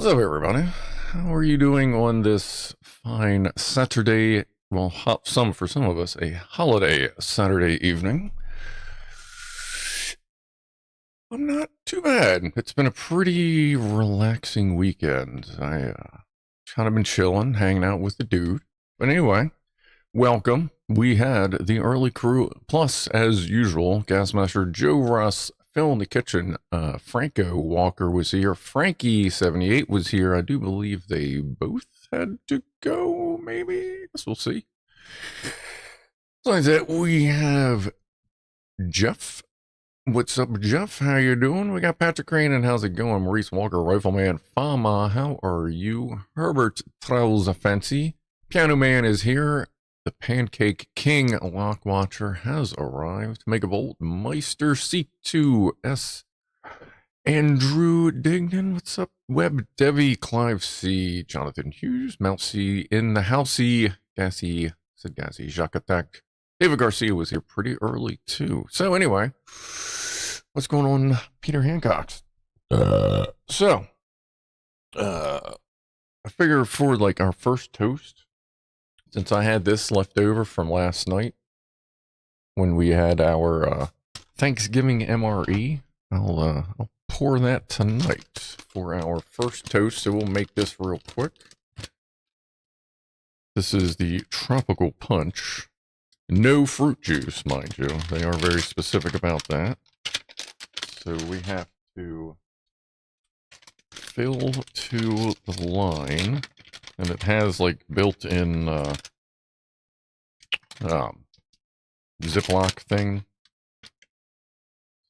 What's up, everybody? How are you doing on this fine Saturday? Well, for some of us, a holiday Saturday evening. I'm not too bad. It's been a pretty relaxing weekend. I kind of been chilling, hanging out with the dude. But anyway, welcome. We had the early crew, plus, as usual, Gasmaster Joe Russ, Phil in the kitchen, Franco Walker was here, Frankie78 was here. I do believe they both had to go, maybe? I guess we'll see. Besides that, we have Jeff. What's up, Jeff? How you doing? We got Patrick Crane, and how's it going? Maurice Walker, Rifleman, Fama, how are you? Herbert Trouls Fancy, Pianoman is here. The Pancake King Lock Watcher has arrived. Megavolt Meister C2S. Andrew Dignan, what's up? Web Devi, Clive C, Jonathan Hughes, Mousy in the Housey, Gassy, said Gassy, Jacques Attack. David Garcia was here pretty early too. So anyway, what's going on, Peter Hancock's? I figure for like our first toast, since I had this left over from last night when we had our Thanksgiving MRE, I'll pour that tonight for our first toast. So we'll make this real quick. This is the Tropical Punch. No fruit juice, mind you. They are very specific about that. So we have to fill to the line. And it has like built-in Ziploc thing.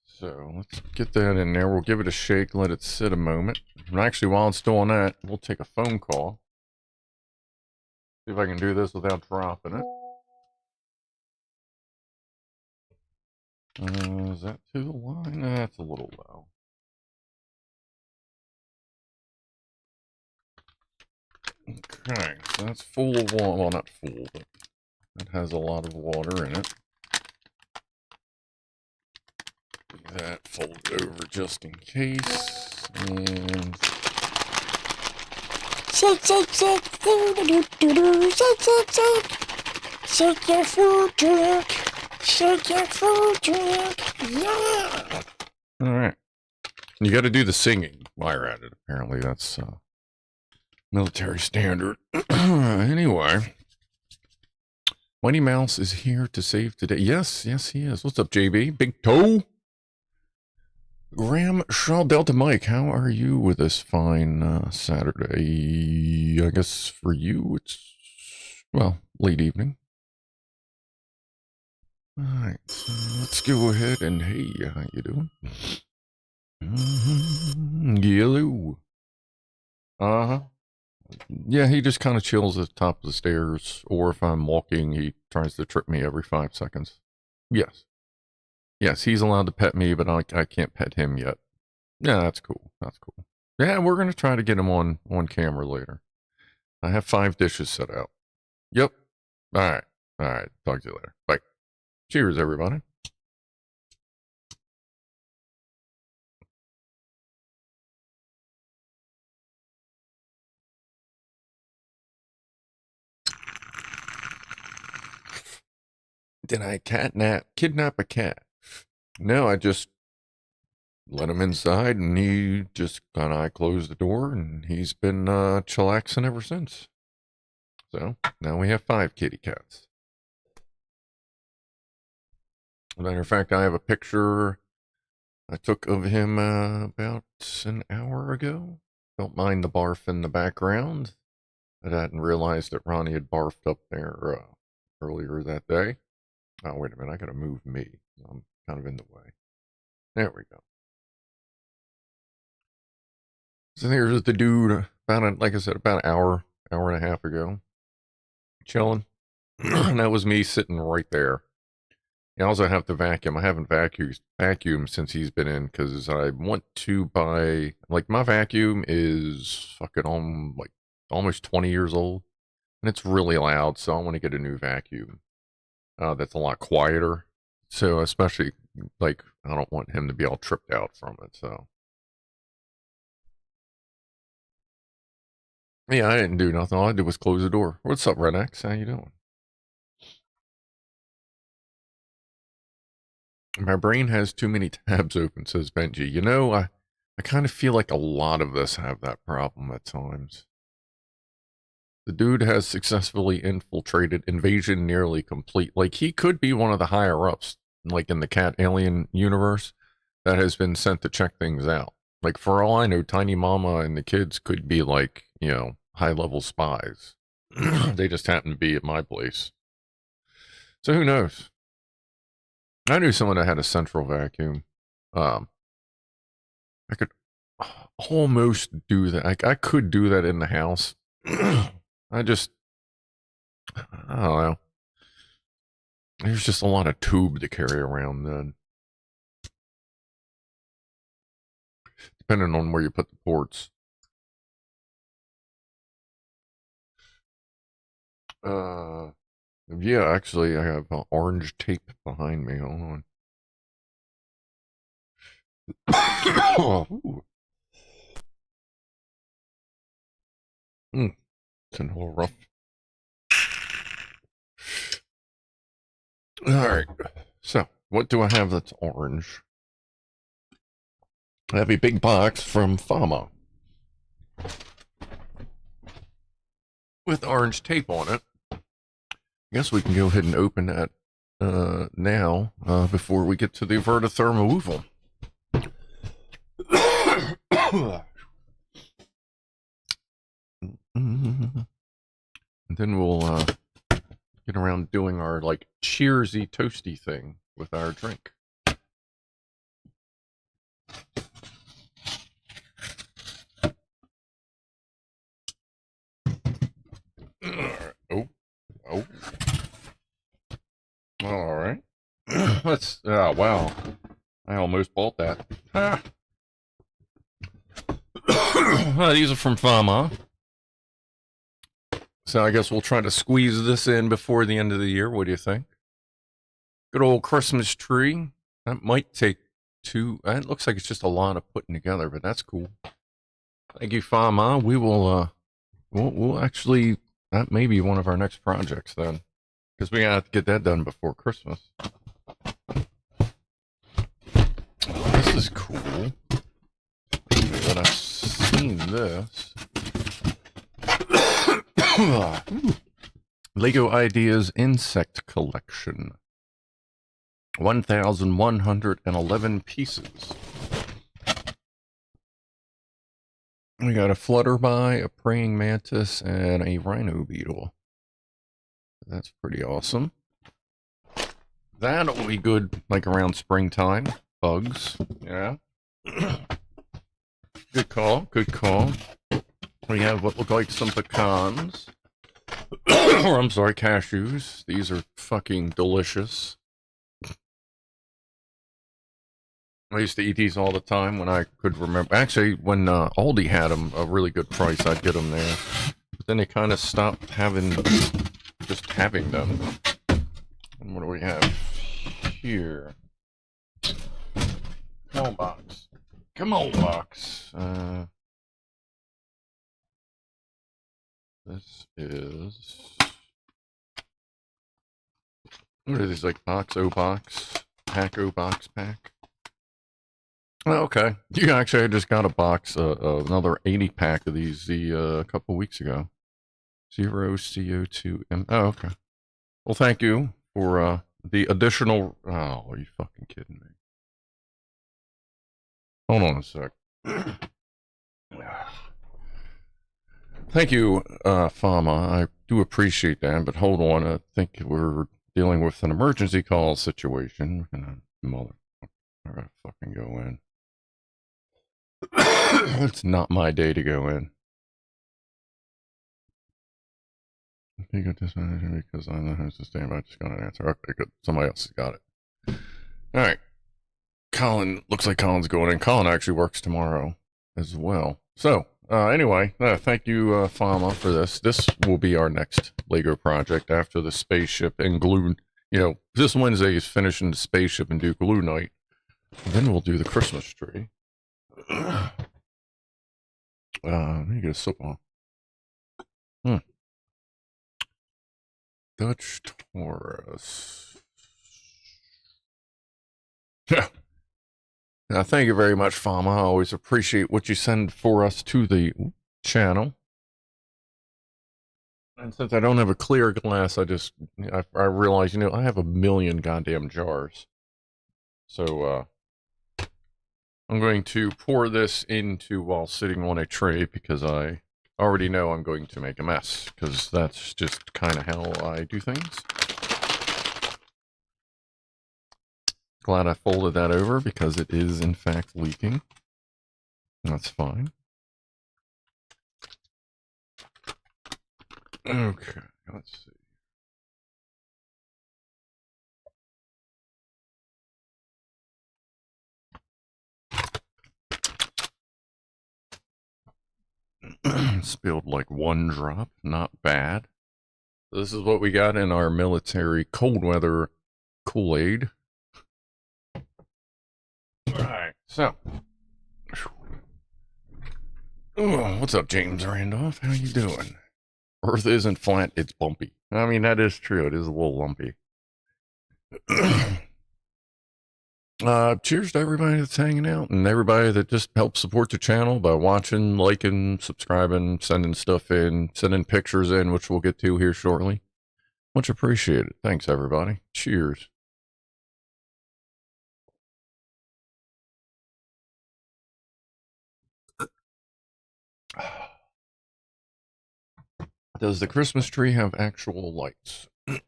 So let's get that in there. We'll give it a shake, let it sit a moment. And actually, while it's doing that, we'll take a phone call. See if I can do this without dropping it. Is that to the line? That's a little low. Okay, so that's full of water. Well, not full, but it has a lot of water in it. That folded over just in case. And shake, shake, shake, shake, shake, shake, shake your food drink, shake your food drink, yeah. All right, you got to do the singing while you're at it. Apparently, that's military standard. Anyway, Mighty Mouse is here to save today. Yes, he is. What's up, JB? Big Toe? Graham Shaw Delta Mike, how are you with this fine Saturday? I guess for you, it's, well, late evening. All right, so let's go ahead and, hey, how you doing? Yellow. Uh-huh. Yeah, he just kind of chills at the top of the stairs, or if I'm walking, he tries to trip me every 5 seconds. Yes. Yes, he's allowed to pet me, but I can't pet him yet. Yeah, that's cool. That's cool. Yeah, we're going to try to get him on camera later. I have 5 dishes set out. Yep. All right. All right. Talk to you later. Bye. Cheers, everybody. Did I kidnap a cat? No, I just let him inside, and he just I closed the door, and he's been chillaxing ever since. So now we have 5 kitty cats. As a matter of fact, I have a picture I took of him about an hour ago. Don't mind the barf in the background. I hadn't realized that Ronnie had barfed up there earlier that day. Oh, wait a minute. I got to move me. I'm kind of in the way. There we go. So there's the dude, like I said, about an hour and a half ago. Chilling. And that was me sitting right there. I also have to vacuum. I haven't vacuumed since he's been in because I want to buy, like, my vacuum is fucking almost 20 years old. And it's really loud, so I want to get a new vacuum. That's a lot quieter. So especially, like, I don't want him to be all tripped out from it, so. Yeah, I didn't do nothing. All I did was close the door. What's up, Red X? How you doing? My brain has too many tabs open, says Benji. You know, I kind of feel like a lot of us have that problem at times. The dude has successfully infiltrated Invasion Nearly Complete. Like, he could be one of the higher-ups, like in the Cat Alien universe, that has been sent to check things out. Like, for all I know, Tiny Mama and the kids could be, like, you know, high-level spies. They just happen to be at my place. So who knows? I knew someone that had a central vacuum. I could almost do that. I could do that in the house. I don't know. There's just a lot of tube to carry around then. Depending on where you put the ports. Yeah, actually, I have orange tape behind me. Hold on. It's a little rough. All right. So, what do I have that's orange? I have a big box from Fama with orange tape on it. I guess we can go ahead and open that now before we get to the VertoThermoWhoofle. And then we'll get around doing our, like, cheersy toasty thing with our drink. Oh. All right. Let's, wow. I almost bought that. These are from Fama. So I guess we'll try to squeeze this in before the end of the year. What do you think? Good old Christmas tree. That might take 2. It looks like it's just a lot of putting together, but that's cool. Thank you, Fama. We will, we'll actually, that may be one of our next projects then. Because we gotta get that done before Christmas. This is cool. But I've seen this. Lego Ideas Insect Collection. 1,111 pieces. We got a flutterby, a praying mantis, and a rhino beetle. That's pretty awesome. That'll be good, like, around springtime. Bugs, yeah. Good call, good call. We have what look like some pecans. Or, I'm sorry, cashews. These are fucking delicious. I used to eat these all the time when I could remember. Actually, when Aldi had them a really good price, I'd get them there. But then they kind of stopped having them. What do we have here? Come on, box. Come on, box. This is... What are these, like box, O-box? Pack, O-box, pack? Oh, okay. You actually, I just got a box, another 80 pack of these a couple weeks ago. 0 CO2M. Oh, okay. Well, thank you for the additional... Oh, are you fucking kidding me? Hold on a sec. Thank you, Fama. I do appreciate that, but hold on. I think we're dealing with an emergency call situation. Mother... I gotta fucking go in. It's not my day to go in. You got this one because I know who's to stand by. I just got an answer. Okay, good. Somebody else has got it. All right. Colin, looks like Colin's going in. Colin actually works tomorrow as well. So, anyway, thank you, Fama, for this. This will be our next Lego project after the spaceship and glue. You know, this Wednesday is finishing the spaceship and do glue night. Then we'll do the Christmas tree. Let me get a sip on. Dutch Taurus. Yeah. Thank you very much, Fama. I always appreciate what you send for us to the channel. And since I don't have a clear glass, I realize, you know, I have a million goddamn jars. So, I'm going to pour this into while sitting on a tray because I already know I'm going to make a mess because that's just kind of how I do things. Glad I folded that over because it is in fact leaking. That's fine. Okay, let's see. Spilled like one drop, not bad. This is what we got in our military cold weather Kool-Aid. Alright, so. Oh, what's up, James Randolph? How you doing? Earth isn't flat, it's bumpy. I mean, that is true. It is a little lumpy. Cheers to everybody that's hanging out and everybody that just helps support the channel by watching, liking, subscribing, sending stuff in, sending pictures in, which we'll get to here shortly. Much appreciated. Thanks, everybody. Cheers. Does the Christmas tree have actual lights? It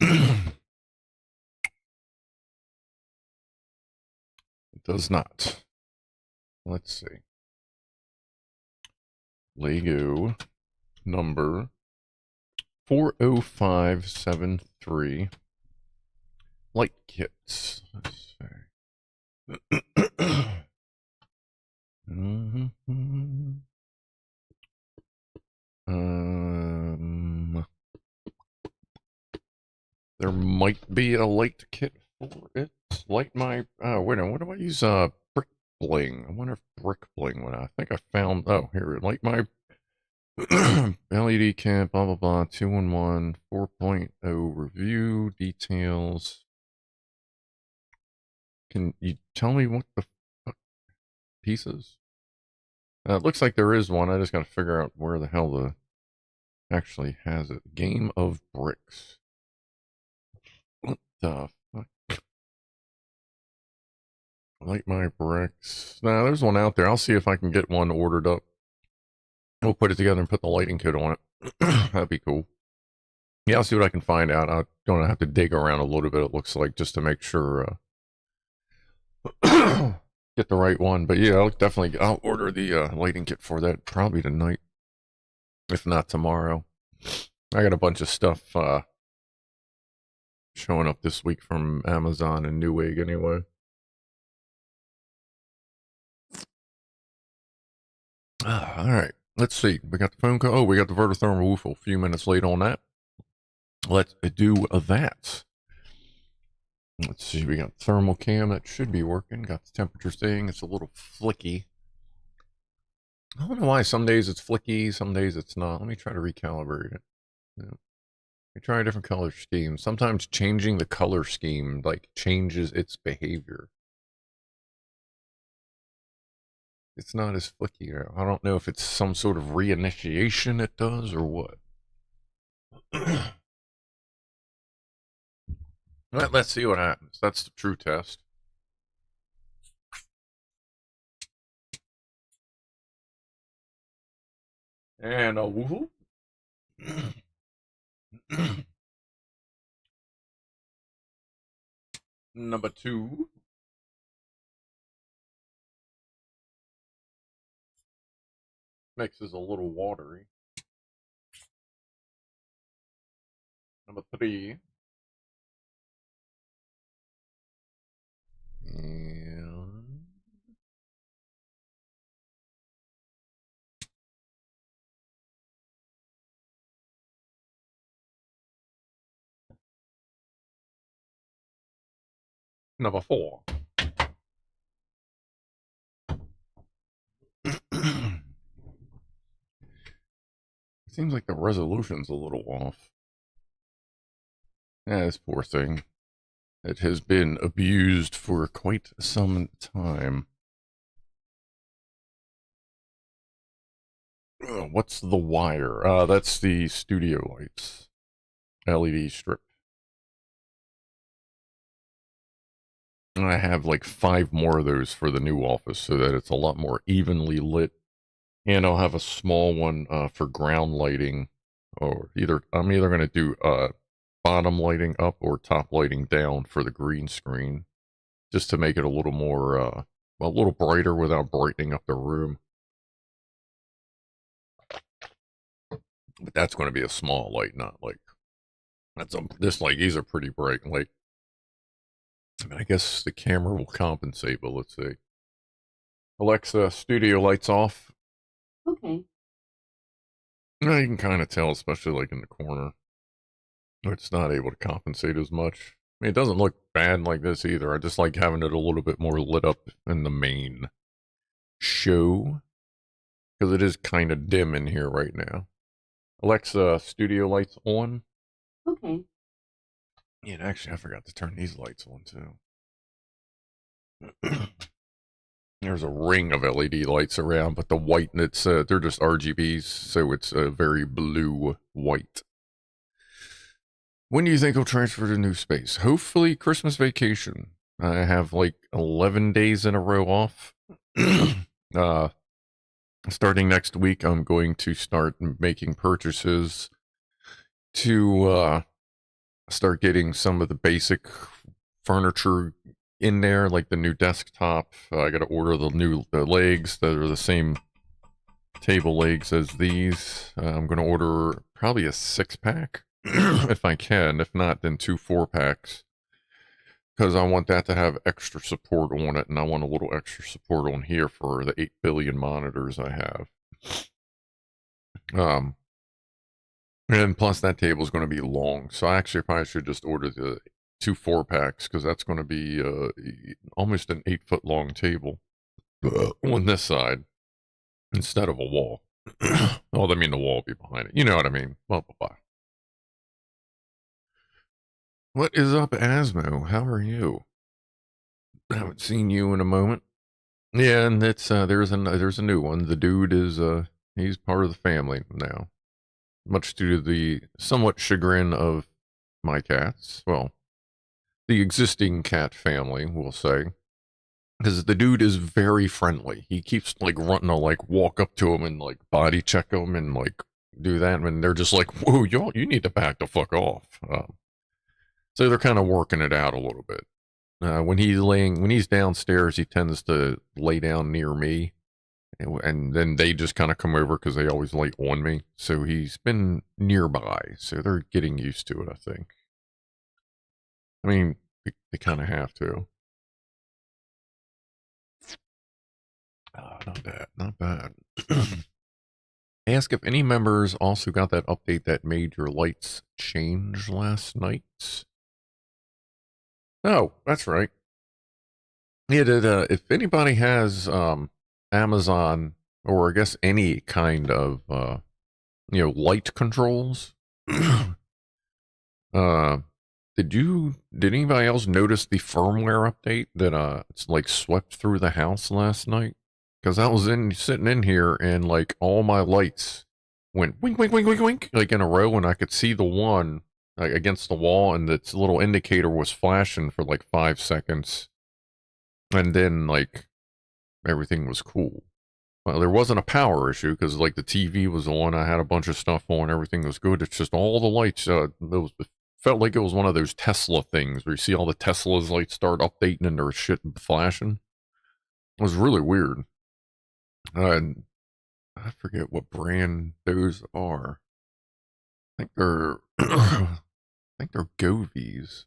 does not. Let's see. Lego number 40573. Light kits. Let's see. There might be a light kit for it. Light my, wait a minute, what do I use? Brick bling. I wonder if brick bling would, I think I found, oh, here, light my LED kit, blah, blah, blah, 211, 4.0 review, details. Can you tell me what the fuck pieces? It looks like there is one. I just got to figure out where the hell the actually has it. Game of bricks. What the fuck? Light my bricks. Nah, there's one out there. I'll see if I can get one ordered up. We'll put it together and put the lighting kit on it. That'd be cool. Yeah, I'll see what I can find out. I don't have to dig around a little bit, it looks like, just to make sure get the right one. But yeah, I'll order the lighting kit for that probably tonight, if not tomorrow. I got a bunch of stuff showing up this week from Amazon and Newegg anyway. All right, let's see. We got the phone call. Oh, we got the VertoThermoWhoofle. A few minutes late on that. Let's do that. Let's see, we got thermal cam that should be working. Got the temperature thing. It's a little flicky. I don't know why. Some days it's flicky, some days it's not. Let me try to recalibrate it. Yeah. Let me try a different color scheme. Sometimes changing the color scheme like changes its behavior. It's not as flicky now. I don't know if it's some sort of reinitiation it does or what. Let's see what happens. That's the true test. And a woofle. Number 2. Mix is a little watery. Number 3. And number 4. Seems like the resolution's a little off. Yeah, this poor thing. It has been abused for quite some time. What's the wire? That's the studio lights. LED strip. And I have like 5 more of those for the new office so that it's a lot more evenly lit. And I'll have a small one for ground lighting. Or I'm either going to do bottom lighting up or top lighting down for the green screen. Just to make it a little more, a little brighter without brightening up the room. But that's going to be a small light, not like, this light, these are pretty bright. Like, I mean, I guess the camera will compensate, but let's see. Alexa, studio lights off. Okay. Now you can kind of tell, especially like in the corner. It's not able to compensate as much. I mean, it doesn't look bad like this either. I just like having it a little bit more lit up in the main show. Because it is kind of dim in here right now. Alexa, studio lights on. Okay. Yeah, actually, I forgot to turn these lights on too. There's a ring of LED lights around, but the white, it's they're just RGBs, so it's very blue-white. When do you think I'll transfer to new space? Hopefully Christmas vacation. I have like 11 days in a row off. Starting next week, I'm going to start making purchases to start getting some of the basic furniture in there, like the new desktop. I got to order the legs that are the same table legs as these. I'm going to order probably a 6-pack if I can. If not, then 2 4-packs. Because I want that to have extra support on it, and I want a little extra support on here for the 8 billion monitors I have. And plus that table is going to be long, so I actually probably should just order the 2 4-packs, because that's going to be almost an 8-foot long table on this side instead of a wall. Well, I mean the wall will be behind it. You know what I mean? Blah, blah, blah. What is up, Asmo? How are you? I haven't seen you in a moment. Yeah, and it's there's a new one. The dude is he's part of the family now, much to the somewhat chagrin of my cats. Well, the existing cat family, we'll say, because the dude is very friendly. He keeps like wanting to like walk up to him and like body check him and like do that, and they're just like, "Whoa, you need to back the fuck off." So they're kind of working it out a little bit. When he's downstairs, he tends to lay down near me, and then they just kind of come over because they always lay on me. So he's been nearby, so they're getting used to it, I think. I mean, they kind of have to. Not bad, not bad. Ask if any members also got that update that made your lights change last night. Oh, that's right. Yeah, if anybody has Amazon or I guess any kind of light controls, uh, did anybody else notice the firmware update that it's like swept through the house last night? Because I was sitting in here and like all my lights went wink wink wink wink wink like in a row, and I could see the one like against the wall, and its little indicator was flashing for like 5 seconds, and then like everything was cool. Well, there wasn't a power issue because like the TV was on, I had a bunch of stuff on, everything was good. It's just all the lights. It felt like it was one of those Tesla things where you see all the Teslas lights start updating and their shit flashing. It was really weird. And I forget what brand those are. I think they're I think they're Govies,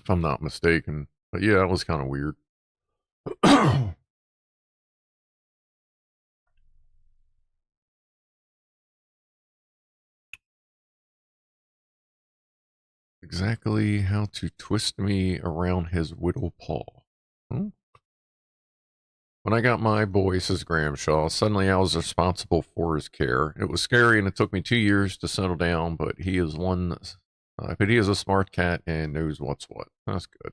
if I'm not mistaken. But yeah, it was kind of weird. Exactly how to twist me around his whittle paw. Hmm? When I got my boy, says Gramshaw, suddenly I was responsible for his care. It was scary and it took me 2 years to settle down, but he is but he is a smart cat and knows what's what. That's good.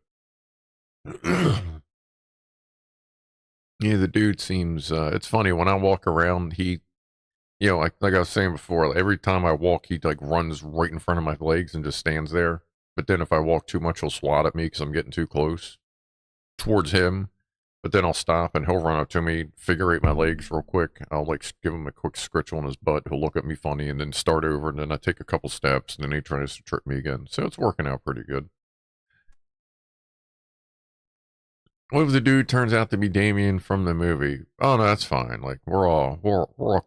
Yeah, the dude seems, it's funny when I walk around, like I was saying before, like, every time I walk, he like runs right in front of my legs and just stands there. But then if I walk too much, he'll swat at me because I'm getting too close towards him. But then I'll stop and he'll run up to me, figure eight my legs real quick. I'll like give him a quick scritch on his butt. He'll look at me funny and then start over. And then I take a couple steps and then he tries to trip me again. So it's working out pretty good. What if the dude turns out to be Damien from the movie? Oh no, that's fine. Like we're all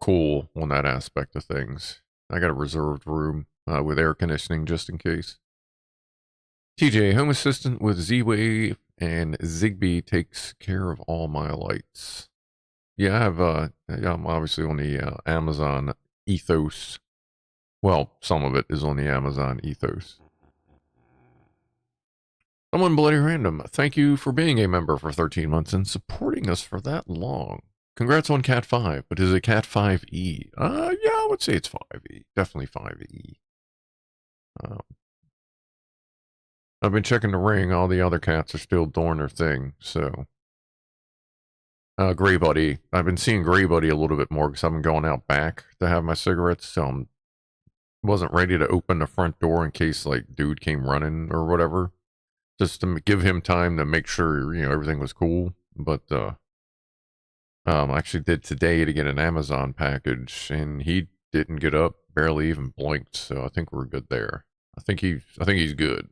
cool on that aspect of things. I got a reserved room with air conditioning just in case. TJ, home assistant with Z-Wave and Zigbee takes care of all my lights. Yeah, I'm obviously on the Amazon ethos. Well, some of it is on the Amazon ethos. Someone bloody random. Thank you for being a member for 13 months and supporting us for that long. Congrats on Cat 5, but is it Cat 5e? Yeah, I would say it's 5e. Definitely 5e. I've been checking the ring. All the other cats are still doing their thing. So, Gray Buddy. I've been seeing Gray Buddy a little bit more because I've been going out back to have my cigarettes. So I wasn't ready to open the front door in case like dude came running or whatever. Just to give him time to make sure everything was cool. But I actually did today to get an Amazon package, and he didn't get up, barely even blinked. So I think we're good there. I think he's good.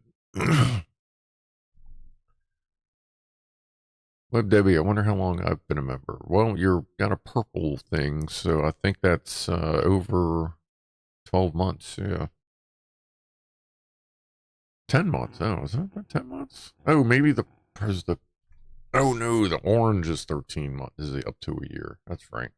Web Debbie, I wonder how long I've been a member. Well, you're got a purple thing, so I think that's over 12 months. Yeah. 10 months. Oh, is that about 10 months? Oh, maybe oh no, the orange is 13 months. Is it up to a year? That's right.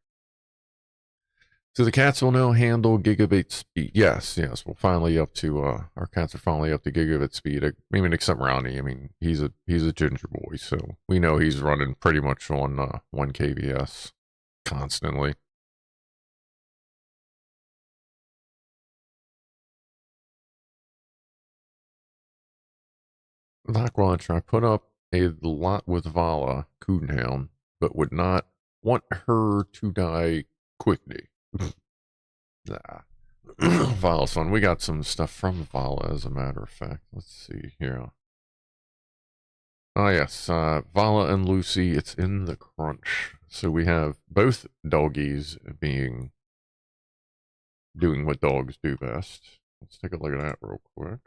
So the cats will now handle gigabit speed. Yes, we're finally up to, our cats are finally up to gigabit speed. I mean, except Ronnie. I mean, he's a ginger boy, so we know he's running pretty much on 1 kbs constantly. Lock launcher. I put up a lot with Vala Coonhound, but would not want her to die quickly. Nah. Vala's fun. We got some stuff from Vala, as a matter of fact. Let's see here. Oh, yes. Vala and Lucy, it's in the crunch. So we have both doggies doing what dogs do best. Let's take a look at that real quick.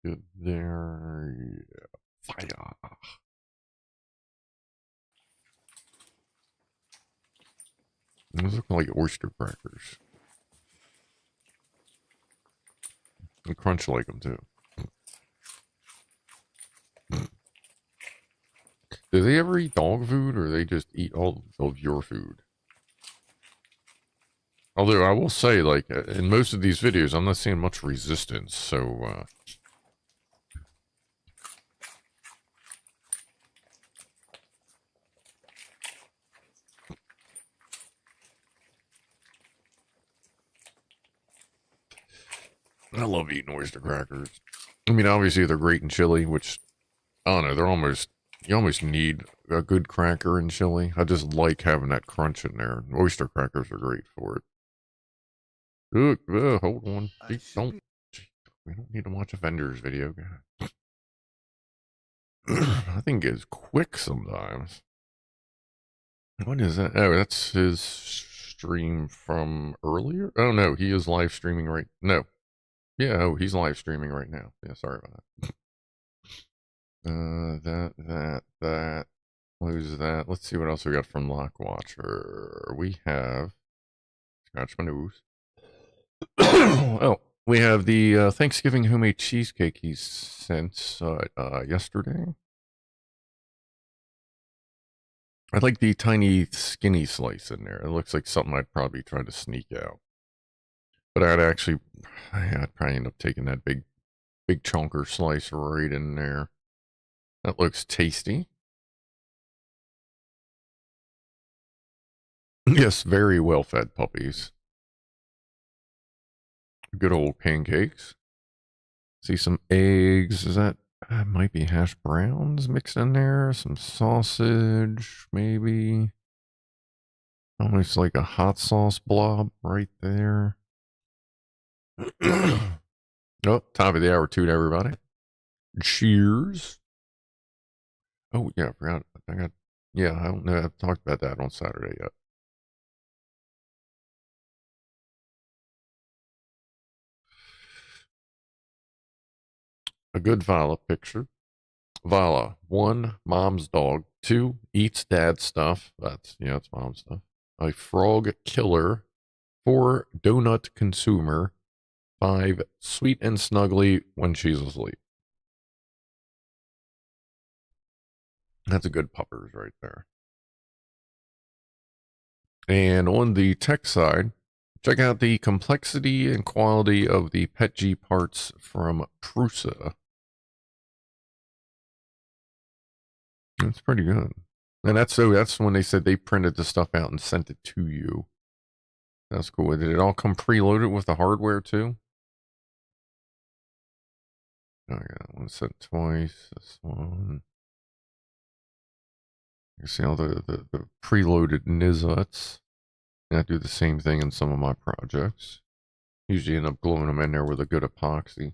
Good there. Yeah. Fire. Those look like oyster crackers. And crunch like them too. Do they ever eat dog food, or they just eat all of your food? Although I will say, like, in most of these videos, I'm not seeing much resistance, so, I love eating oyster crackers. I mean, obviously they're great in chili, which I don't know. They're almost you almost need a good cracker in chili. I just like having that crunch in there. Oyster crackers are great for it. Look, hold on. Don't. We don't need to watch a vendor's video. God. I think it's quick sometimes. What is that? Oh, that's his stream from earlier. Oh no, he is live streaming right. No, yeah. Oh, he's live streaming right now. Yeah, sorry about that. That. Lose that. Let's see what else we got from Lockwatcher. We have scratch my nose. Oh, we have the Thanksgiving homemade cheesecake he sent yesterday. I like the tiny skinny slice in there. It looks like something I'd probably try to sneak out. But I'd probably end up taking that big chunker slice right in there. That looks tasty. Yes, very well fed puppies. Good old pancakes. See some eggs. Is that might be hash browns mixed in there? Some sausage, maybe. Almost like a hot sauce blob right there. Oh, top of the hour to everybody. Cheers. Oh yeah, I forgot. I don't know. I've talked about that on Saturday yet. A good Vala picture. Vala, 1, mom's dog. 2, eats dad's stuff. It's mom's stuff. A frog killer. 4, donut consumer. 5, sweet and snuggly when she's asleep. That's a good puppers right there. And on the tech side, check out the complexity and quality of the PETG parts from Prusa. That's pretty good. And that's when they said they printed the stuff out and sent it to you. That's cool. Did it all come preloaded with the hardware too? Oh yeah, one sent twice. This one. You see all the preloaded nizuts. And I do the same thing in some of my projects. Usually end up gluing them in there with a good epoxy.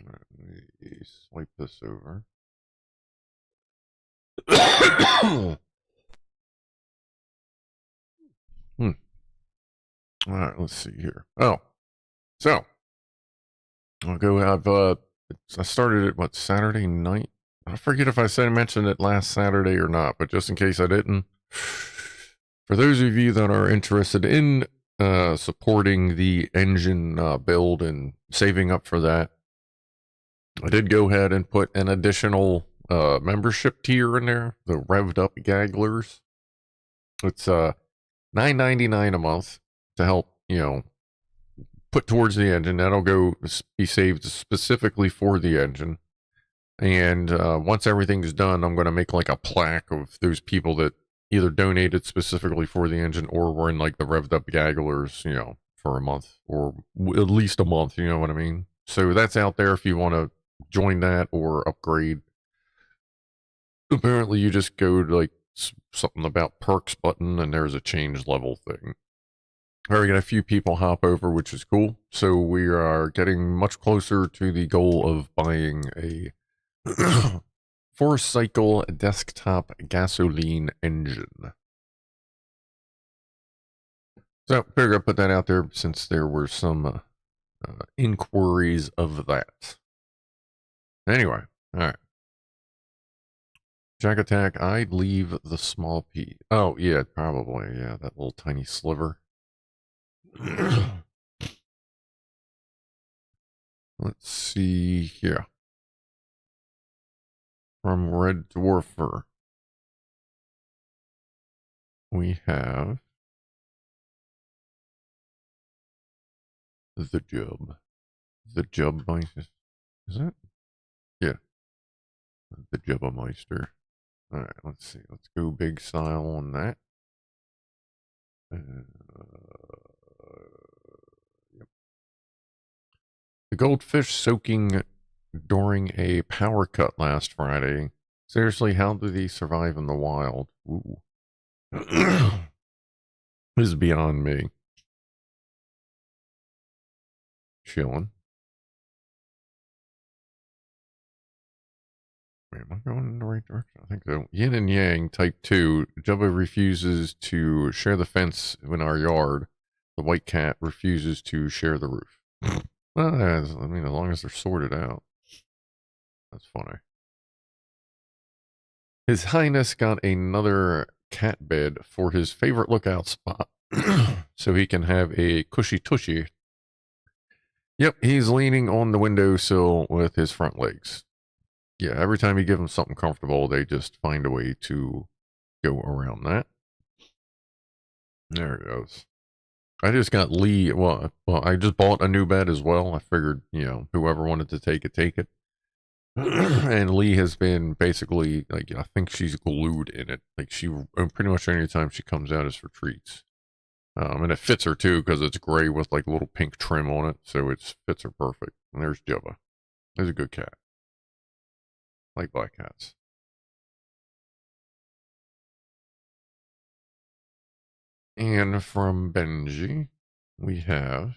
All right, let me swipe this over. All right, let's see here. Oh, so I'll go have I started it Saturday night. I forget if I mentioned it last Saturday or not, but just in case I didn't, for those of you that are interested in supporting the engine build and saving up for that, I did go ahead and put an additional membership tier in there, the revved up gagglers. It's $9.99 a month to help, put towards the engine. That'll be saved specifically for the engine. And once everything's done, I'm going to make like a plaque of those people that either donated specifically for the engine or were in like the revved up gagglers, for a month or at least a month, you know what I mean? So that's out there if you want to join that or upgrade. Apparently you just go to like something about perks button and there's a change level thing. I already got a few people hop over, which is cool. So we are getting much closer to the goal of buying a 4-cycle desktop gasoline engine. So figure I put that out there since there were some inquiries of that. Anyway, all right. Jack attack, I'd leave the small P. Oh, yeah, probably. Yeah, that little tiny sliver. Let's see here. From Red Dwarfer, we have the Jub. The Jubmeister. Is that? Yeah. The Jubmeister. Alright, let's see. Let's go big style on that. The goldfish soaking during a power cut last Friday. Seriously, how do they survive in the wild? Ooh. This is beyond me. Chillin. Wait, am I going in the right direction? I think so. Yin and Yang, type 2. Jubba refuses to share the fence in our yard. The white cat refuses to share the roof. Well, as long as they're sorted out. That's funny. His Highness got another cat bed for his favorite lookout spot so he can have a cushy tushy. Yep, he's leaning on the windowsill with his front legs. Yeah, every time you give them something comfortable, they just find a way to go around that. There it goes. I just got Lee. Well, I just bought a new bed as well. I figured, whoever wanted to take it, take it. And Lee has been basically, like, I think she's glued in it. Like, she pretty much any time she comes out is for treats. And it fits her too because it's gray with like little pink trim on it, so it fits her perfect. And there's Jubba. He's a good cat. I like black cats. And from Benji, we have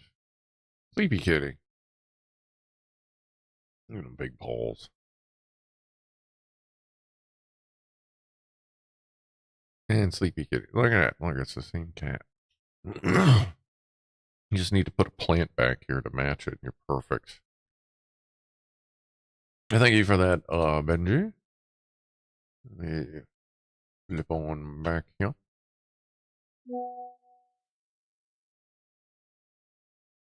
Sleepy Kitty. Look at them big paws. And Sleepy Kitty. Look at that. Look, it's the same cat. You just need to put a plant back here to match it. You're perfect. Thank you for that, Benji. Let me flip on back here.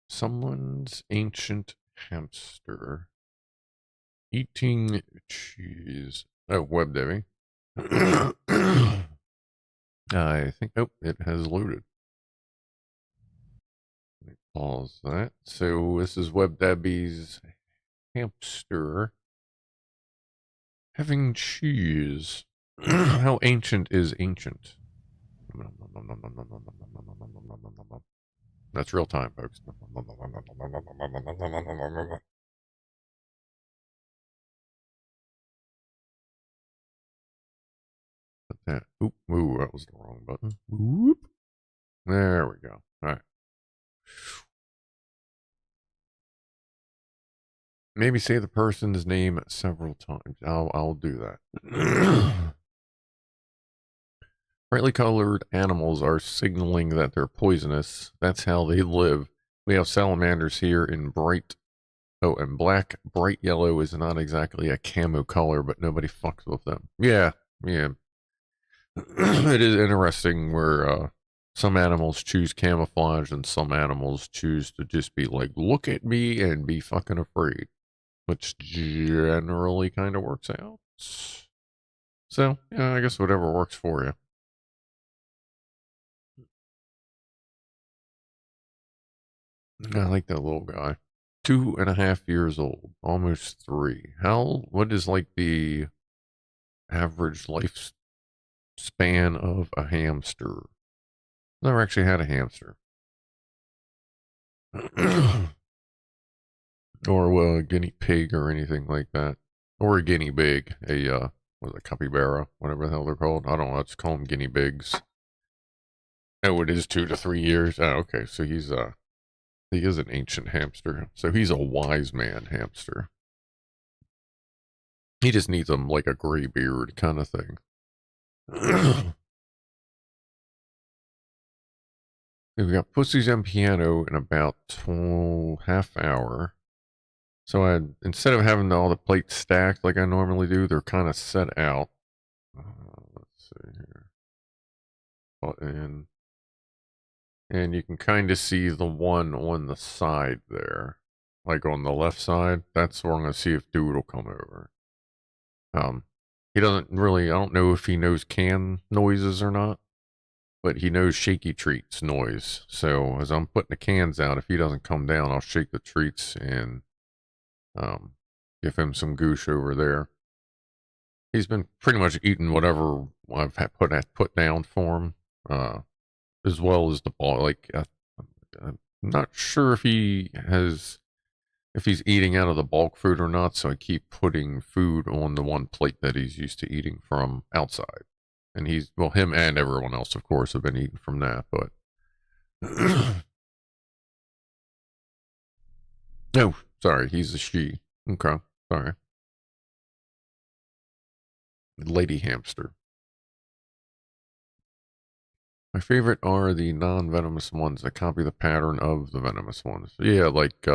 Someone's ancient hamster eating cheese. Oh, web Debbie. I think, it has loaded. Let me pause that. So this is Web Debbie's hamster having cheese. How ancient is ancient? That's real time, folks. Put that. Ooh, that was the wrong button. Whoop. There we go. All right. Maybe say the person's name several times. I'll do that. Brightly colored animals are signaling that they're poisonous. That's how they live. We have salamanders here in bright. Oh, and black. Bright yellow is not exactly a camo color, but nobody fucks with them. Yeah. It is interesting where some animals choose camouflage and some animals choose to just be like, look at me and be fucking afraid, which generally kind of works out. So, yeah, I guess whatever works for you. I like that little guy. 2.5 years old, almost 3. What is like the average lifespan of a hamster? Never actually had a hamster. Or a guinea pig or anything like that. Or a guinea pig. A capybara, whatever the hell they're called. I don't know, let's call them guinea pigs. Oh, it is 2 to 3 years. Oh, okay, so he is an ancient hamster. So he's a wise man hamster. He just needs like a gray beard kind of thing. We've got Pussies and Piano in about half hour. So instead of having all the plates stacked like I normally do, they're kind of set out. Let's see here. Button. And you can kind of see the one on the side there. Like on the left side. That's where I'm going to see if Dude will come over. He doesn't really, I don't know if he knows can noises or not. But he knows shaky treats noise. So as I'm putting the cans out, if he doesn't come down, I'll shake the treats and give him some goosh over there. He's been pretty much eating whatever I've put down for him, as well as the ball. Like I'm not sure if he has if he's eating out of the bulk food or not. So I keep putting food on the one plate that he's used to eating from outside. And he's, well, him and everyone else, of course, have been eating from that. But no, sorry, he's a she. Okay, sorry. Lady hamster. My favorite are the non-venomous ones that copy the pattern of the venomous ones. Yeah, like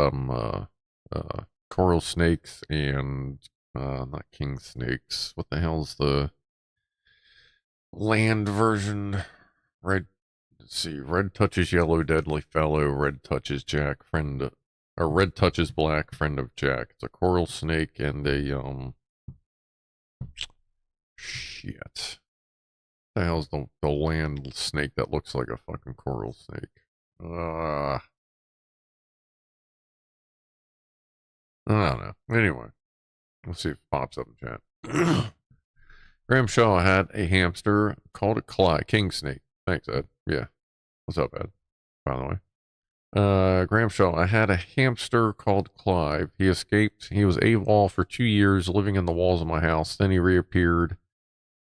coral snakes and not king snakes. What the hell's the land version? Red. Let's see. Red touches yellow, deadly fellow. Red touches Jack, friend. Or red touches black, friend of Jack. It's a coral snake and a shit. The hell's the land snake that looks like a fucking coral snake? I don't know. Anyway, we'll see if it pops up in chat. Graham Shaw had a hamster called a Clive, king snake. Thanks, Ed. Yeah. What's up, Ed? By the way. Graham Shaw, I had a hamster called Clive. He escaped. He was AWOL for 2 years, living in the walls of my house. Then he reappeared,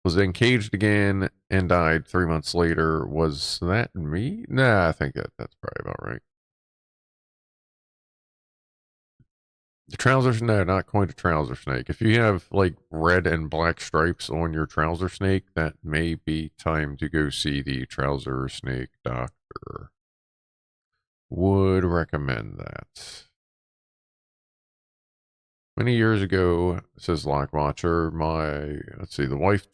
was then caged again, and died 3 months later. Was that me? Nah, I think that's probably about right. The trousers? No, not quite a trouser snake. If you have like red and black stripes on your trouser snake, that may be time to go see the trouser snake doctor. Would recommend that. Many years ago, says Lockwatcher, let's see, the wife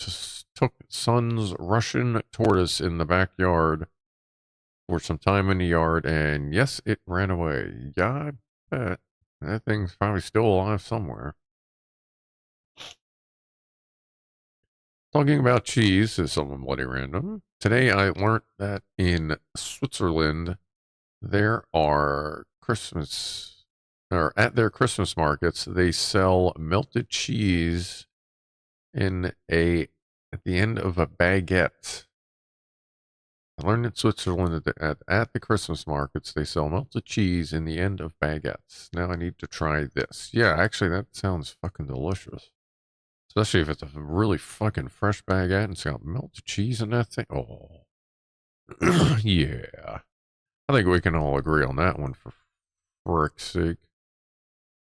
took son's Russian tortoise in the backyard for some time in the yard, and yes, it ran away. Yeah, I bet. That thing's probably still alive somewhere. Talking about cheese, says someone bloody random. Today I learned that in Switzerland, there are at their Christmas markets, they sell melted cheese at the end of a baguette. I learned in Switzerland that at the Christmas markets, they sell melted cheese in the end of baguettes. Now I need to try this. Yeah, actually, that sounds fucking delicious. Especially if it's a really fucking fresh baguette and it's got melted cheese in that thing. Oh, yeah. I think we can all agree on that one for frick's sake.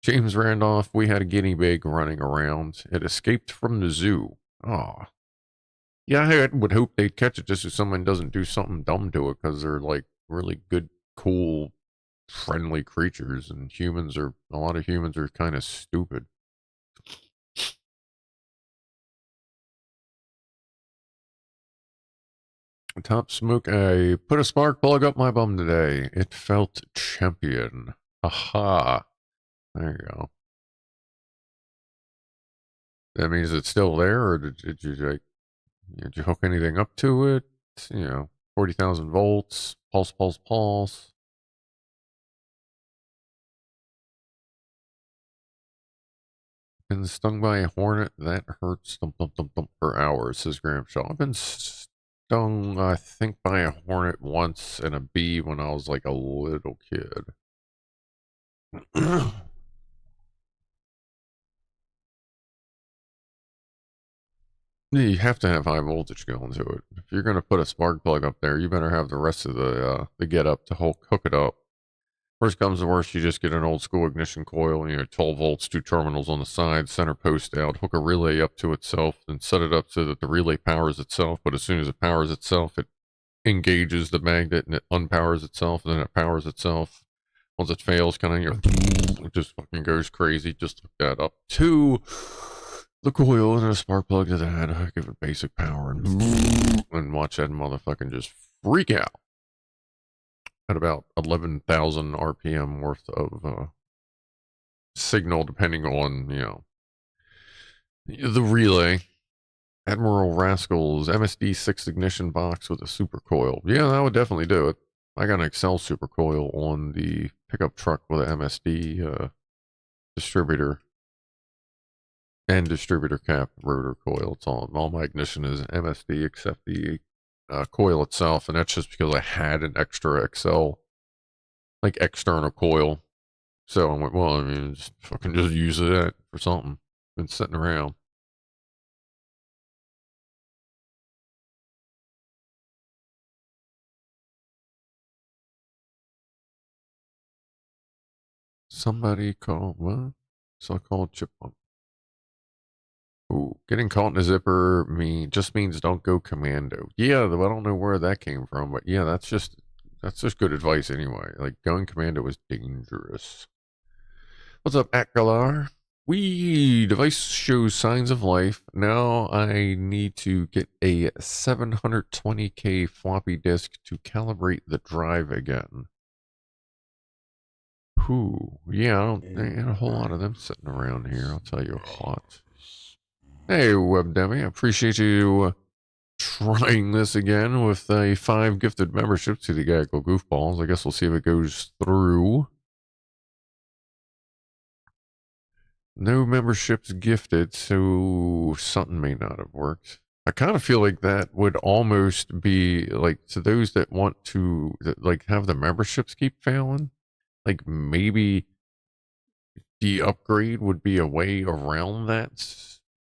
James Randolph, we had a guinea pig running around. It escaped from the zoo. Oh. Yeah, I would hope they'd catch it just so someone doesn't do something dumb to it because they're like really good, cool, friendly creatures. And a lot of humans are kind of stupid. Top Smoke, I put a spark plug up my bum today. It felt champion. Aha. There you go. That means it's still there, or did you hook anything up to it? 40,000 volts, pulse, pulse, pulse. Been stung by a hornet, that hurts thump, thump, thump, thump for hours, says Graham Shaw. I've been stung, I think, by a hornet once and a bee when I was like a little kid. You have to have high voltage going to it. If you're going to put a spark plug up there, you better have the rest of the get up to hook it up. Worst comes to worst, you just get an old school ignition coil, 12 volts, 2 terminals on the side, center post out, hook a relay up to itself, and set it up so that the relay powers itself. But as soon as it powers itself, it engages the magnet and it unpowers itself, and then it powers itself. Once it fails, it just fucking goes crazy. Just hook that up to the coil and a spark plug to that. Give it basic power and watch that motherfucking just freak out at about 11,000 RPM worth of signal, depending on, the relay. Admiral Rascal's MSD 6 ignition box with a super coil. Yeah, that would definitely do it. I got an Excel super coil on the pickup truck with an MSD distributor and distributor cap rotor coil. It's all my ignition is MSD except the coil itself, and that's just because I had an extra Excel, like external coil So I went, well, I mean, just fucking just use that for something. Been sitting around. Somebody called, what? So-called chipmunk. Ooh, getting caught in a zipper just means don't go commando. Yeah, I don't know where that came from, but yeah, that's just good advice anyway. Like going commando is dangerous. What's up, Akgalar? We device shows signs of life. Now I need to get a 720K floppy disk to calibrate the drive again. Whew. Yeah, there ain't a whole lot of them sitting around here, I'll tell you what. Hey, WebDemi, I appreciate you trying this again with a 5 gifted membership to the Gaggle Goofballs. I guess we'll see if it goes through. No memberships gifted, so something may not have worked. I kind of feel like that would almost be like to those that want to like have the memberships keep failing. Like maybe the upgrade would be a way around that.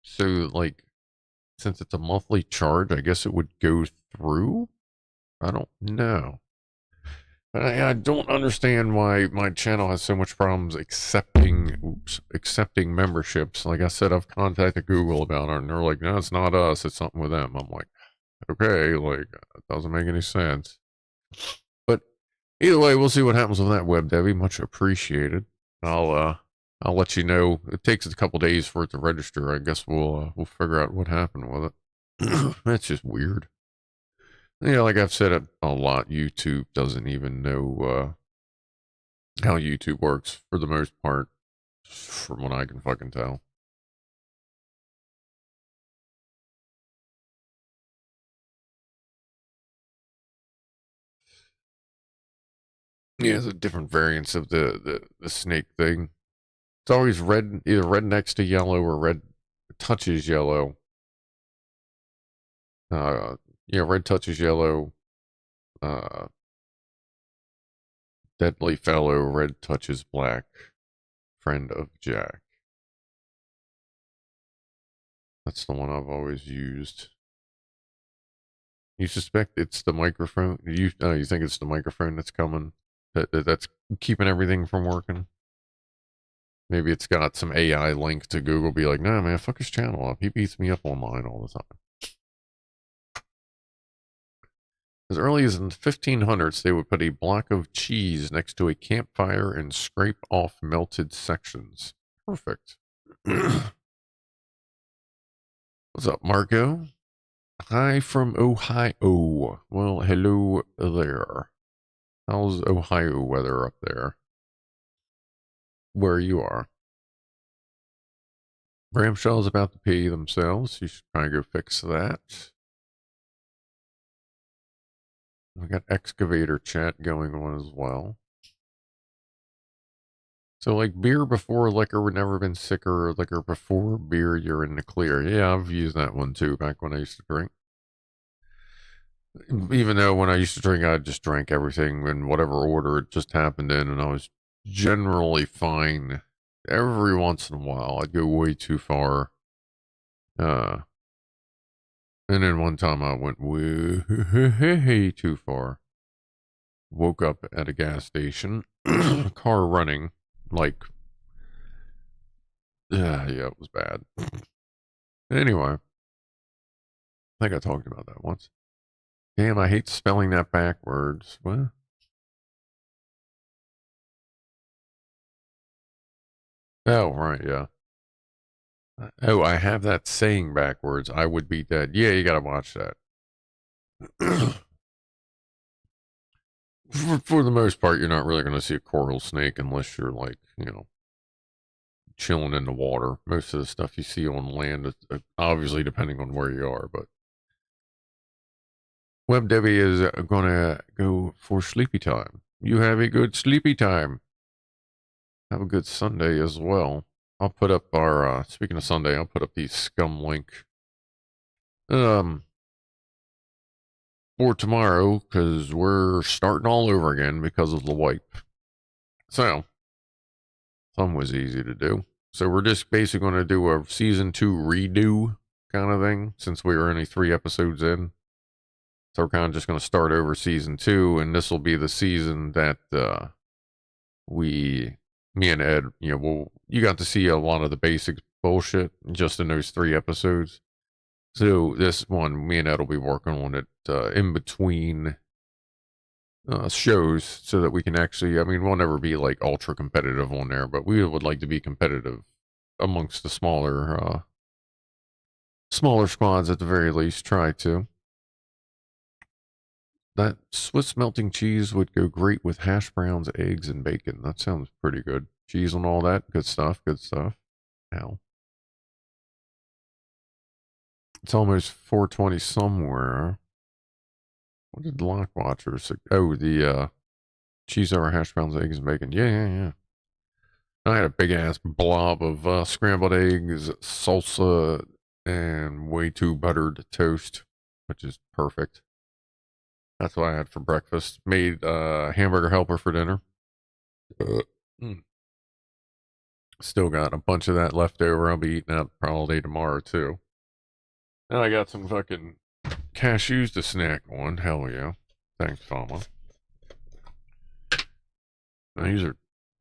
So like since it's a monthly charge, I guess it would go through. I don't know. But I don't understand why my channel has so much problems accepting memberships. Like I said, I've contacted Google about it, and they're like, "No, it's not us. It's something with them." I'm like, "Okay, like it doesn't make any sense." But either way, we'll see what happens with that, web Debbie. Much appreciated. I'll let you know. It takes a couple days for it to register. I guess we'll figure out what happened with it. That's just weird. Yeah, like I've said it a lot, YouTube doesn't even know how YouTube works for the most part, from what I can fucking tell. Yeah, it's a different variants of the snake thing. It's always red, either red next to yellow or red touches yellow. Yeah, red touches yellow. Uh, deadly fellow, red touches black. Friend of Jack. That's the one I've always used. You suspect it's the microphone? You think it's the microphone that's coming? That's keeping everything from working? Maybe it's got some AI link to Google. Be like, nah, man, fuck his channel up. He beats me up online all the time. As early as in the 1500s, they would put a block of cheese next to a campfire and scrape off melted sections. Perfect. What's up, Marco? Hi from Ohio. Well, hello there. How's Ohio weather up there? Where you are? Ramshell's about to pee themselves. You should probably go fix that. We got excavator chat going on as well. So like beer before liquor would never been sicker, or liquor before beer, you're in the clear. Yeah, I've used that one too back when I used to drink. Even though when I used to drink, I just drank everything in whatever order it just happened in, and I was generally fine. Every once in a while, I'd go way too far. And then one time I went way too far. Woke up at a gas station, car running, like, yeah, it was bad. Anyway, I think I talked about that once. Damn, I hate spelling that backwards. What? Oh, right, yeah. Oh, I have that saying backwards. I would be dead. Yeah, you gotta watch that. For the most part, you're not really going to see a coral snake unless you're like, chilling in the water. Most of the stuff you see on land, obviously depending on where you are, but Web Debbie is going to go for sleepy time. You have a good sleepy time. Have a good Sunday as well. I'll put up our, speaking of Sunday, I'll put up the scum link, for tomorrow, because we're starting all over again because of the wipe. So, Some was easy to do. So we're just basically going to do a season 2 redo kind of thing since we were only 3 episodes in. So we're kind of just going to start over season 2, and this will be the season that me and Ed, you got to see a lot of the basic bullshit just in those 3 episodes. So this one, me and Ed will be working on it in between shows so that we can actually, I mean, we'll never be like ultra competitive on there, but we would like to be competitive amongst the smaller squads at the very least, try to. That Swiss melting cheese would go great with hash browns, eggs, and bacon. That sounds pretty good. Cheese and all that. Good stuff. Good stuff. Ow. It's almost 4:20 somewhere. What did Lock Watcher say? Oh, the cheese over hash browns, eggs, and bacon. Yeah. I had a big ass blob of scrambled eggs, salsa, and way too buttered toast, which is perfect. That's what I had for breakfast. Made hamburger helper for dinner. Still got a bunch of that left over. I'll be eating that probably tomorrow too. And I got some fucking cashews to snack on. Hell yeah. Thanks, Mama. And these are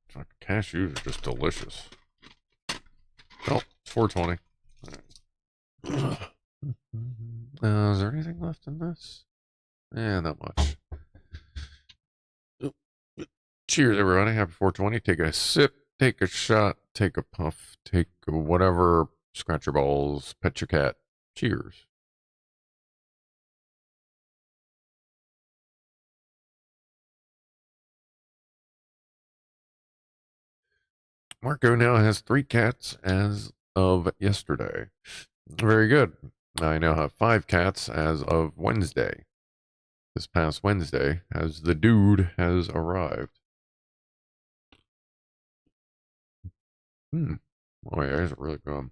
fucking cashews are just delicious. Oh, it's 4:20. Is there anything left in this? Yeah, not much. Cheers, everybody. Happy 4:20. Take a sip, take a shot, take a puff, take whatever. Scratch your balls, pet your cat. Cheers. Marco now has 3 cats as of yesterday. Very good. I now have 5 cats as of Wednesday. This past Wednesday, as the dude has arrived. Oh yeah, he's really good.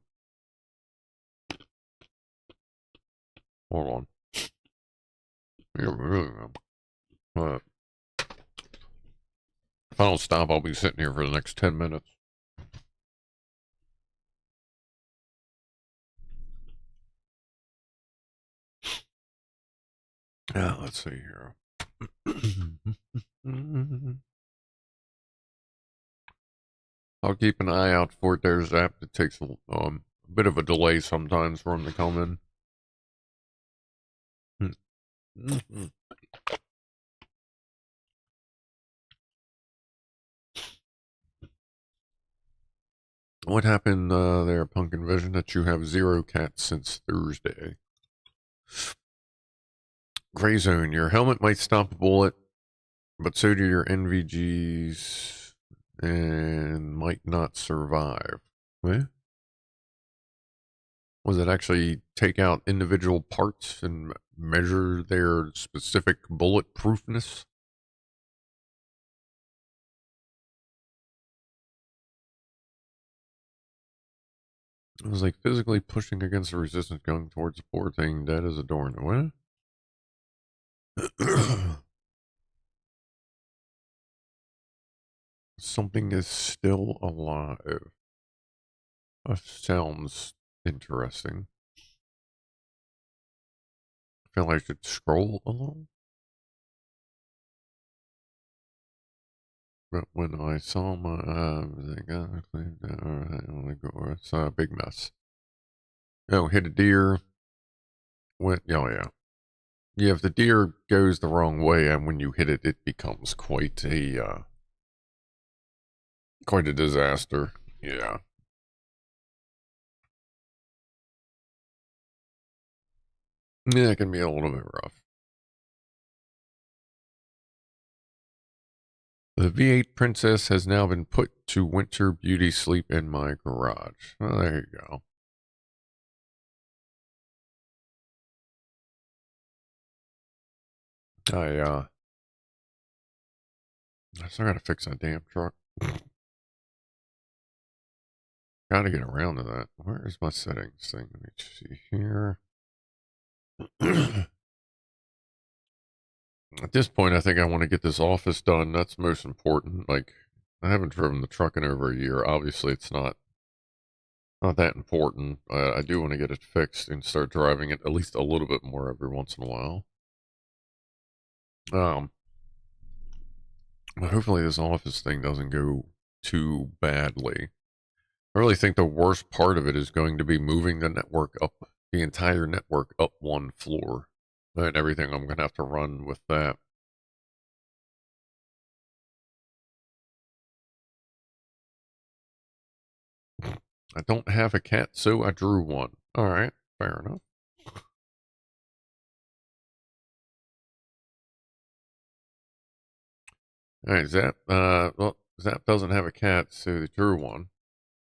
Hold on. You're really good. But if I don't stop, I'll be sitting here for the next 10 minutes. Yeah, let's see here. I'll keep an eye out for it. There's that. It takes a bit of a delay sometimes for them to come in. What happened there, Pumpkin Vision, that you have 0 cats since Thursday? Gray Zone, your helmet might stop a bullet, but so do your NVGs and might not survive. What? Was it actually take out individual parts and measure their specific bulletproofness? It was like physically pushing against the resistance going towards the poor thing dead as a doornail. What? Something is still alive. That sounds interesting. I feel like I should scroll a little. But when I saw my it's a big mess. Oh, hit a deer. Went, oh yeah. Yeah, if the deer goes the wrong way and when you hit it, it becomes quite a disaster. Yeah. Yeah, it can be a little bit rough. The V8 Princess has now been put to winter beauty sleep in my garage. Oh, there you go. I still gotta fix that damn truck. Gotta get around to that. Where is my settings thing? Let me see here. At this point, I think I want to get this office done. That's most important. Like, I haven't driven the truck in over a year. Obviously, it's not that important. I do want to get it fixed and start driving it at least a little bit more every once in a while. But hopefully this office thing doesn't go too badly. I really think the worst part of it is going to be moving the network up, the entire network up one floor, and everything I'm going to have to run with that. I don't have a cat, so I drew one. All right, fair enough. All right, Zap. Well, Zap doesn't have a cat, so they drew one.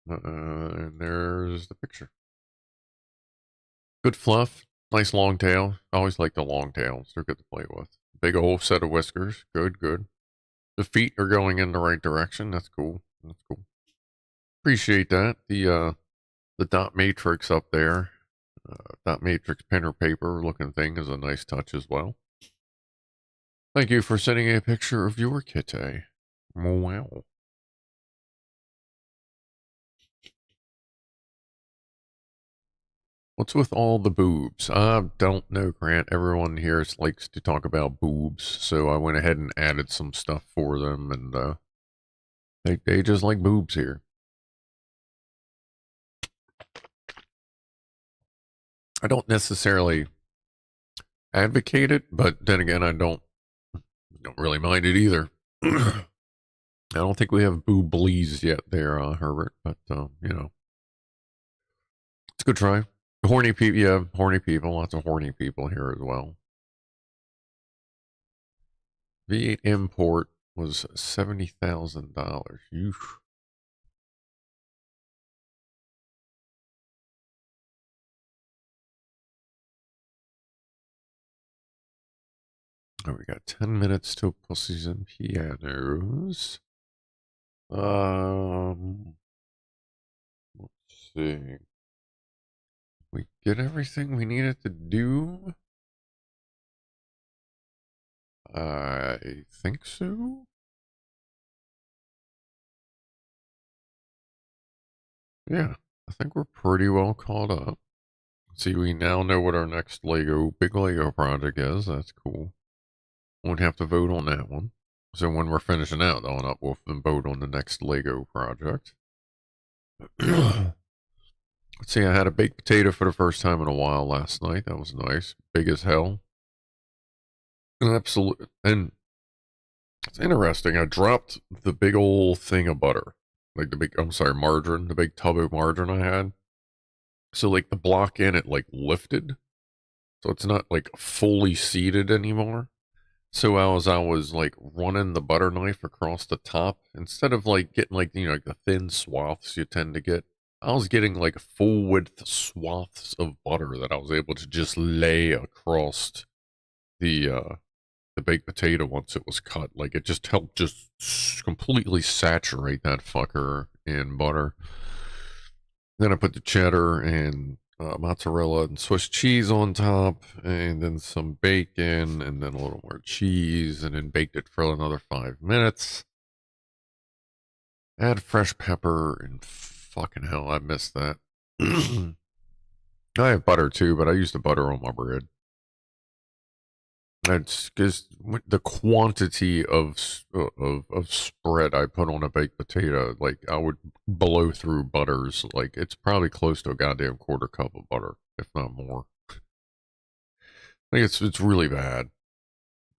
And there's the picture. Good fluff, nice long tail. I always like the long tails. They're good to play with. Big old set of whiskers. Good, good. The feet are going in the right direction. That's cool. That's cool. Appreciate that. The dot matrix up there, dot matrix pen or paper looking thing is a nice touch as well. Thank you for sending a picture of your kitty. Wow. What's with all the boobs? I don't know, Grant. Everyone here likes to talk about boobs, so I went ahead and added some stuff for them, and they just like boobs here. I don't necessarily advocate it, but then again, I don't really mind it either. I don't think we have booblies yet there, Herbert, but it's a good try. Horny people, yeah, horny people, lots of horny people here as well. V8 import was $70,000. Oh, we got 10 minutes till Pussies and Pianos. Let's see. We get everything we needed to do? I think so. Yeah, I think we're pretty well caught up. See, we now know what our next big Lego project is. That's cool. Won't have to vote on that one. So when we're finishing out on up, we'll then vote on the next Lego project. Let's see, I had a baked potato for the first time in a while last night. That was nice. Big as hell. Absolutely. And it's interesting. I dropped the big old thing of butter. Like margarine, the big tub of margarine I had. So like the block in it like lifted. So it's not like fully seated anymore. So as I was like running the butter knife across the top, instead of like getting like the thin swaths you tend to get, I was getting like full width swaths of butter that I was able to just lay across the baked potato once it was cut. Like it just helped just completely saturate that fucker in butter. Then I put the cheddar and mozzarella and Swiss cheese on top, and then some bacon, and then a little more cheese, and then baked it for another 5 minutes. Add fresh pepper, and fucking hell, I missed that. I have butter too, but I use the butter on my bread. It's just the quantity of spread I put on a baked potato. Like I would blow through butters. Like it's probably close to a goddamn quarter cup of butter, if not more. I think it's really bad.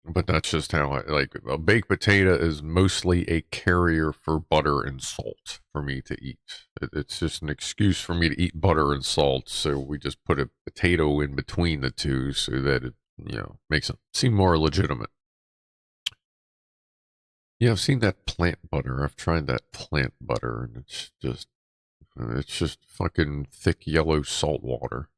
But that's just how I like a baked potato is mostly a carrier for butter and salt for me to eat. It's just an excuse for me to eat butter and salt. So we just put a potato in between the two so that it, makes it seem more legitimate. Yeah, I've seen that plant butter. I've tried that plant butter and it's just fucking thick yellow salt water.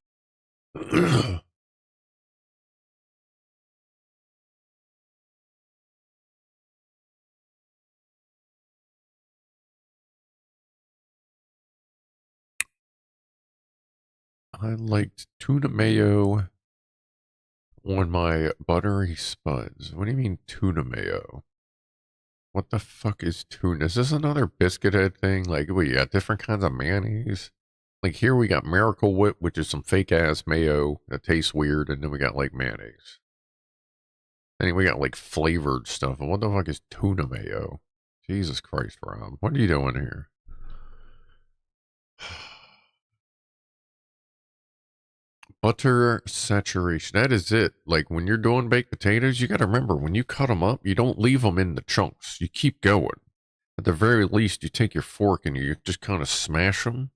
I liked tuna mayo on my buttery spuds. What do you mean tuna mayo? What the fuck is tuna? Is this another biscuit head thing? Like, we got different kinds of mayonnaise. Like here we got Miracle Whip, which is some fake ass mayo that tastes weird, and then we got like mayonnaise. And we got like flavored stuff. And what the fuck is tuna mayo? Jesus Christ, Rob. What are you doing here? Butter saturation. That is it. Like when you're doing baked potatoes, you got to remember when you cut them up, you don't leave them in the chunks. You keep going. At the very least, you take your fork and you just kind of smash them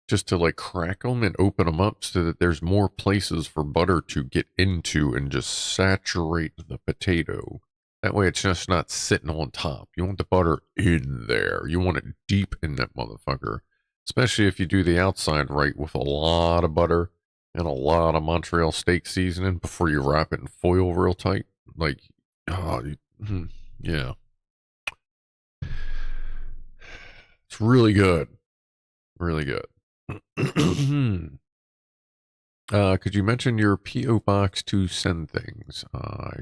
just to like crack them and open them up so that there's more places for butter to get into and just saturate the potato. That way it's just not sitting on top. You want the butter in there. You want it deep in that motherfucker. Especially if you do the outside right with a lot of butter and a lot of Montreal steak seasoning before you wrap it in foil real tight. Like, yeah. It's really good. Really good. Could you mention your P.O. box to send things? I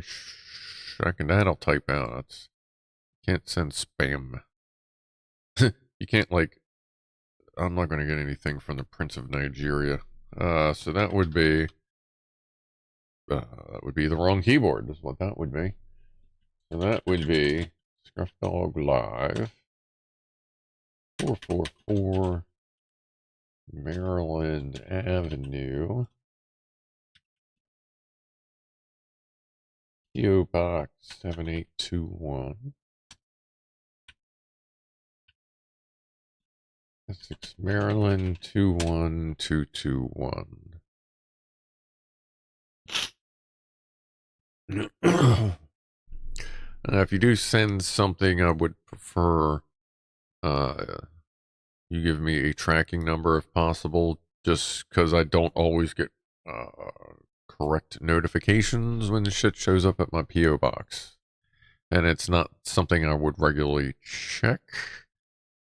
can, that'll type out. Can't send spam. You can't, like, I'm not going to get anything from the Prince of Nigeria. So that would be the wrong keyboard, is what that would be. So that would be Scrufdog Live 444 Maryland Avenue. P.O. Box 7821. Essex, Maryland 21221. If you do send something, I would prefer you give me a tracking number if possible, just because I don't always get correct notifications when the shit shows up at my P.O. box. And it's not something I would regularly check.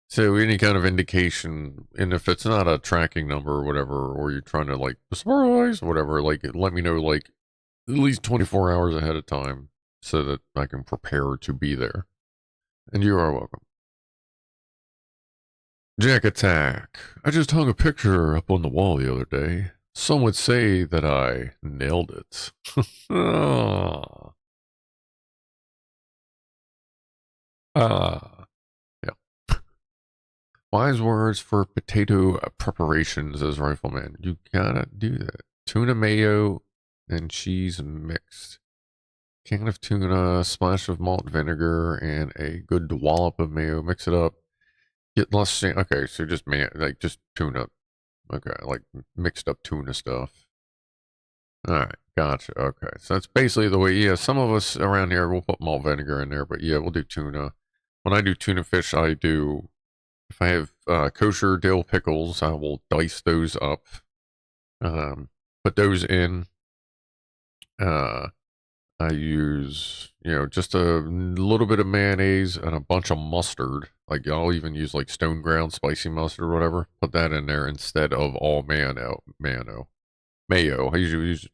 So any kind of indication, and if it's not a tracking number or whatever, or you're trying to like surprise or whatever, like let me know like at least 24 hours ahead of time so that I can prepare to be there. And you are welcome. Jack Attack. I just hung a picture up on the wall the other day. Some would say that I nailed it. Ah. Yeah. Wise words for potato preparations as Rifleman. You gotta do that. Tuna mayo and cheese mixed. Can of tuna, splash of malt vinegar, and a good wallop of mayo. Mix it up. Get less. Okay, so just just tuna. Okay, like mixed up tuna stuff. All right, gotcha. Okay, so that's basically the way. Yeah, some of us around here will put malt vinegar in there, but yeah, we'll do tuna. When I do tuna fish, I do. If I have kosher dill pickles, I will dice those up. Put those in. I use, just a little bit of mayonnaise and a bunch of mustard. Like, I'll even use, like, stone ground spicy mustard or whatever. Put that in there instead of all mayo. I usually use,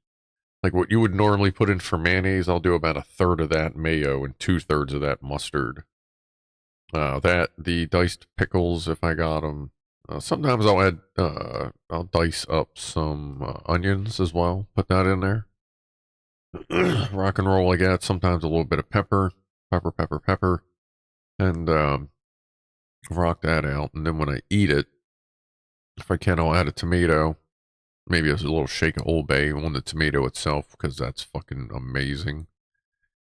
like, what you would normally put in for mayonnaise, I'll do about 1/3 of that mayo and 2/3 of that mustard. The diced pickles, if I got them. Sometimes I'll add, I'll dice up some onions as well. Put that in there. Rock and roll, I got sometimes a little bit of pepper, and rock that out. And then when I eat it, if I can, I'll add a tomato, maybe a little shake of Old Bay on the tomato itself, because that's fucking amazing.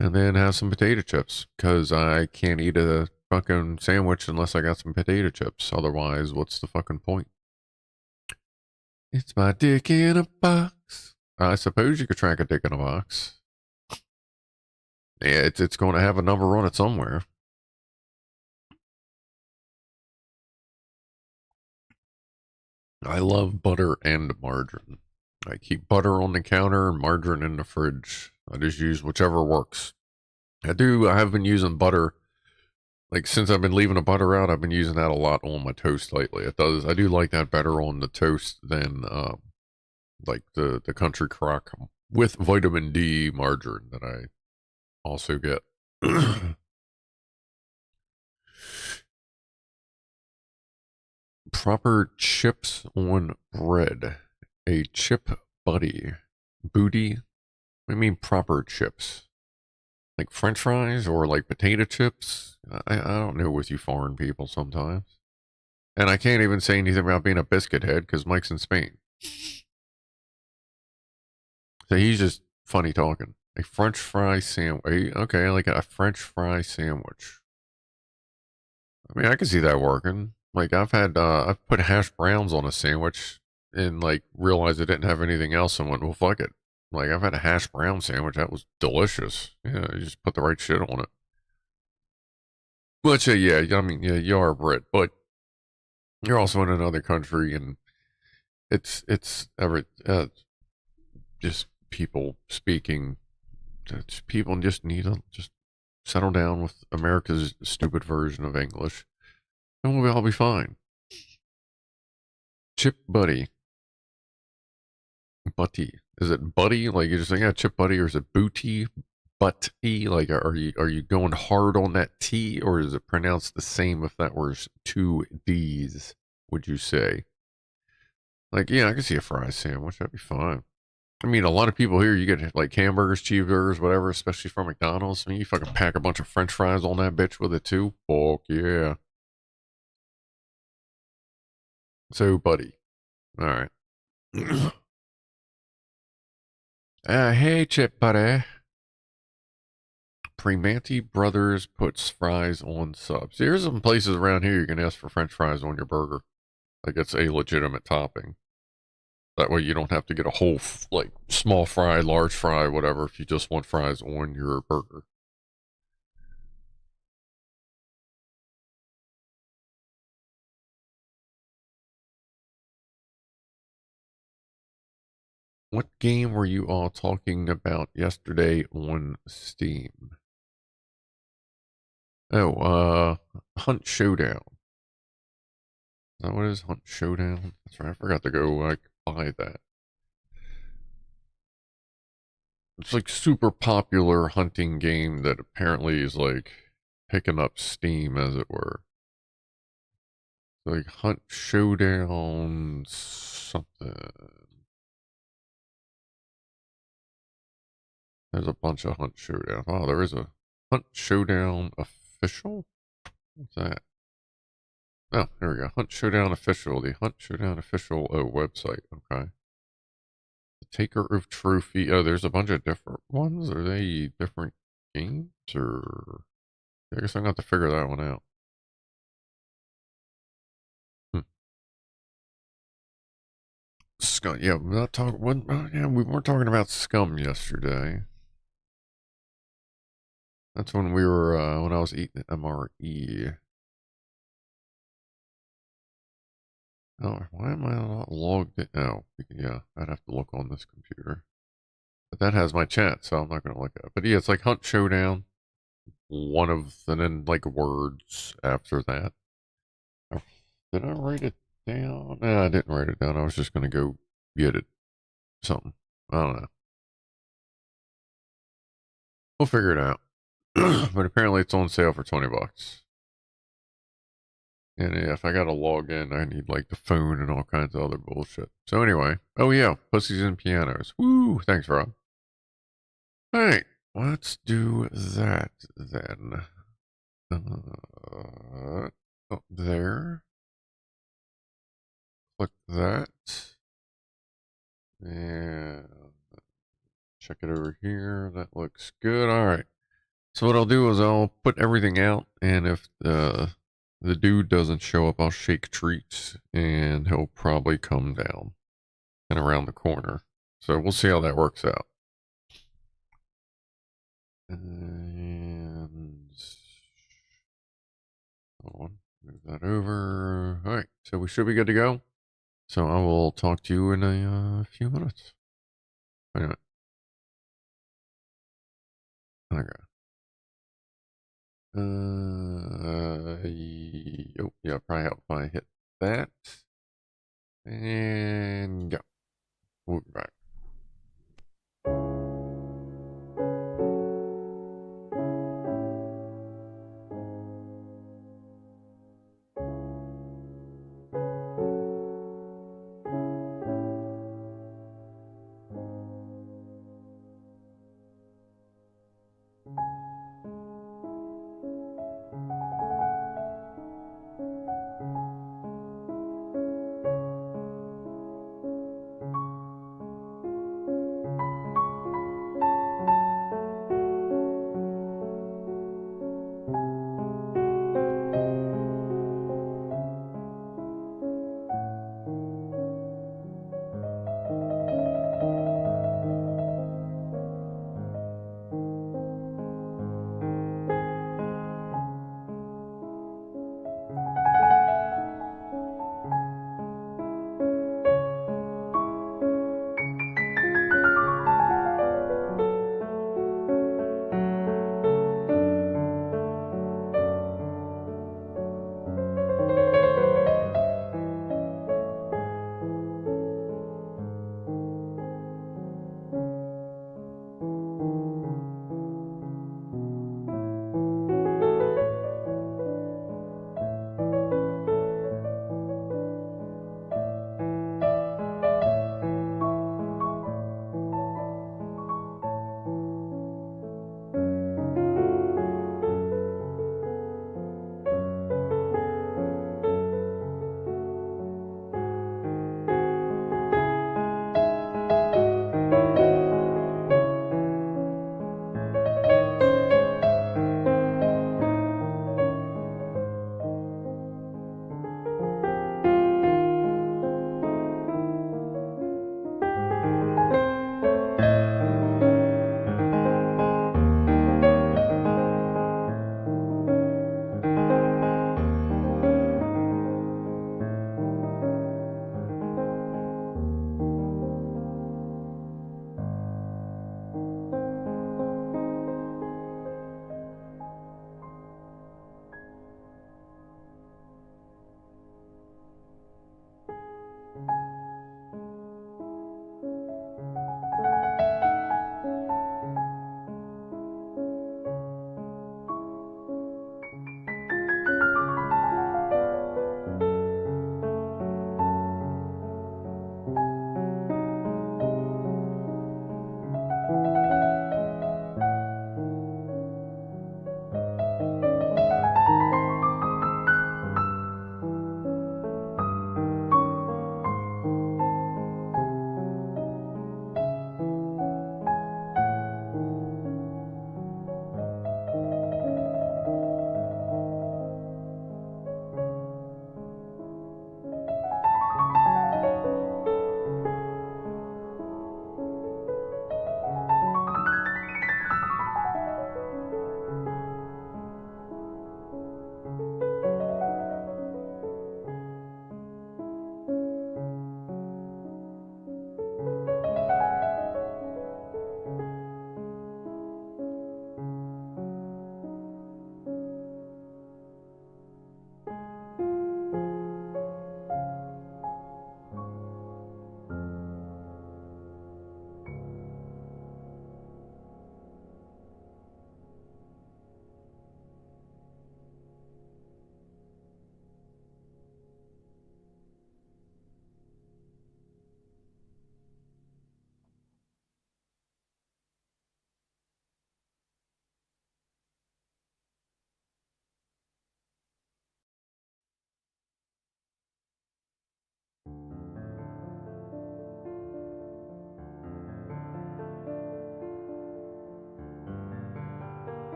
And then have some potato chips, because I can't eat a fucking sandwich unless I got some potato chips. Otherwise, what's the fucking point? It's my dick in a box. I suppose you could track a dick in a box. Yeah, it's going to have a number on it somewhere. I love butter and margarine. I keep butter on the counter and margarine in the fridge. I just use whichever works. I have been using butter. Like, since I've been leaving the butter out, I've been using that a lot on my toast lately. I do like that better on the toast than, like the country crock with vitamin D margarine that I also get. proper chips on bread. A chip buddy. Booty? What do you mean proper chips? Like French fries or like potato chips? I don't know with you foreign people sometimes. And I can't even say anything about being a biscuit head because Mike's in Spain. So he's just funny talking. A French fry sandwich. Okay, like a French fry sandwich. I mean, I can see that working. Like I've put hash browns on a sandwich and like realized I didn't have anything else and went, well, fuck it. Like I've had a hash brown sandwich that was delicious. Yeah, you just put the right shit on it. Which, yeah, I mean, yeah, you are a Brit, but you're also in another country, and it's ever just people speaking. People just need to just settle down with America's stupid version of English, and we'll all be fine. Chip buddy, butty. Is it buddy? Like you're just saying, yeah, chip buddy, or is it booty? Butty? Like, are you going hard on that T, or is it pronounced the same if that was two D's? Would you say? Like, yeah, I can see a fry sandwich. That'd be fine. I mean, a lot of people here, you get like hamburgers, cheeseburgers, whatever, especially from McDonald's. I mean, you fucking pack a bunch of French fries on that bitch with it too. Fuck yeah. So, buddy. All right. Hey, Chip Buddy. Primanti Brothers puts fries on subs. Here's some places around here you can ask for French fries on your burger. Like it's a legitimate topping. That way you don't have to get a whole, like, small fry, large fry, whatever, if you just want fries on your burger. What game were you all talking about yesterday on Steam? Oh, Hunt Showdown. Is that what it is? Hunt Showdown? That's right. I forgot to go like buy that. It's like super popular hunting game that apparently is like picking up steam, as it were. Like Hunt Showdown something. There's a bunch of Hunt Showdown. Oh, there is a Hunt Showdown official? What's that? Oh, there we go. Hunt Showdown official. The Hunt Showdown official website. Okay. The Taker of Trophy. Oh, there's a bunch of different ones. Are they different games or? I guess I'm gonna have to figure that one out. Hmm. Scum. Yeah, we're not talking. Yeah, we weren't talking about Scum yesterday. That's when we were when I was eating MRE. Oh, why am I not logged in? Oh, yeah, I'd have to look on this computer. But that has my chat, so I'm not going to look at it. But yeah, it's like Hunt Showdown. One of, and then like words after that. Oh, did I write it down? No, I didn't write it down. I was just going to go get it. Something. I don't know. We'll figure it out. But apparently it's on sale for $20. And yeah, if I gotta log in, I need like the phone and all kinds of other bullshit. So anyway, oh yeah, Pussies and Pianos. Woo! Thanks, Rob. All right, let's do that then. Up there. Click that. And check it over here. That looks good. All right. So what I'll do is I'll put everything out, and if the dude doesn't show up, I'll shake treats, and he'll probably come down and around the corner. So we'll see how that works out. And hold on, move that over. All right, so we should be good to go. So I will talk to you in a few minutes. Anyway, okay. Oh, yeah, probably help if I hit that and go. We'll be back.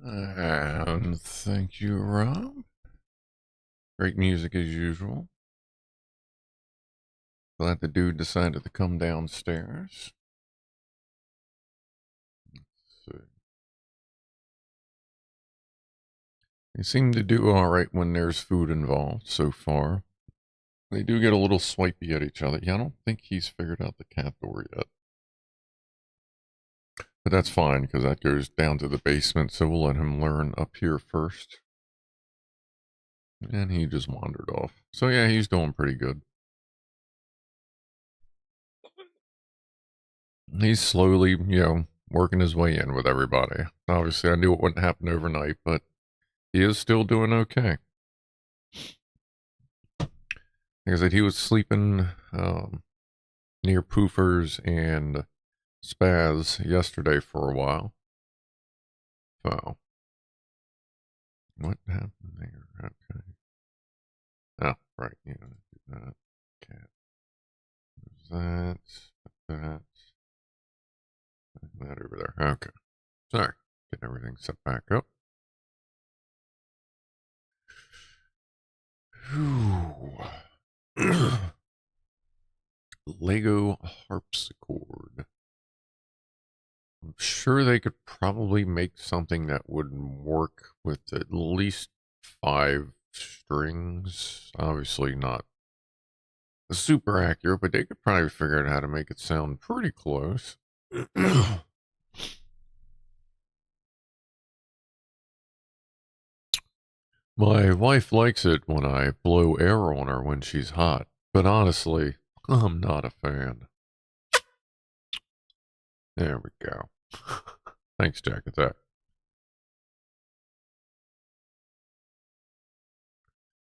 And thank you, Rob. Great music as usual. Glad the dude decided to come downstairs. Let's see. They seem to do all right when there's food involved so far. They do get a little swipey at each other. Yeah, I don't think he's figured out the cat door yet. But that's fine, because that goes down to the basement, so we'll let him learn up here first. And he just wandered off. So yeah, he's doing pretty good. He's slowly, working his way in with everybody. Obviously, I knew it wouldn't happen overnight, but he is still doing okay. Like I said, he was sleeping near Poofers and Spaz yesterday for a while. So, what happened there? Okay. Oh, right. Yeah, do that. Cat. There's that. That over there. Okay. Sorry. Get everything set back up. Lego harpsichord. I'm sure they could probably make something that would work with at least 5 strings. Obviously not super accurate, but they could probably figure out how to make it sound pretty close. My wife likes it when I blow air on her when she's hot, but honestly, I'm not a fan. There we go. Thanks, Jack Attack.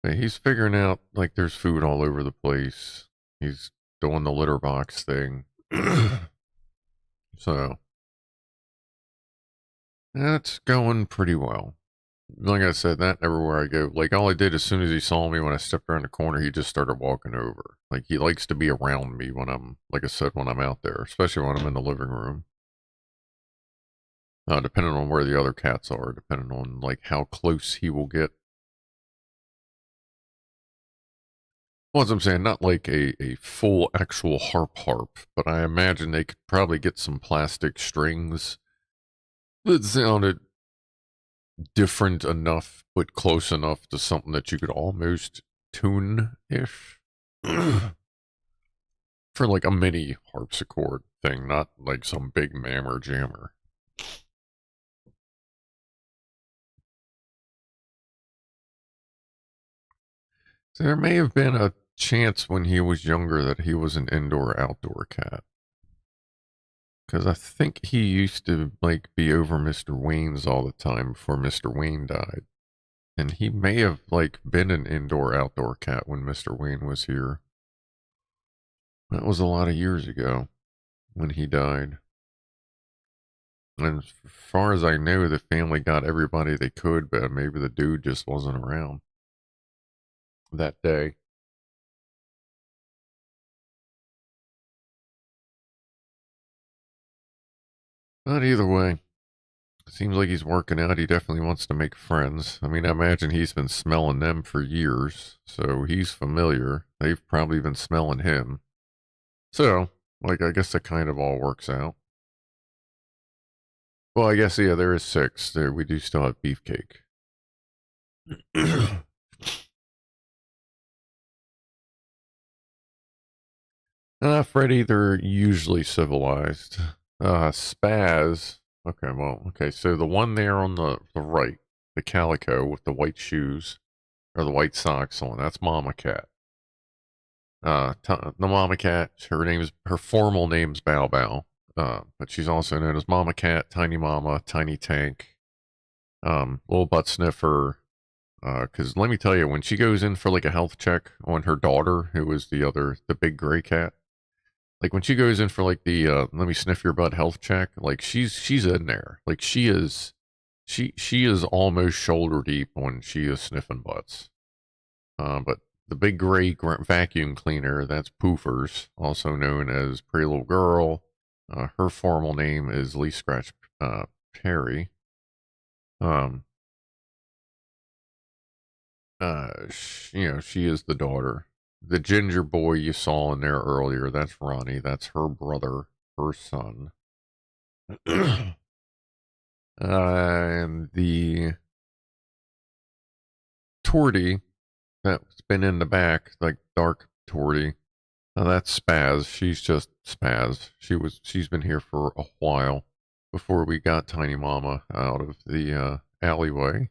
Hey, he's figuring out, like, there's food all over the place. He's doing the litter box thing. So, that's going pretty well. Like I said, that everywhere I go, like, all I did as soon as he saw me when I stepped around the corner, he just started walking over. Like, he likes to be around me when I'm, like I said, when I'm out there, especially when I'm in the living room. Depending on where the other cats are, depending on, like, how close he will get. Well, as I'm saying, not like a full actual harp, but I imagine they could probably get some plastic strings that sounded different enough, but close enough to something that you could almost tune-ish. For like a mini harpsichord thing, not like some big mammer jammer. So there may have been a chance when he was younger that he was an indoor-outdoor cat. Because I think he used to like be over Mr. Wayne's all the time before Mr. Wayne died. And he may have like been an indoor-outdoor cat when Mr. Wayne was here. That was a lot of years ago when he died. And as far as I know, the family got everybody they could, but maybe the dude just wasn't around that day. But either way, seems like he's working out. He definitely wants to make friends. I mean, I imagine he's been smelling them for years, so he's familiar. They've probably been smelling him. So, like, I guess that kind of all works out. Well, I guess, yeah, there is 6. There, we do still have Beefcake. Freddy, they're usually civilized. Spaz. Okay, so the one there on the right, the calico with the white shoes, or the white socks on, that's Mama Cat. The Mama Cat, her formal name's Bow Bow. But she's also known as Mama Cat, Tiny Mama, Tiny Tank, Little Butt Sniffer. Because let me tell you, when she goes in for like a health check on her daughter, who is the big gray cat, like when she goes in for like the let me sniff your butt health check, like she's in there, like she is almost shoulder deep when she is sniffing butts. But the big gray vacuum cleaner, that's Poofers, also known as Pretty Little Girl. Her formal name is Lee Scratch Perry. Um, she is the daughter. The ginger boy you saw in there earlier, that's Ronnie. That's her brother, her son. And the Tortie that's been in the back, like dark Tortie. That's Spaz. She's just Spaz. She's been here for a while before we got Tiny Mama out of the alleyway.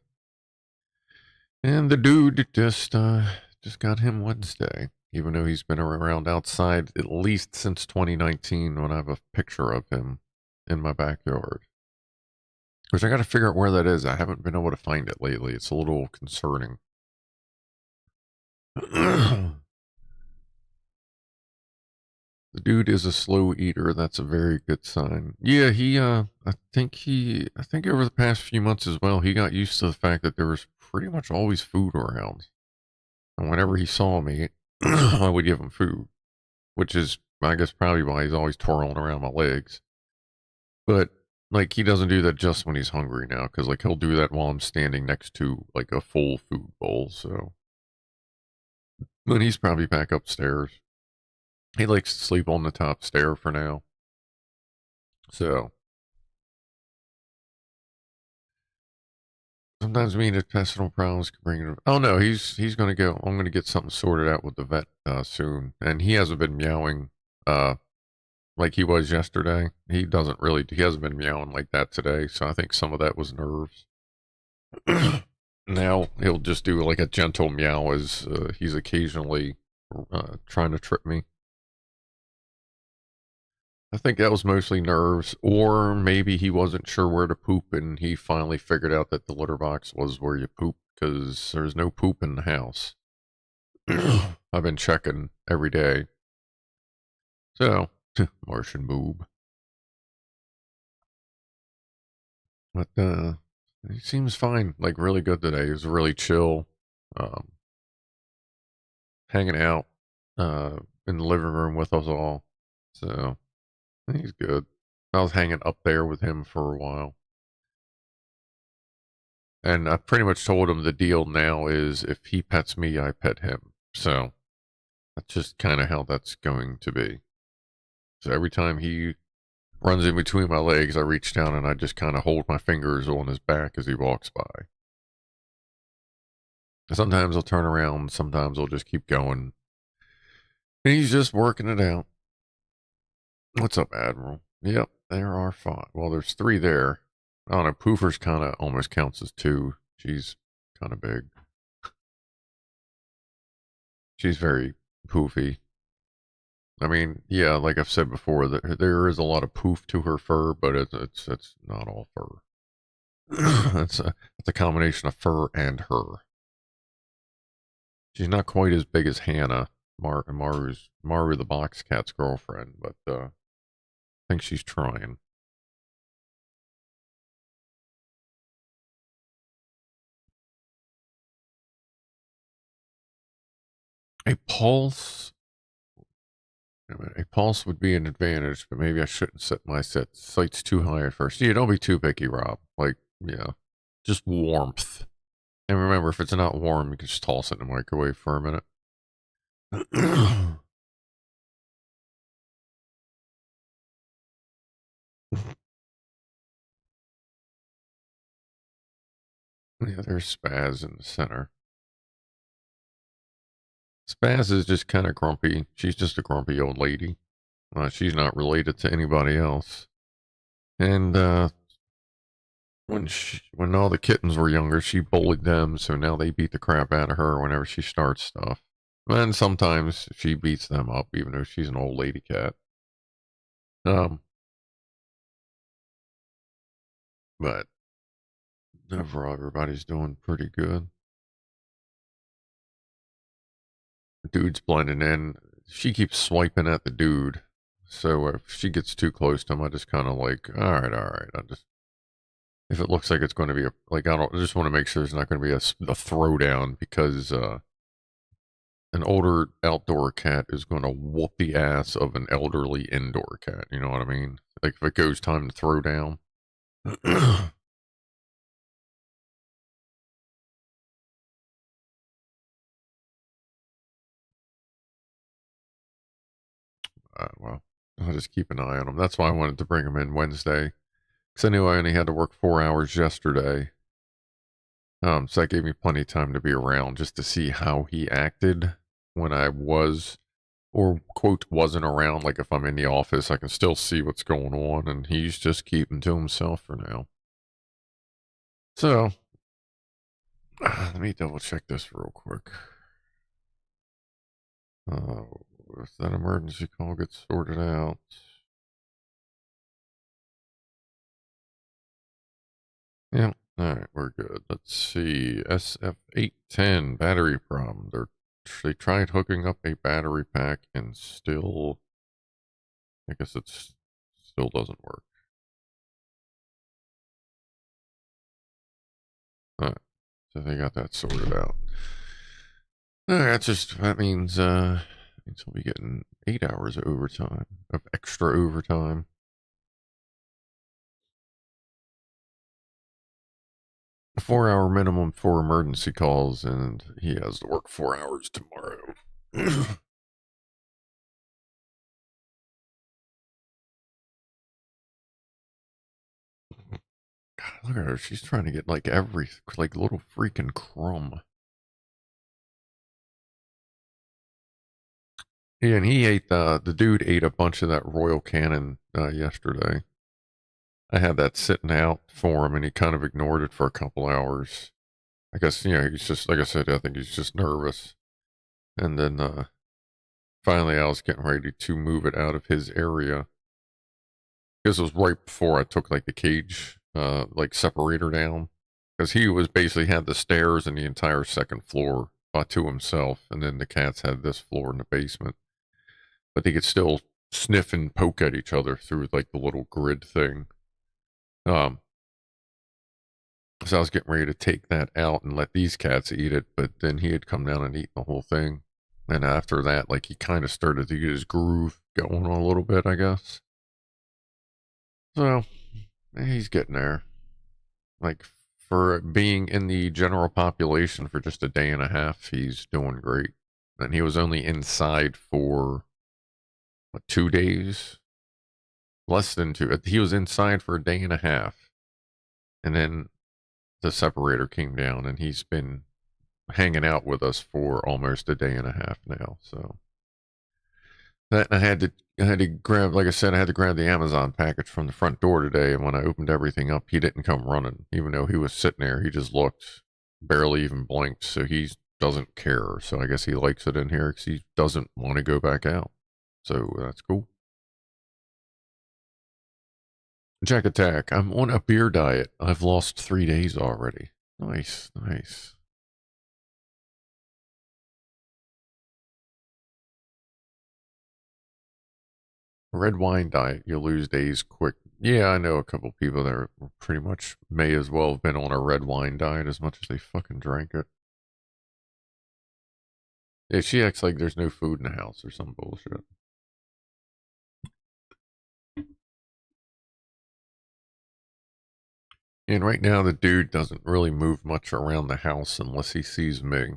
And the dude just got him Wednesday, even though he's been around outside at least since 2019 when I have a picture of him in my backyard. Which I got to figure out where that is. I haven't been able to find it lately. It's a little concerning. The dude is a slow eater. That's a very good sign. Yeah, I think over the past few months as well, he got used to the fact that there was pretty much always food around. And whenever he saw me, I would give him food, which is, I guess, probably why he's always twirling around my legs. But, like, he doesn't do that just when he's hungry now, because, like, he'll do that while I'm standing next to, like, a full food bowl, so. But he's probably back upstairs. He likes to sleep on the top stair for now. So. Sometimes me and intestinal problems can bring it. Oh no, he's gonna go. I'm gonna get something sorted out with the vet soon, and he hasn't been meowing like he was yesterday. He doesn't really. He hasn't been meowing like that today. So I think some of that was nerves. Now he'll just do like a gentle meow as he's occasionally trying to trip me. I think that was mostly nerves, or maybe he wasn't sure where to poop, and he finally figured out that the litter box was where you poop because there's no poop in the house. I've been checking every day. So, Martian boob. But he seems fine, like really good today. He was really chill, um, hanging out in the living room with us all. So, he's good. I was hanging up there with him for a while. And I pretty much told him the deal now is if he pets me, I pet him. So that's just kind of how that's going to be. So every time he runs in between my legs, I reach down and I just kind of hold my fingers on his back as he walks by. Sometimes I'll turn around, sometimes I'll just keep going. And he's just working it out. What's up, Admiral? Yep, there are 5. Well, there's 3 there. I don't know, Poofer's kind of almost counts as 2. She's kind of big. She's very poofy. I mean, yeah, like I've said before, there is a lot of poof to her fur, but it's not all fur. it's a combination of fur and her. She's not quite as big as Hannah, Maru the box cat's girlfriend, but I think she's trying. A pulse. A pulse would be an advantage, but maybe I shouldn't set my sights too high at first. Yeah, don't be too picky, Rob. Like, yeah, just warmth. And remember, if it's not warm, you can just toss it in the microwave for a minute. Yeah, there's Spaz in the center. Spaz is just kind of grumpy. She's just a grumpy old lady. She's not related to anybody else. And when all the kittens were younger, she bullied them, so now they beat the crap out of her whenever she starts stuff. And sometimes she beats them up, even though she's an old lady cat. But overall, everybody's doing pretty good. The dude's blending in. She keeps swiping at the dude. So if she gets too close to him, I just kind of like, all right. If it looks like it's going to be I just want to make sure there's not going to be a throwdown because an older outdoor cat is going to whoop the ass of an elderly indoor cat. You know what I mean? Like if it goes time to throw down. Well, I'll just keep an eye on him. That's why I wanted to bring him in Wednesday. Because I knew I only had to work 4 hours yesterday. So that gave me plenty of time to be around just to see how he acted when I was, or quote, wasn't around. Like if I'm in the office, I can still see what's going on, and he's just keeping to himself for now. So, let me double check this real quick. If that emergency call gets sorted out. Yeah, alright, we're good. Let's see. SF810 battery problem. They tried hooking up a battery pack and still, I guess it's still doesn't work. Alright, so they got that sorted out. Alright, that means we'll be getting 8 hours of overtime, of extra overtime. A 4-hour minimum for emergency calls, and he has to work 4 hours tomorrow. God, look at her. She's trying to get like every little freaking crumb. Yeah, and he ate the dude ate a bunch of that Royal Canin yesterday. I had that sitting out for him, and he kind of ignored it for a couple hours. I guess he's just like I said. I think he's just nervous. And then finally, I was getting ready to move it out of his area. This was right before I took like the cage separator down, because he was basically had the stairs and the entire second floor to himself, and then the cats had this floor in the basement. But they could still sniff and poke at each other through like the little grid thing. So I was getting ready to take that out and let these cats eat it, but then he had come down and eaten the whole thing. And after that, like he kind of started to get his groove going on a little bit, I guess. So he's getting there. Like for being in the general population for just a day and a half, he's doing great. And he was only inside for 2 days, less than two. He was inside for a day and a half, and then the separator came down, and he's been hanging out with us for almost a day and a half now. So that I had to grab, like I said, I had to grab the Amazon package from the front door today, and when I opened everything up, he didn't come running, even though he was sitting there. He just looked, barely even blinked, so he doesn't care. So I guess he likes it in here because he doesn't want to go back out. So that's cool. Jack Attack, I'm on a beer diet. I've lost 3 days already. Nice, nice. Red wine diet, you lose days quick. Yeah, I know a couple people that are pretty much may as well have been on a red wine diet as much as they fucking drank it. Yeah, she acts like there's no food in the house or some bullshit. And right now, the dude doesn't really move much around the house unless he sees me.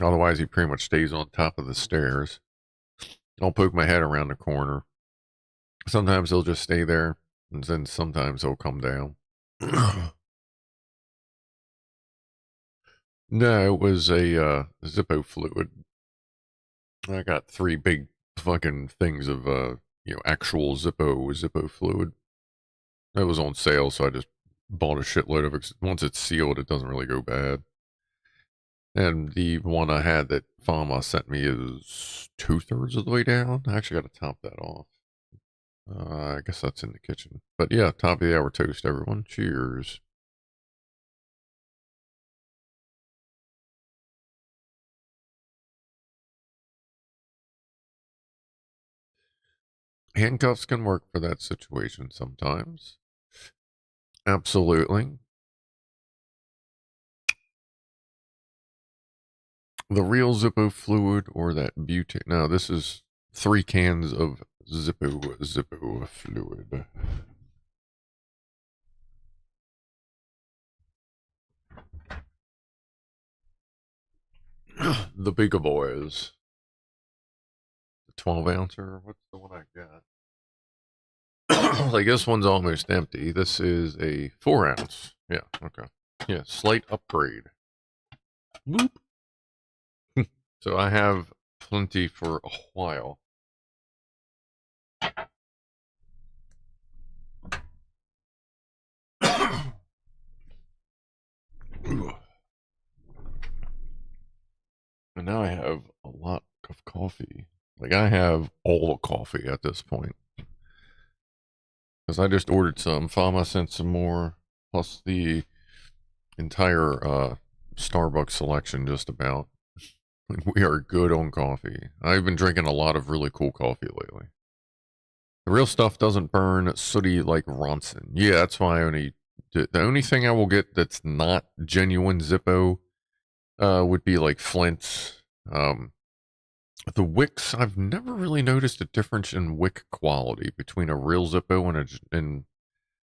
Otherwise, he pretty much stays on top of the stairs. I'll poke my head around the corner. Sometimes he'll just stay there, and then sometimes he'll come down. No, it was a Zippo fluid. I got 3 big fucking things of actual Zippo fluid. It was on sale, so I just bought a shitload of it. Once it's sealed, it doesn't really go bad. And the one I had that Fama sent me is 2/3 of the way down. I actually got to top that off. I guess that's in the kitchen. But yeah, top of the hour toast, everyone. Cheers. Handcuffs can work for that situation sometimes. Absolutely. The real Zippo fluid or that butane. No, this is 3 cans of Zippo fluid. The bigger boys. 12 ouncer. What's the one I got? Like this one's almost empty. This is a 4 ounce. Yeah, okay. Yeah, slight upgrade. Boop. So I have plenty for a while. And now I have a lot of coffee. Like I have all the coffee at this point. Because I just ordered some. Fama sent some more. Plus the entire Starbucks selection just about. We are good on coffee. I've been drinking a lot of really cool coffee lately. The real stuff doesn't burn sooty like Ronson. Yeah, that's why the only thing I will get that's not genuine Zippo would be like Flint's. The wicks, I've never really noticed a difference in wick quality between a real Zippo and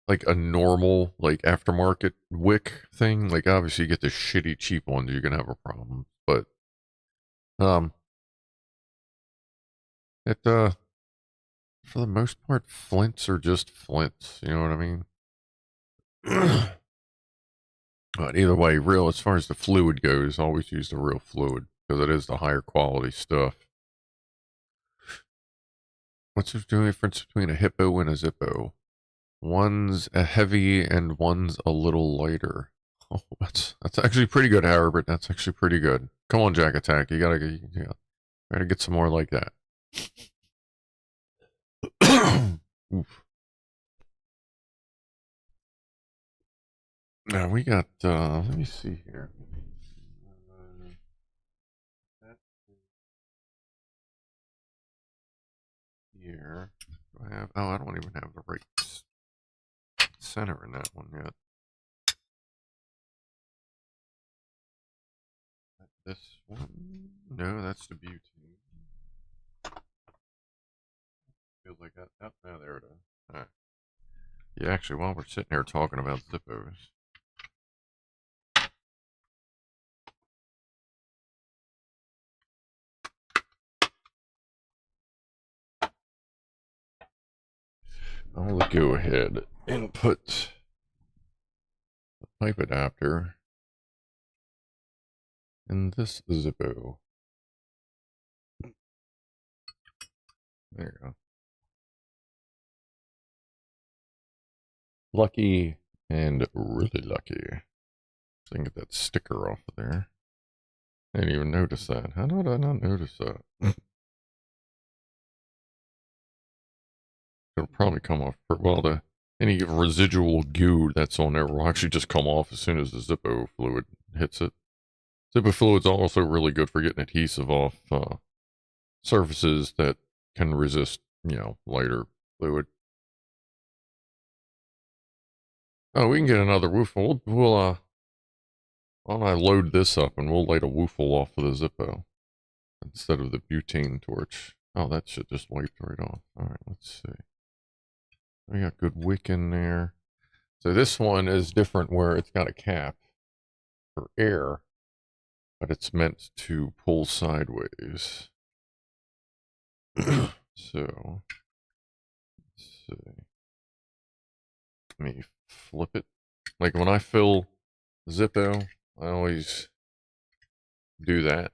like a normal like aftermarket wick thing. Like obviously you get the shitty cheap ones, you're gonna have a problem. But it for the most part, Flints are just Flints. You know what I mean? But either way, real as far as the fluid goes, always use the real fluid because it is the higher quality stuff. What's the difference between a hippo and a Zippo? One's a heavy and one's a little lighter. Oh, that's actually pretty good, Howard. That's actually pretty good. Come on, Jack Attack. You gotta get some more like that. Oof. Now we got. Let me see here. Here, do I have? Oh, I don't even have the right center in that one yet. This one? No, that's the beauty. Feels like that. Oh, no, there it is. All right. Yeah, actually, while we're sitting here talking about Zippos, I'll go ahead and put the pipe adapter in this Zippo. There you go. Lucky and really lucky. So I can get that sticker off of there. I didn't even notice that. How did I not notice that? It'll probably come off. Well, any residual goo that's on there will actually just come off as soon as the Zippo fluid hits it. Zippo fluid's also really good for getting adhesive off surfaces that can resist, lighter fluid. Oh, we can get another woofle. Why don't I load this up and we'll light a woofle off of the Zippo instead of the butane torch. Oh, that shit just wiped right off. All right, let's see. We got good wick in there. So this one is different where it's got a cap for air, but it's meant to pull sideways. So, let's see. Let me flip it. Like when I fill Zippo, I always do that.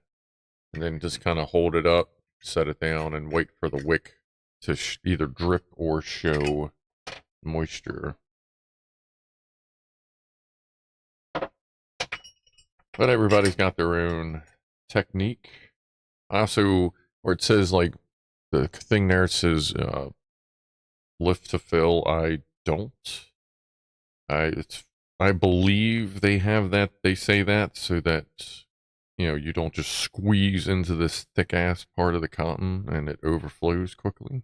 And then just kind of hold it up, set it down, and wait for the wick to either drip or show moisture. But everybody's got their own technique. Also, where it says like the thing there says lift to fill, I don't. I believe they have that. They say that so that you don't just squeeze into this thick ass part of the cotton and it overflows quickly.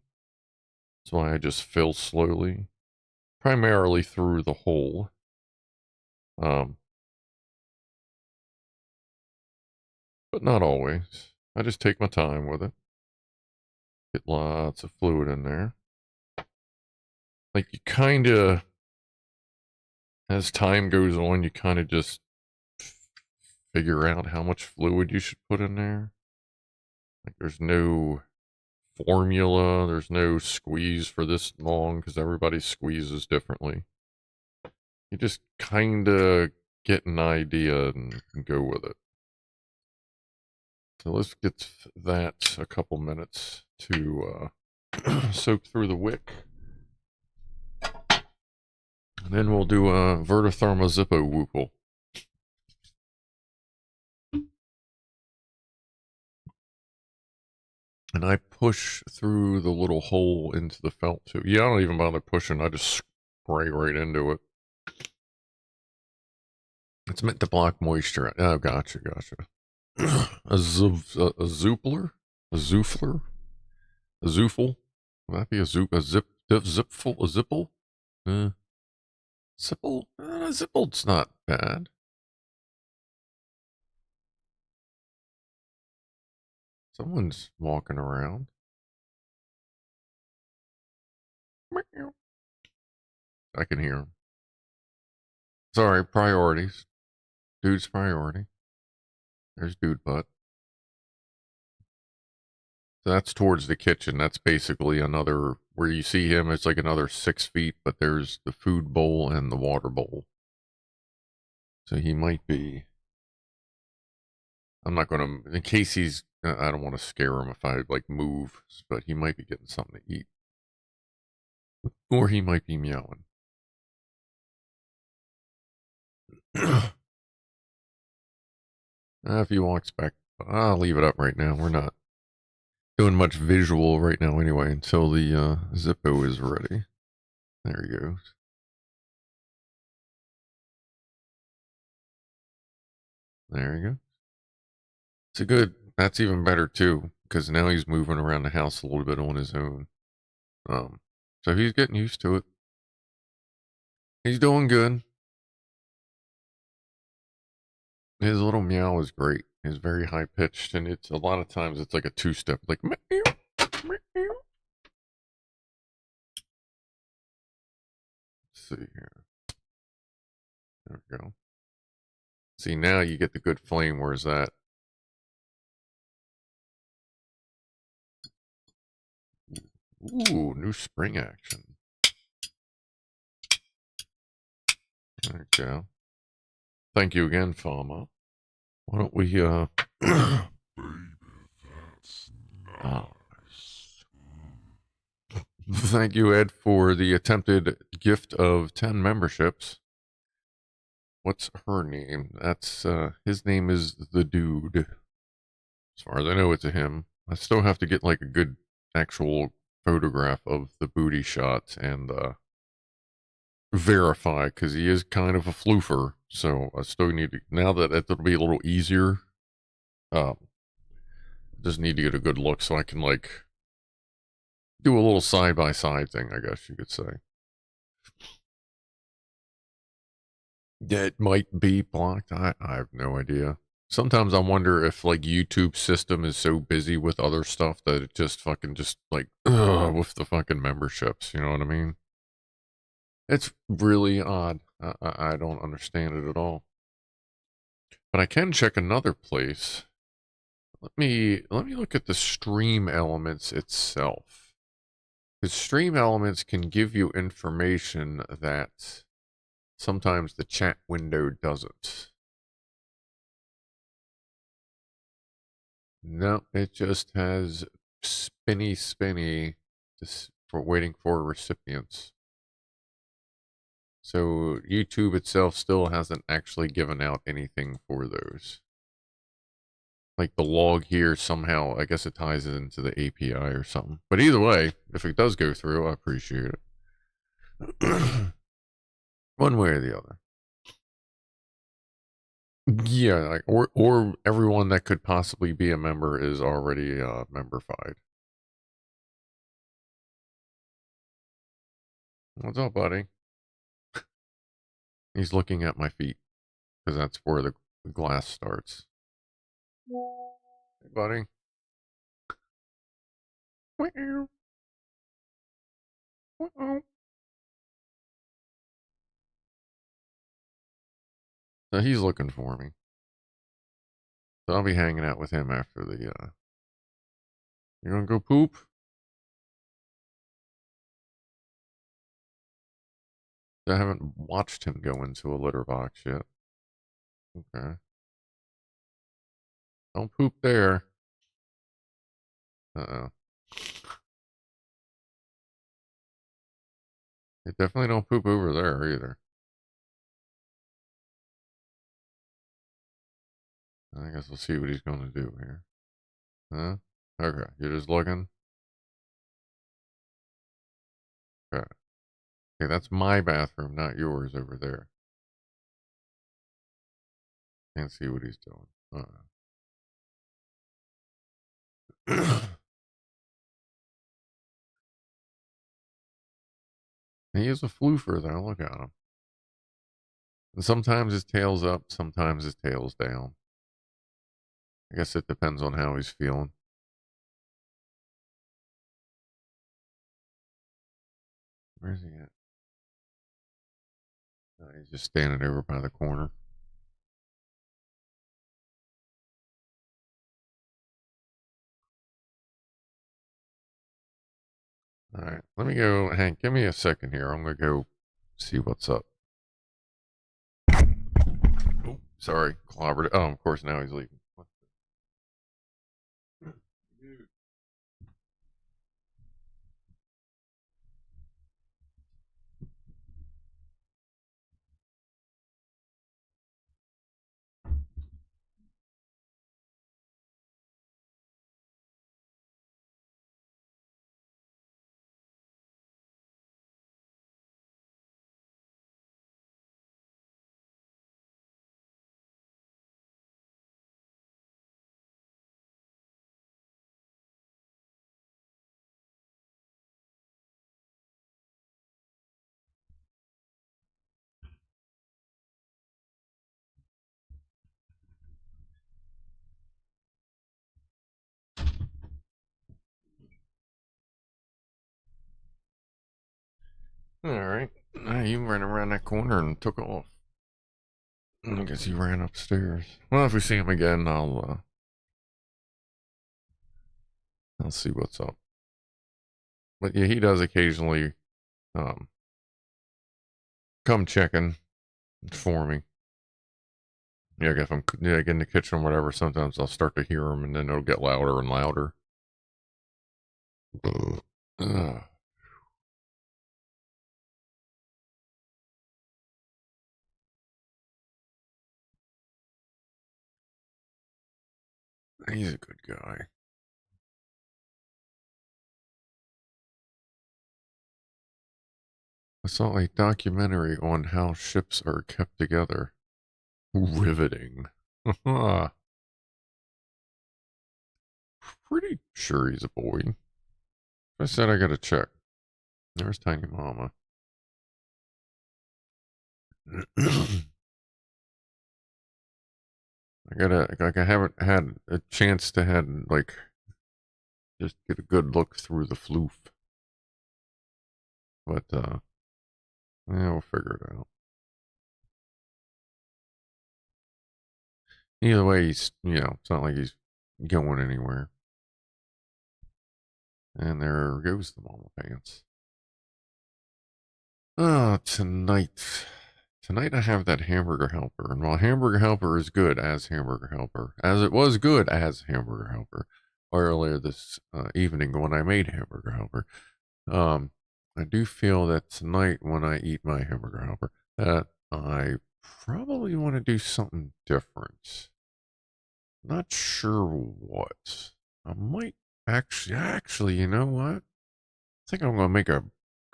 That's why I just fill slowly, primarily through the hole. But not always. I just take my time with it. Get lots of fluid in there. Like you kind of, as time goes on, you kind of just figure out how much fluid you should put in there. Like there's no formula. There's no squeeze for this long because everybody squeezes differently. You just kind of get an idea and go with it. So let's get that a couple minutes to soak through the wick. And then we'll do a VertoThermoWhoofle. And I push through the little hole into the felt too. Yeah, I don't even bother pushing. I just spray right into it. It's meant to block moisture. Oh, gotcha. a zoopler? A zoofler? A zoofle? Would that be a zoop? A zipful? A zipple? Zipple? Zippled's not bad. Someone's walking around. I can hear him. Sorry, priorities. Dude's priority. There's dude butt. So that's towards the kitchen. That's basically another, where you see him, it's like another 6 feet, but there's the food bowl and the water bowl. So he might be, I'm not going to, in case he's, I don't want to scare him if I like move, but he might be getting something to eat. Or he might be meowing. If he walks back, I'll leave it up right now. We're not doing much visual right now anyway until the Zippo is ready. There he goes. There you go. It's a good, that's even better too, because now he's moving around the house a little bit on his own. So he's getting used to it. He's doing good. His little meow is great. It's very high pitched, and it's a lot of times it's like a 2-step, like meow, meow. Let's see here. There we go. See, now you get the good flame. Where's that? Ooh, new spring action. There we go. Thank you again, Farmer. Why don't we, Baby, that's nice. Thank you, Ed, for the attempted gift of 10 memberships. What's her name? That's, his name is The Dude. As far as I know, it's a him. I still have to get, like, a good actual photograph of the booty shot and, verify, because he is kind of a floofer. So I still need to, now that it'll be a little easier, just need to get a good look so I can, like, do a little side-by-side thing, I guess you could say. It might be blocked. I have no idea. Sometimes I wonder if, like, YouTube's system is so busy with other stuff that it just fucking just, like, with the fucking memberships, you know what I mean? It's really odd. I don't understand it at all. But I can check another place. Let me look at the stream elements itself. The stream elements can give you information that sometimes the chat window doesn't. No, it just has spinny just for waiting for recipients. So YouTube itself still hasn't actually given out anything for those. Like the log here somehow, I guess it ties it into the API or something. But either way, if it does go through, I appreciate it. One way or the other. Yeah, like, or everyone that could possibly be a member is already memberfied. What's up, buddy? He's looking at my feet because that's where the glass starts. Hey, buddy. So he's looking for me. So I'll be hanging out with him after the, you gonna go poop? I haven't watched him go into a litter box yet. Okay. Don't poop there. Uh-oh. They definitely don't poop over there either. I guess we'll see what he's going to do here. Huh? Okay, you're just looking? Okay. Okay, that's my bathroom, not yours over there. Can't see what he's doing. He is a floofer, though. Look at him. And sometimes his tail's up, sometimes his tail's down. I guess it depends on how he's feeling. Where's he at? He's just standing over by the corner. All right, let me go. Hank, give me a second here. I'm going to go see what's up. Oh, sorry, clobbered. Oh, of course, now he's leaving. All right. You ran around that corner and took off. I guess he ran upstairs. Well, if we see him again, I'll see what's up. But yeah, he does occasionally come checking for me. Yeah, if I'm in the kitchen or whatever, sometimes I'll start to hear him, and then it'll get louder and louder. He's a good guy. I saw a documentary on how ships are kept together. Riveting. Pretty sure he's a boy. I said I gotta check. There's Tiny Mama. I haven't had a chance to just get a good look through the floof. But, yeah, we'll figure it out. Either way, it's not like he's going anywhere. And there goes the mama pants. Tonight. Tonight I have that hamburger helper. And while hamburger helper is good as hamburger helper, as it was good as hamburger helper earlier this evening when I made hamburger helper, I do feel that tonight when I eat my hamburger helper, that I probably want to do something different. Not sure what. I might actually, you know what? I think I'm going to make a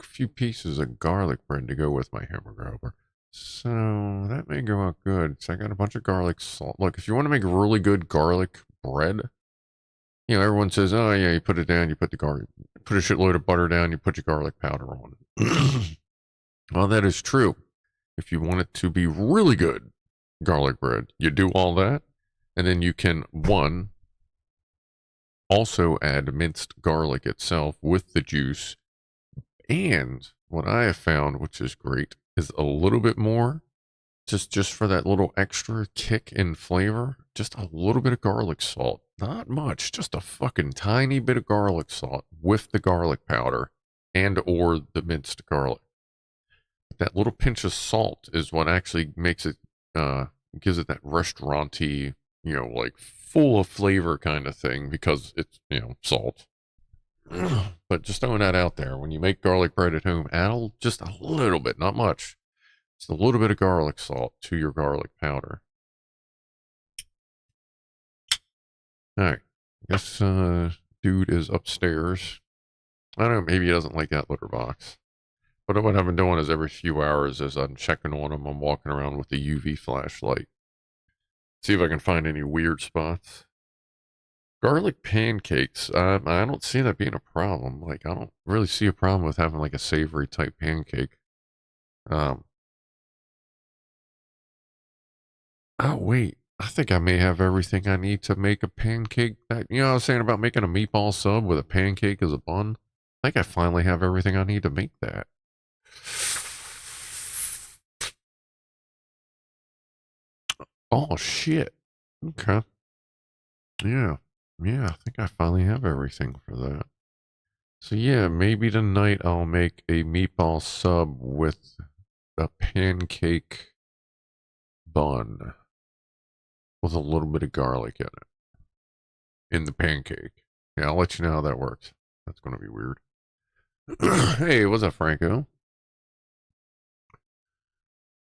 few pieces of garlic bread to go with my hamburger helper. So that may go out good. So I got a bunch of garlic salt. Look, if you want to make really good garlic bread, everyone says, oh yeah, you put it down, you put a shitload of butter down, you put your garlic powder on it. Well, that is true. If you want it to be really good garlic bread, you do all that, and then you can, also add minced garlic itself with the juice. And what I have found, which is great, is a little bit more, just for that little extra kick in flavor, just a little bit of garlic salt. Not much, just a fucking tiny bit of garlic salt with the garlic powder and or the minced garlic. That little pinch of salt is what actually makes it, gives it that restauranty, like full of flavor kind of thing because it's, salt. But just throwing that out there, when you make garlic bread at home, add just a little bit, not much. Just a little bit of garlic salt to your garlic powder. All right. I guess dude is upstairs. I don't know, maybe he doesn't like that litter box. But what I've been doing is every few hours as I'm checking on him, I'm walking around with the UV flashlight. See if I can find any weird spots. Garlic pancakes. I don't see that being a problem. Like, I don't really see a problem with having like a savory type pancake. Um, oh, wait. I think I may have everything I need to make a pancake. I was saying about making a meatball sub with a pancake as a bun. I think I finally have everything I need to make that. Oh, shit. Okay. Yeah. Yeah, I think I finally have everything for that. So yeah, maybe tonight I'll make a meatball sub with a pancake bun with a little bit of garlic in the pancake. Yeah, I'll let you know how that works. That's going to be weird. Hey, what's up, Franco?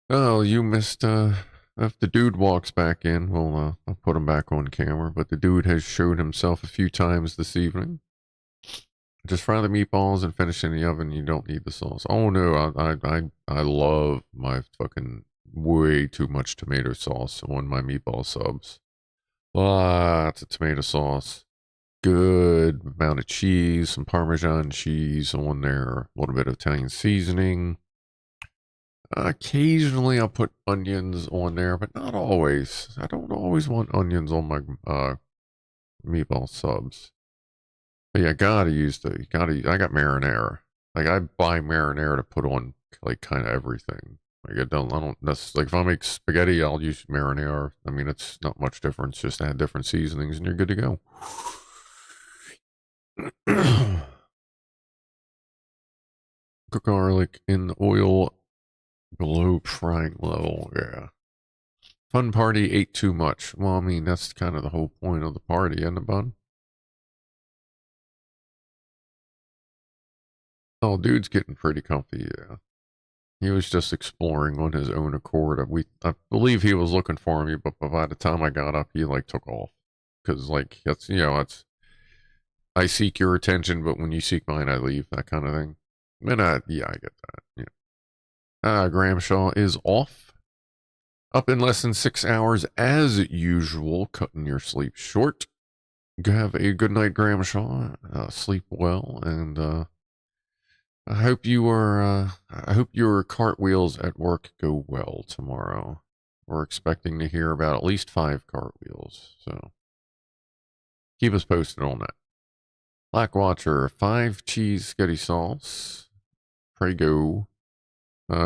Oh, you missed, if the dude walks back in, well, I'll put him back on camera, but the dude has showed himself a few times this evening. Just fry the meatballs and finish in the oven. You don't need the sauce. Oh no, I love my fucking way too much tomato sauce on my meatball subs. Lots of tomato sauce. Good amount of cheese, some Parmesan cheese on there, a little bit of Italian seasoning. Occasionally I'll put onions on there, but not always. I don't always want onions on my meatball subs. But yeah, I got marinara. Like I buy marinara to put on like kind of everything. Like I don't, that's like if I make spaghetti, I'll use marinara. I mean, it's not much difference. Just add different seasonings and you're good to go. Cook garlic in the oil below frying level. Yeah. Fun party ate too much. Well, I mean, that's kind of the whole point of the party, isn't it, bud? Oh, dude's getting pretty comfy, yeah. He was just exploring on his own accord. I believe he was looking for me, but by the time I got up, he like took off. Cause like, that's, I seek your attention, but when you seek mine, I leave, that kind of thing. And yeah, I get that. Yeah. Gramshaw is off. Up in less than 6 hours as usual, cutting your sleep short. Have a good night, Gramshaw. Sleep well, and I hope your cartwheels at work go well tomorrow. We're expecting to hear about at least 5 cartwheels, so keep us posted on that. Black Watcher, 5 cheese spaghetti sauce. Prego.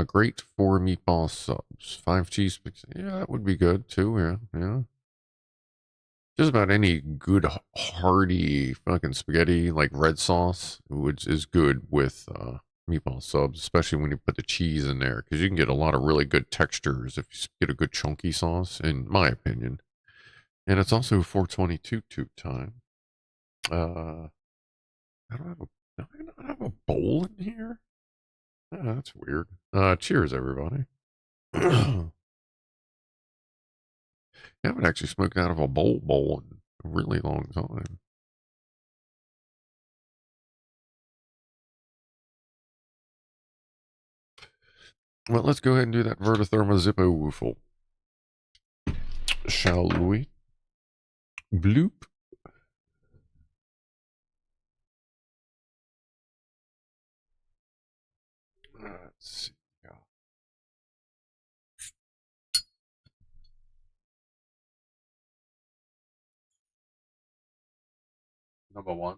Great for meatball subs. 5 cheese spaghetti. Yeah, that would be good too. Yeah, yeah. Just about any good hearty fucking spaghetti like red sauce, which is good with meatball subs, especially when you put the cheese in there, because you can get a lot of really good textures if you get a good chunky sauce, in my opinion. And it's also 422 tube time. I don't have a, do I not have a bowl in here? Oh, that's weird. Cheers, everybody. I haven't actually smoked out of a bowl in a really long time. Well, let's go ahead and do that VertoThermoWhoofle. Shall we? Bloop. Let's see. Number 1.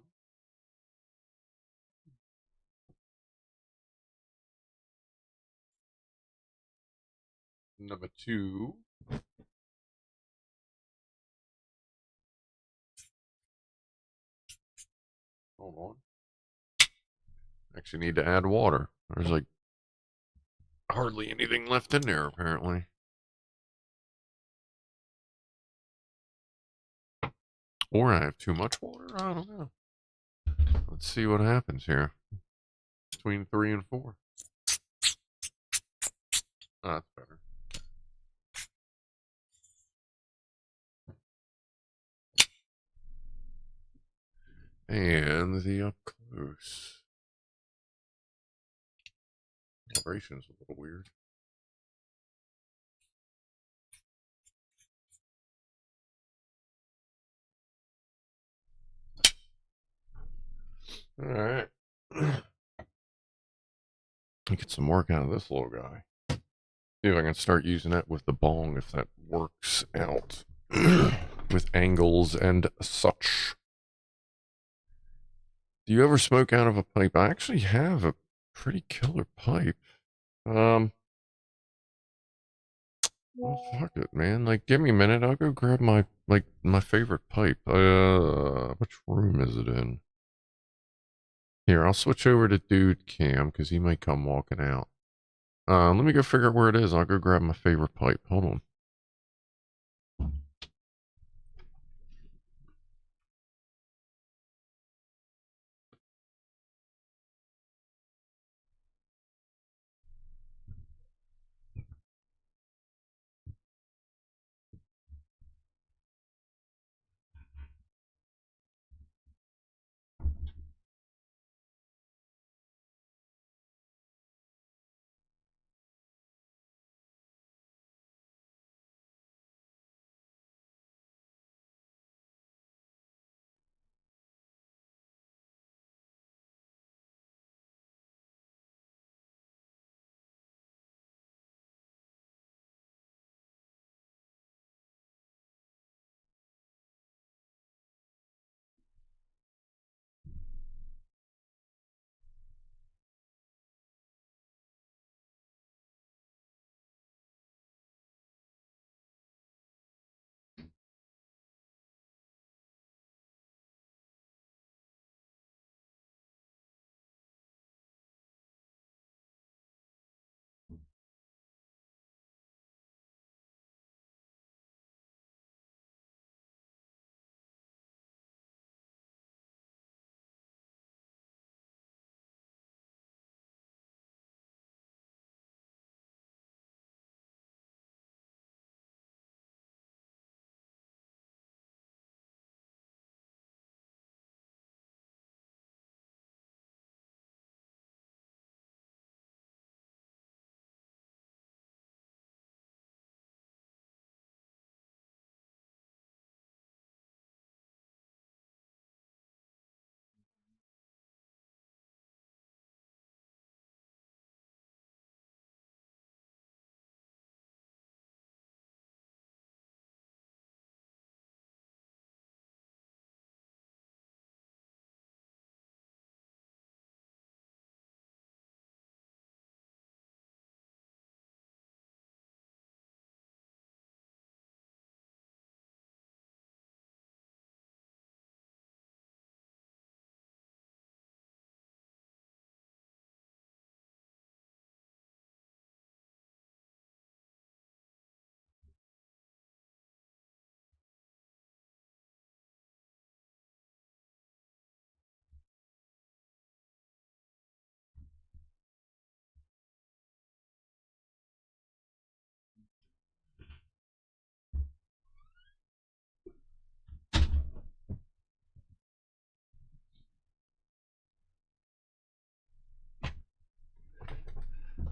Number 2. Hold on. Actually need to add water. There's like hardly anything left in there, apparently. Or I have too much water? I don't know. Let's see what happens here. Between 3 and 4. Oh, that's better. And the up close. Vibration's a little weird. Alright. Get some work out of this little guy. See if I can start using that with the bong, if that works out. With angles and such. Do you ever smoke out of a pipe? I actually have a pretty killer pipe. Well, fuck it, man. Like, give me a minute. I'll go grab my favorite pipe. Which room is it in? Here, I'll switch over to Dude Cam, because he might come walking out. Let me go figure out where it is. I'll go grab my favorite pipe. Hold on.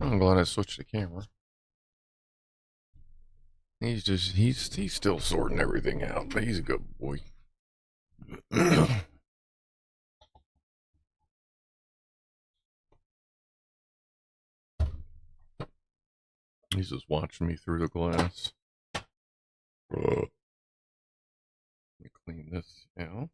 I'm glad I switched the camera. He's still sorting everything out, but he's a good boy. He's just watching me through the glass. Let me clean this out.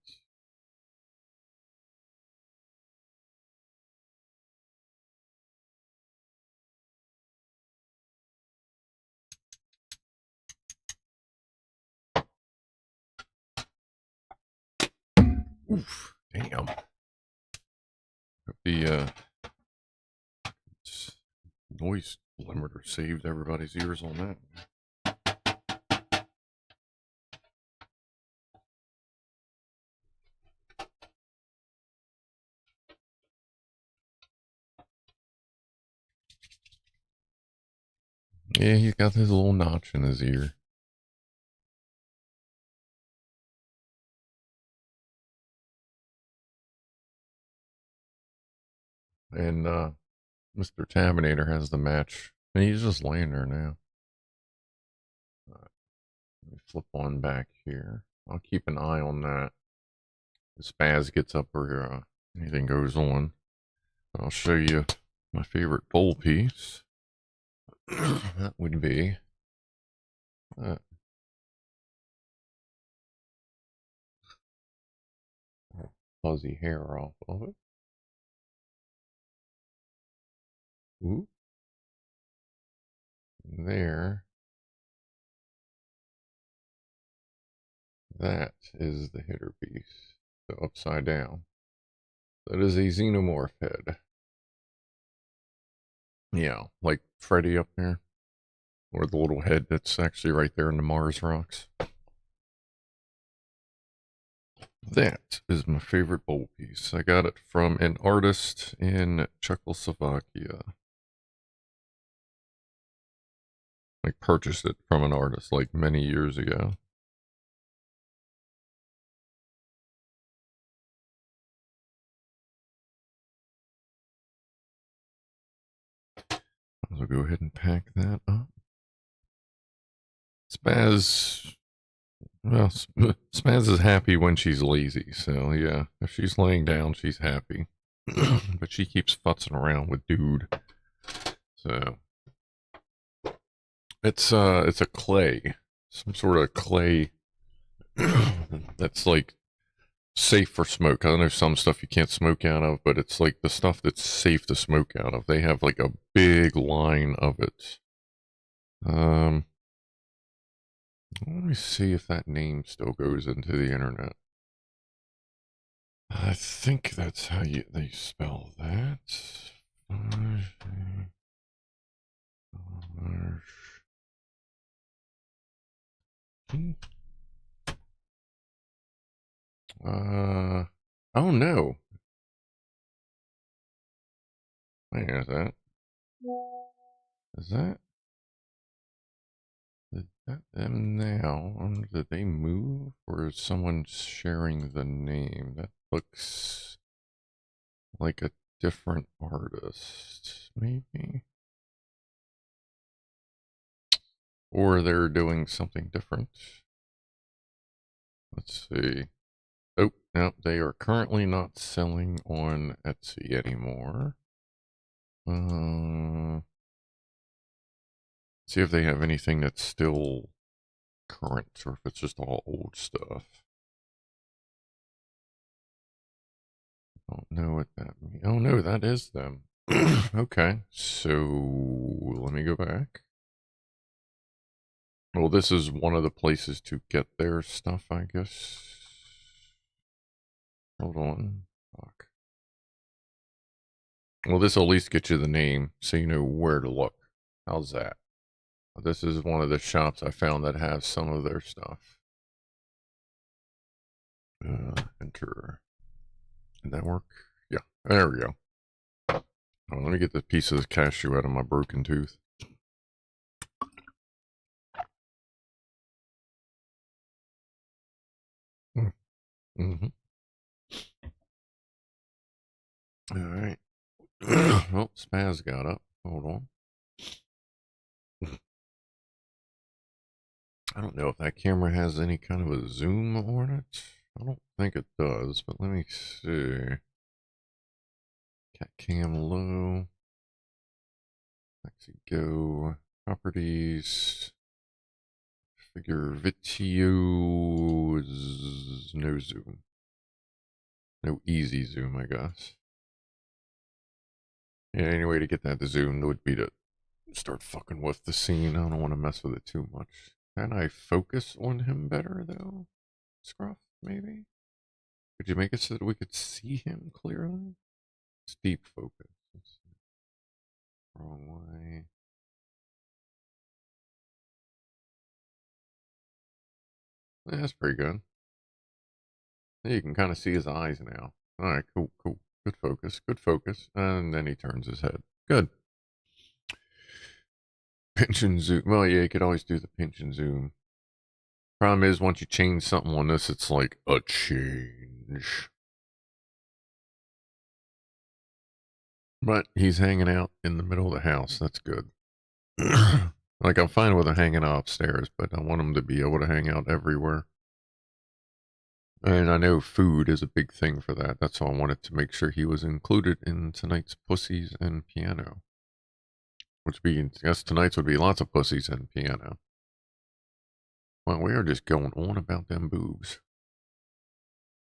Oof, damn. The noise Limiter saved everybody's ears on that. Yeah, he's got his little notch in his ear. And Mr. Tabinator has the match. And he's just laying there now. Let me flip on back here. I'll keep an eye on that. If Spaz gets up or anything goes on. But I'll show you my favorite bowl piece. That would be fuzzy hair off of it. Ooh. There. That is the hitter piece. So upside down. That is a xenomorph head. Yeah, like Freddy up there. Or the little head that's actually right there in the Mars rocks. That is my favorite bowl piece. I got it from an artist in Czechoslovakia. Like purchased it from an artist like many years ago. I'll go ahead and pack that up. Spaz, well, Spaz is happy when she's lazy. So yeah, if she's laying down, she's happy. But she keeps futzing around with dude. So it's a clay, some sort of clay that's like safe for smoke. I know some stuff you can't smoke out of, but it's like the stuff that's safe to smoke out of. They have like a big line of it. Let me see if that name still goes into the internet. I think that's how they spell that. Oh no. Wait, is that? Is that? Is that them now? Did they move? Or is someone sharing the name? That looks like a different artist, maybe? Or they're doing something different. Let's see. Oh, no, they are currently not selling on Etsy anymore. See if they have anything that's still current or if it's just all old stuff. I don't know what that means. Oh no, that is them. Okay, so let me go back. Well, this is one of the places to get their stuff, I guess. Hold on. Fuck. Well, this will at least get you the name so you know where to look. How's that? This is one of the shops I found that has some of their stuff. Enter. Did that work? Yeah, there we go. Oh, let me get the piece of cashew out of my broken tooth. Mm-hmm. All right. Well, Spaz got up. Hold on. I don't know if that camera has any kind of a zoom on it. I don't think it does, but let me see. CatCam low. Actually go. Properties. Figure video. No zoom. No easy zoom, I guess. Yeah, any way to get that to zoom would be to start fucking with the scene. I don't want to mess with it too much. Can I focus on him better, though? Scruff, maybe? Could you make it so that we could see him clearly? It's deep focus. Wrong way. Yeah, that's pretty good. You can kind of see his eyes now. All right, cool, cool. Good focus, good focus. And then he turns his head. Good. Pinch and zoom. Well, yeah, you could always do the pinch and zoom. Problem is, once you change something on this, it's like a change. But he's hanging out in the middle of the house. That's good. Like, I'm fine with him hanging out upstairs, but I want him to be able to hang out everywhere. And I know food is a big thing for that. That's why I wanted to make sure he was included in tonight's Pussies and Piano. Which means, I guess tonight's would be lots of pussies and piano. Well, we are just going on about them boobs.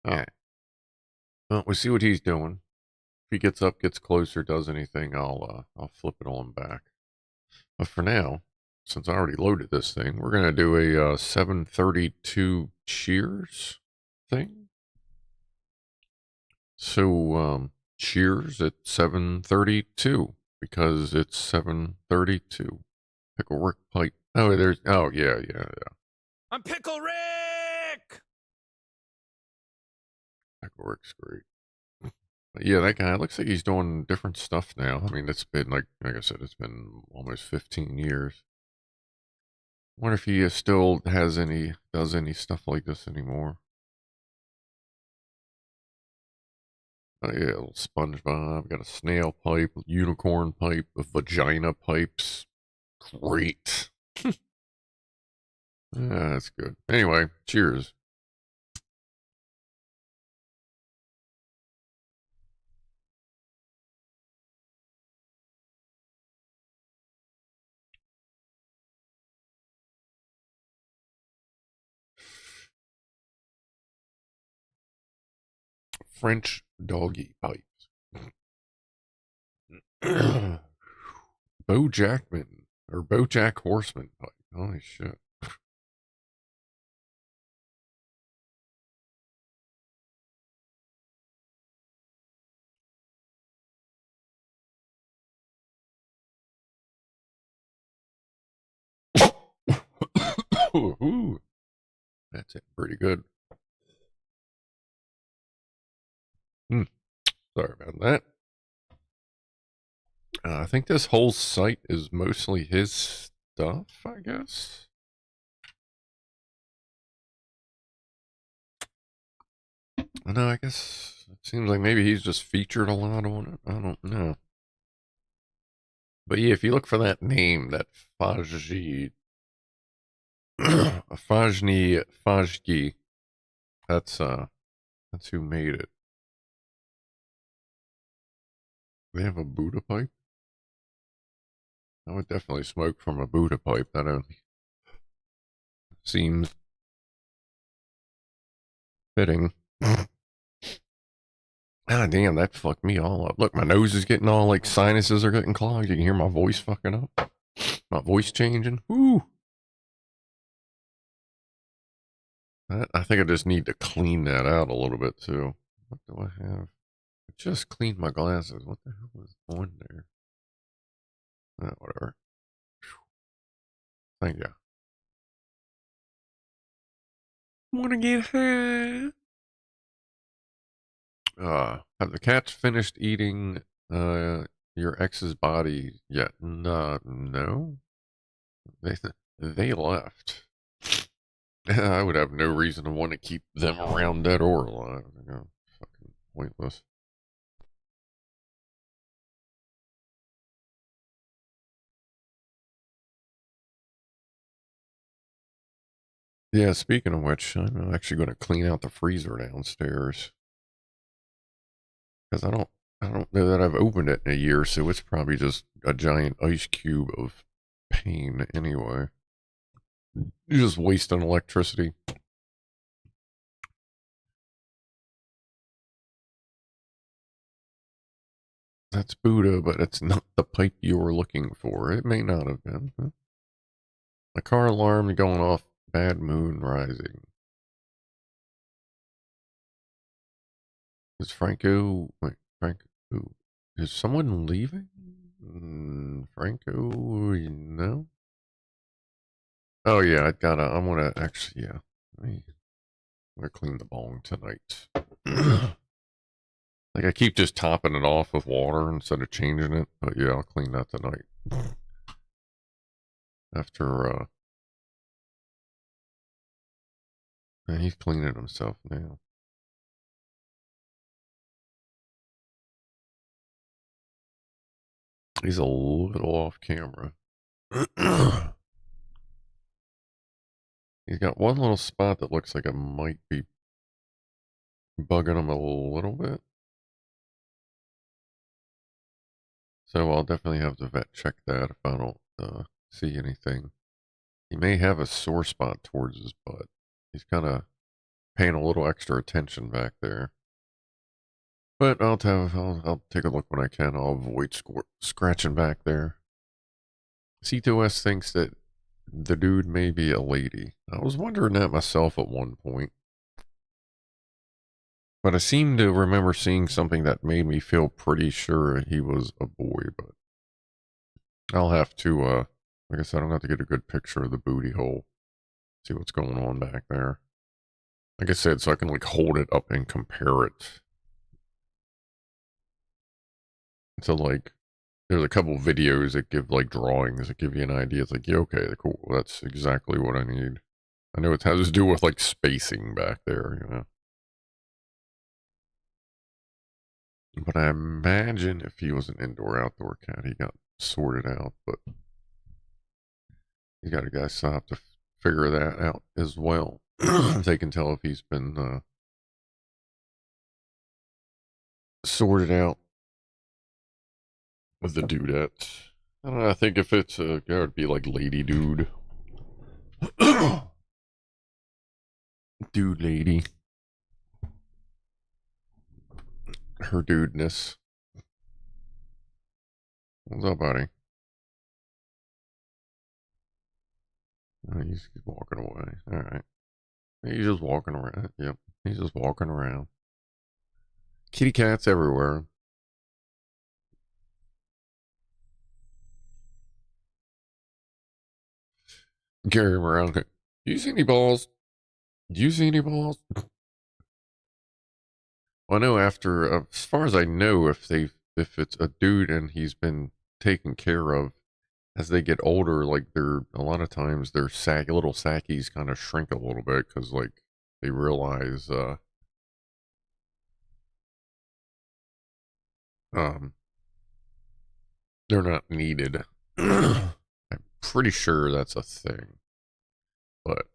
Alright. Well, we see what he's doing. If he gets up, gets closer, does anything, I'll flip it on back. But for now, since I already loaded this thing, we're gonna do a 732 cheers thing. So cheers at 732 because it's 732. Pickle Rick pipe. Oh, there's. Oh, yeah. I'm Pickle Rick! Pickle Rick's great. But yeah, that guy looks like he's doing different stuff now. I mean, it's been like I said, it's been almost 15 years. Wonder if he still does any stuff like this anymore. Oh yeah, a little SpongeBob. Got a snail pipe, unicorn pipe, a vagina pipes. Great. Yeah, that's good. Anyway, cheers. French doggy pipes. Bo Jackman or Bojack Horseman pipe. Holy shit. Ooh, that's it. Pretty good. Sorry about that. I think this whole site is mostly his stuff, I guess. I know, I guess it seems like maybe he's just featured a lot on it. I don't know. But yeah, if you look for that name, that Fajgi, Fajgi, that's who made it. They have a Buddha pipe? I would definitely smoke from a Buddha pipe. That only seems fitting. Ah, damn, that fucked me all up. Look, my nose is getting all like sinuses are getting clogged. You can hear my voice fucking up. My voice changing. Woo! I think I just need to clean that out a little bit too. What do I have? I just cleaned my glasses. What the hell was on there? Whatever. Thank you. Wanna get high? Have the cats finished eating your ex's body yet? No. They left. I would have no reason to want to keep them around dead or alive. You know, fucking pointless. Yeah, speaking of which, I'm actually going to clean out the freezer downstairs because I don't know that I've opened it in a year, so it's probably just a giant ice cube of pain anyway. You're just wasting electricity. That's Buddha, but it's not the pipe you were looking for. It may not have been. Huh? A car alarm going off. Bad moon rising. Is Franco... Wait, Franco... Is someone leaving? Franco... No? Oh yeah, I wanna actually, yeah. I'm gonna clean the bong tonight. Like I keep just topping it off with water instead of changing it, but yeah, I'll clean that tonight. After he's cleaning himself now. He's a little off camera. He's got one little spot that looks like it might be bugging him a little bit. So I'll definitely have the vet check that if I don't see anything. He may have a sore spot towards his butt. He's kind of paying a little extra attention back there. But I'll take a look when I can. I'll avoid scratching back there. C2S thinks that the dude may be a lady. I was wondering that myself at one point. But I seem to remember seeing something that made me feel pretty sure he was a boy. But I'll have to, like I said, I'm going to have to get a good picture of the booty hole. See what's going on back there. Like I said, so I can like hold it up and compare it. So like, there's a couple videos that give like drawings that give you an idea. It's like, yeah, okay, cool. That's exactly what I need. I know it has to do with like spacing back there, you know. But I imagine if he was an indoor-outdoor cat, he got sorted out. But you got to guys have to figure that out as well. They can tell if he's been sorted out with the dudette. I don't know. I think if it's a guy, it'd be like lady dude. Dude lady. Her dudeness. What's up, buddy? Oh, he's walking away. Alright. He's just walking around. Yep. He's just walking around. Kitty cats everywhere. Carry him around. Do you see any balls? Do you see any balls? Well, I know after, as far as I know, if it's a dude and he's been taken care of, as they get older, like a lot of times their little sackies kind of shrink a little bit because like they realize, they're not needed. I'm pretty sure that's a thing, but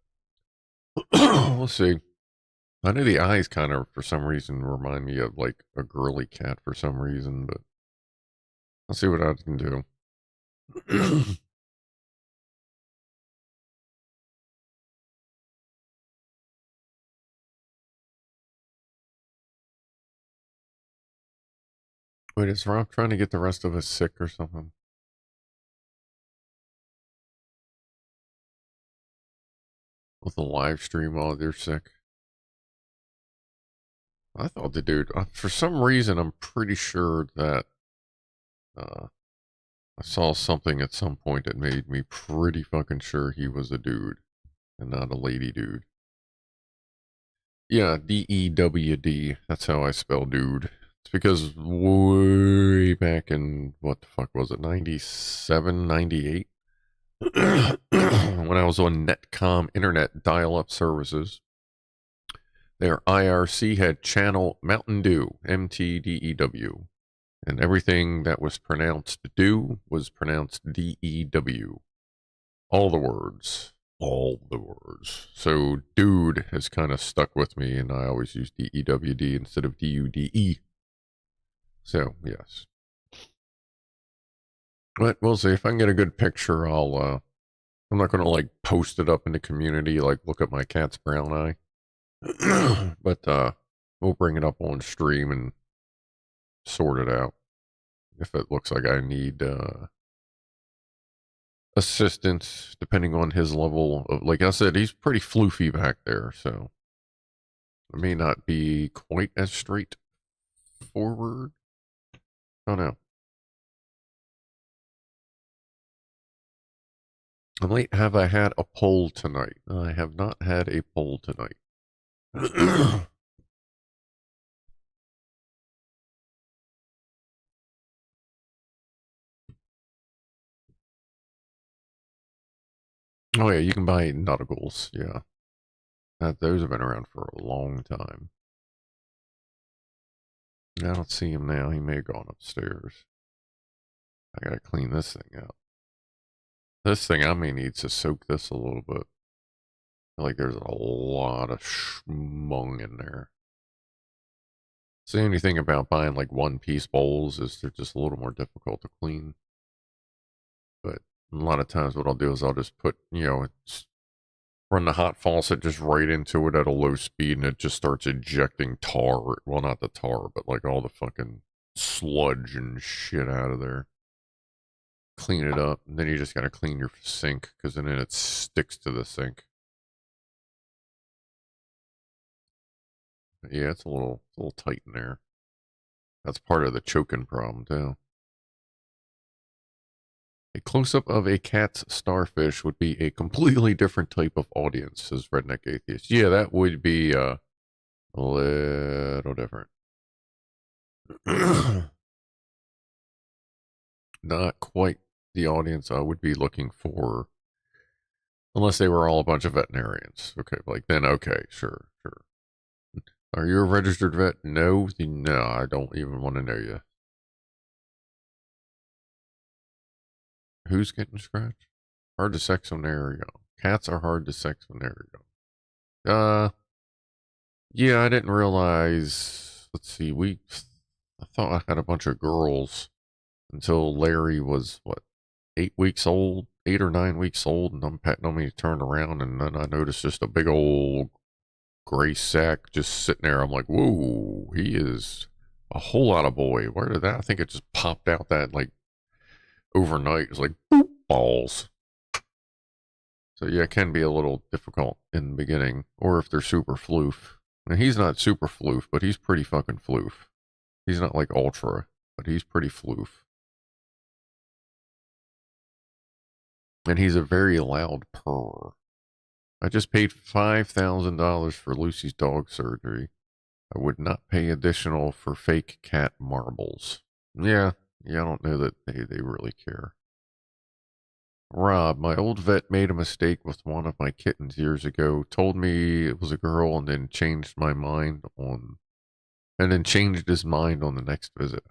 we'll see. I know the eyes kind of, for some reason, remind me of like a girly cat for some reason, but I'll see what I can do. Wait, is Rob trying to get the rest of us sick or something? With the live stream while they're sick? I thought the dude, for some reason, I'm pretty sure that I saw something at some point that made me pretty fucking sure he was a dude and not a lady dude. Yeah, D-E-W-D. That's how I spell dude. It's because way back in, what the fuck was it, 97, 98? When I was on Netcom Internet dial-up services, their IRC had channel Mountain Dew, M-T-D-E-W. And everything that was pronounced dew was pronounced D-E-W. All the words. All the words. So dude has kind of stuck with me, and I always use D-E-W-D instead of D-U-D-E. So, yes. But we'll see. If I can get a good picture, I'm not going to, like, post it up in the community, like, look at my cat's brown eye. But, we'll bring it up on stream and sort it out. If it looks like I need, assistance, depending on his level of, like I said, he's pretty floofy back there, so it may not be quite as straightforward. Oh no. Have I had a poll tonight? I have not had a poll tonight. Oh yeah, you can buy nuttigles. Yeah, those have been around for a long time. I don't see him now. He may have gone upstairs. I gotta clean this thing out. This thing, I may need to soak this a little bit. I feel like there's a lot of schmung in there. So the only thing about buying like one-piece bowls is they're just a little more difficult to clean. But a lot of times what I'll do is I'll just put, run the hot faucet just right into it at a low speed and it just starts ejecting tar. Well, not the tar, but like all the fucking sludge and shit out of there. Clean it up, and then you just gotta clean your sink because then it sticks to the sink. But yeah, it's a little tight in there. That's part of the choking problem too. A close-up of a cat's starfish would be a completely different type of audience, says Redneck Atheist. Yeah, that would be a little different. Not quite the audience I would be looking for, unless they were all a bunch of veterinarians. Okay, like then, okay, sure. Are you a registered vet? No, no, I don't even want to know you. Who's getting scratched? Hard to sex on there. Cats are hard to sex on there. Yeah, I didn't realize. Let's see, I thought I had a bunch of girls until Larry was what, 8 weeks old, 8 or 9 weeks old, and I'm petting on me to turn around, and then I noticed just a big old gray sack just sitting there. I'm like, whoa, he is a whole lot of boy. Where did that? I think it just popped out that like overnight. It's like boop, balls. So yeah, it can be a little difficult in the beginning, or if they're super floof. Now, he's not super floof, but he's pretty fucking floof. He's not like ultra, but he's pretty floof. And he's a very loud purr. I just paid $5,000 for Lucy's dog surgery. I would not pay additional for fake cat marbles. Yeah, I don't know that they really care. Rob, my old vet made a mistake with one of my kittens years ago. Told me it was a girl and then changed his mind on the next visit.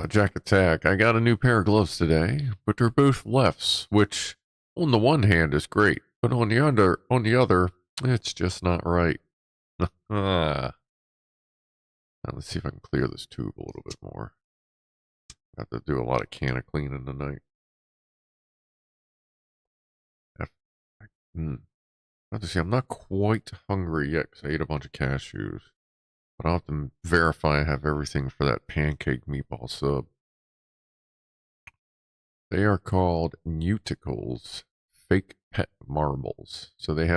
Jack Attack. I got a new pair of gloves today, but they're both lefts, which on the one hand is great, but on the other, it's just not right. Now, let's see if I can clear this tube a little bit more. I have to do a lot of can of cleaning tonight. Have to see, I'm not quite hungry yet because I ate a bunch of cashews. But I'll have to verify I have everything for that pancake meatball sub. They are called Nuticles, fake pet marbles. So they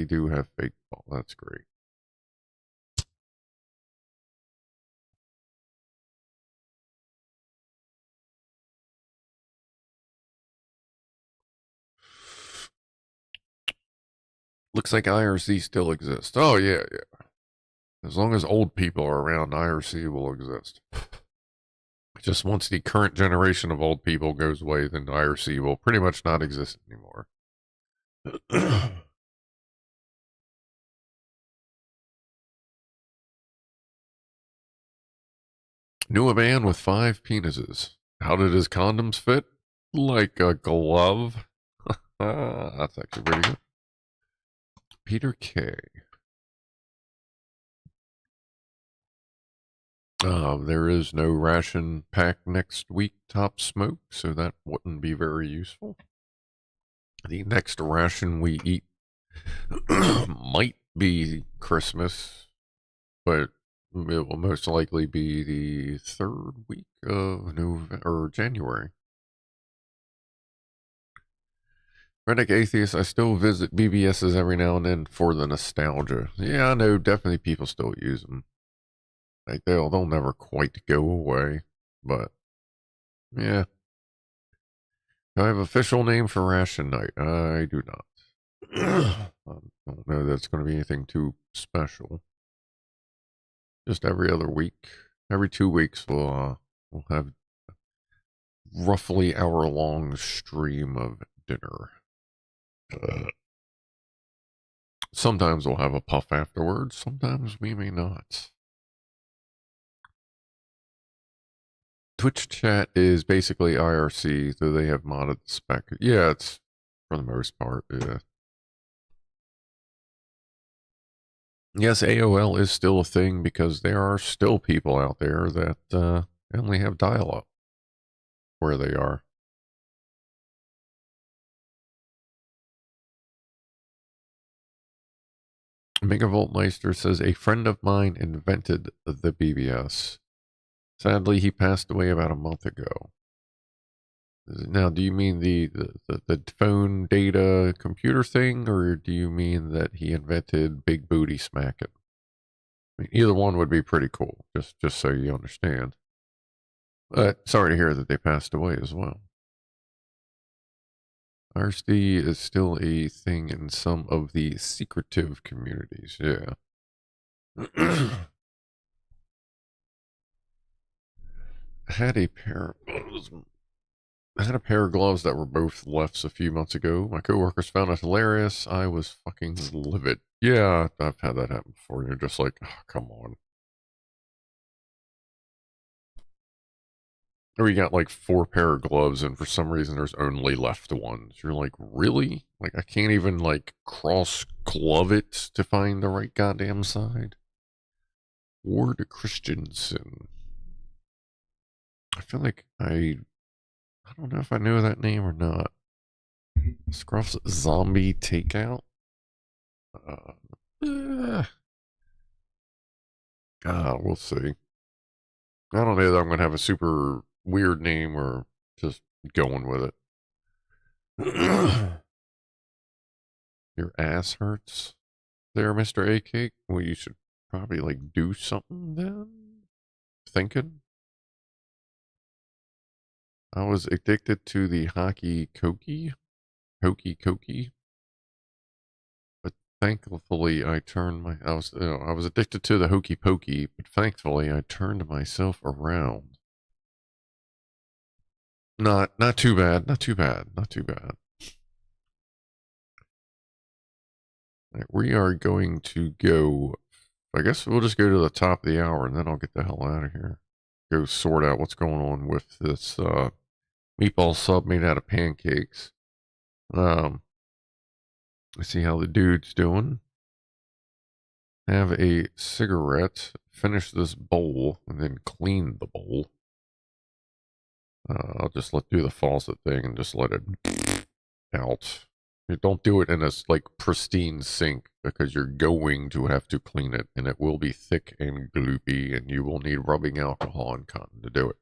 do have fake ball. That's great. Looks like IRC still exists. Oh yeah. As long as old people are around, IRC will exist. Just once the current generation of old people goes away, then IRC will pretty much not exist anymore. Knew a man with 5 penises. How did his condoms fit? Like a glove. That's actually pretty good. Peter K. There is no ration pack next week, Top Smoke, so that wouldn't be very useful. The next ration we eat might be Christmas, but it will most likely be the 3rd week of November or January. Redneck Atheist, I still visit BBSs every now and then for the nostalgia. Yeah, I know, definitely people still use them. Like they'll never quite go away. but yeah. Do I have official name for ration night? I do not. I don't know that's going to be anything too special. Just every other week, every 2 weeks, we'll have roughly hour-long stream of dinner. Sometimes we'll have a puff afterwards. Sometimes we may not. Twitch chat is basically IRC, though they have modded the spec. Yeah, it's for the most part. Yeah. Yes, AOL is still a thing because there are still people out there that only have dial-up where they are. Megavoltmeister says, a friend of mine invented the BBS. Sadly, he passed away about a month ago. Now, do you mean the phone data computer thing, or do you mean that he invented big booty smacking? I mean, either one would be pretty cool, just so you understand. But sorry to hear that they passed away as well. RSD is still a thing in some of the secretive communities, yeah. I had a pair of gloves that were both lefts a few months ago. My coworkers found it hilarious. I was fucking livid. Yeah, I've had that happen before. You're just like, oh, come on. Or you got like 4 pair of gloves and for some reason there's only left ones. You're like, really? Like I can't even like cross glove it to find the right goddamn side? Ward Christensen. I feel like I don't know if I know that name or not. Scruff's Zombie Takeout? God, we'll see. I don't know that I'm going to have a super weird name or just going with it. Your ass hurts there, Mr. A Cake? Well, you should probably like do something then. Thinking. I was addicted to the hokey cokey. But thankfully I turned my I was addicted to the hokey pokey, but thankfully I turned myself around. Not too bad, not too bad. Right, we are going to go, I guess we'll just go to the top of the hour and then I'll get the hell out of here. Go sort out what's going on with this meatball sub made out of pancakes. Let's see how the dude's doing. Have a cigarette, finish this bowl, and then clean the bowl. I'll just do the faucet thing and just let it out. Don't do it in a like pristine sink because you're going to have to clean it and it will be thick and gloopy and you will need rubbing alcohol and cotton to do it.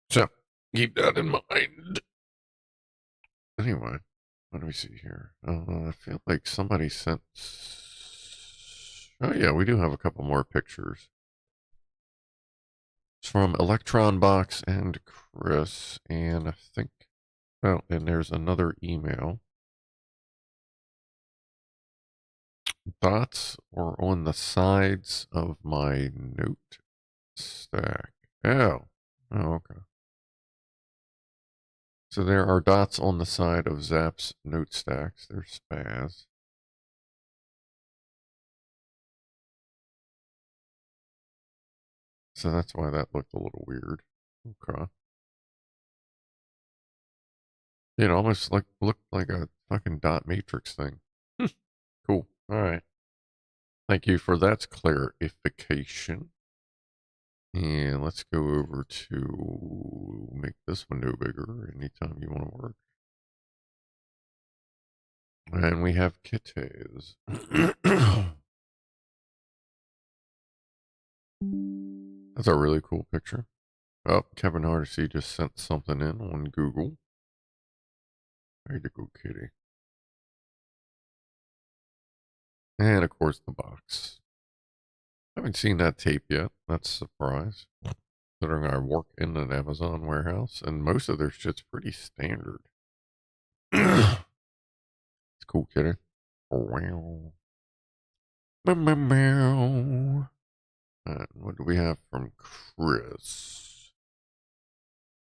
So keep that in mind. Anyway, what do we see here? I feel like somebody sent. Oh yeah, we do have a couple more pictures. It's from Electron Box and Chris, and I think. Oh, and there's another email. Dots are on the sides of my note stack. Oh, okay. So there are dots on the side of Zap's note stacks. They're spaz. So that's why that looked a little weird. Okay. It almost looked like a fucking dot matrix thing. Cool. All right. Thank you for that clarification. And let's go over to make this window bigger anytime you want to work. And we have kitties. That's a really cool picture. Oh, Kevin Hardesty just sent something in on Google. Way to go, kitty. And of course the box. haven't seen that tape yet. That's a surprise. Considering I work in an Amazon warehouse, and most of their shit's pretty standard. It's cool, kitty. Wow. Meow. What do we have from Chris?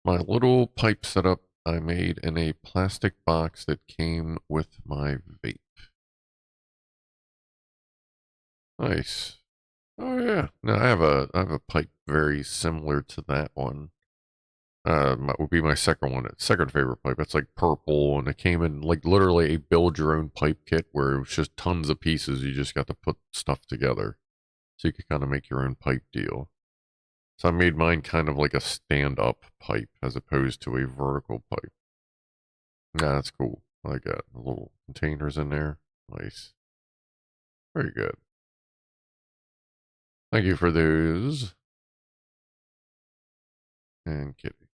My little pipe setup I made in a plastic box that came with my vape. Nice. Oh yeah. No, I have a pipe very similar to that one. Would be my second one. Second favorite pipe. It's like purple, and it came in like literally a build your own pipe kit where it was just tons of pieces. You just got to put stuff together, so you could kind of make your own pipe deal. So I made mine kind of like a stand-up pipe as opposed to a vertical pipe. Nah, that's cool. I like that. The little containers in there. Nice. Very good. Thank you for those. And kitty.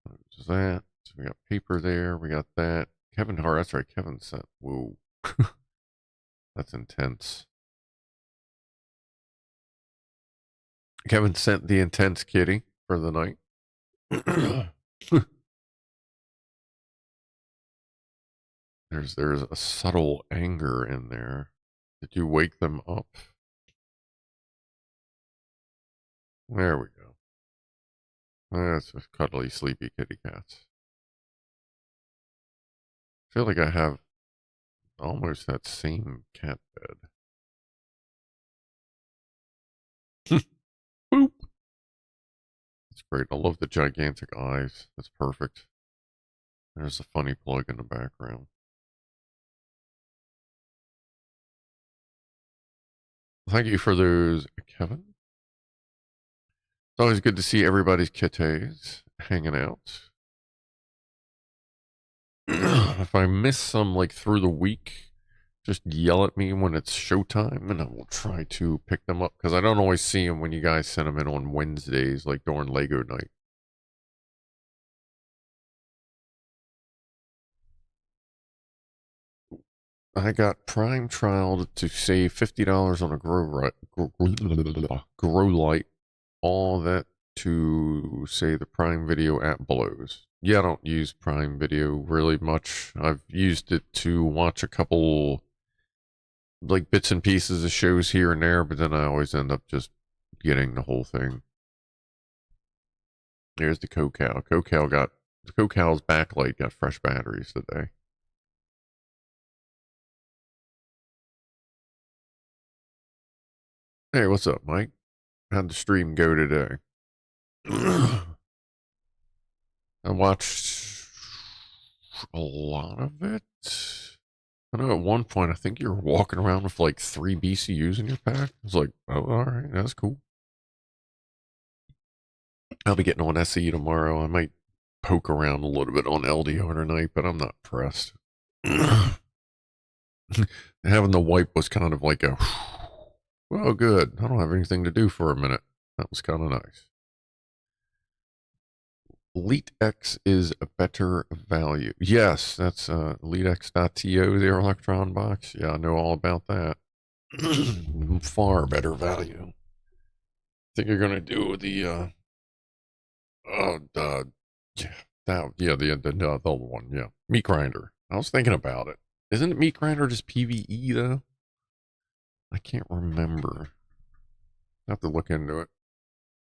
There's that. So we got paper there. We got that. Kevin Hart. That's right. Kevin sent. Whoa. That's intense. Kevin sent the intense kitty for the night. There's a subtle anger in there. Did you wake them up? There we go. That's just cuddly, sleepy kitty cats. I feel like I have almost that same cat bed. Boop. That's great. I love the gigantic eyes. That's perfect. There's a funny plug in the background. Thank you for those, Kevin. It's always good to see everybody's kitties hanging out. If I miss some like through the week, just yell at me when it's showtime and I will try to pick them up because I don't always see them when you guys send them in on Wednesdays, like during Lego night. I got Prime trialed to save $50 on a grow light. All that to say the Prime Video app blows. Yeah, I don't use Prime Video really much. I've used it to watch a couple like bits and pieces of shows here and there, but then I always end up just getting the whole thing. Here's the Cow. Cow's backlight got fresh batteries today. Hey, what's up, Mike? How'd the stream go today? I watched a lot of it. I know at one point, I think you were walking around with like 3 BCUs in your pack. I was like, oh, all right, that's cool. I'll be getting on SE tomorrow. I might poke around a little bit on LDO tonight, but I'm not pressed. Having the wipe was kind of like a, well, good. I don't have anything to do for a minute. That was kind of nice. EliteX is a better value. Yes, that's EliteX.to, their Electron box. Yeah, I know all about that. Far better value. Think you're gonna do the the other one, yeah. Meat grinder. I was thinking about it. Isn't meat grinder just PvE though? I can't remember. I have to look into it.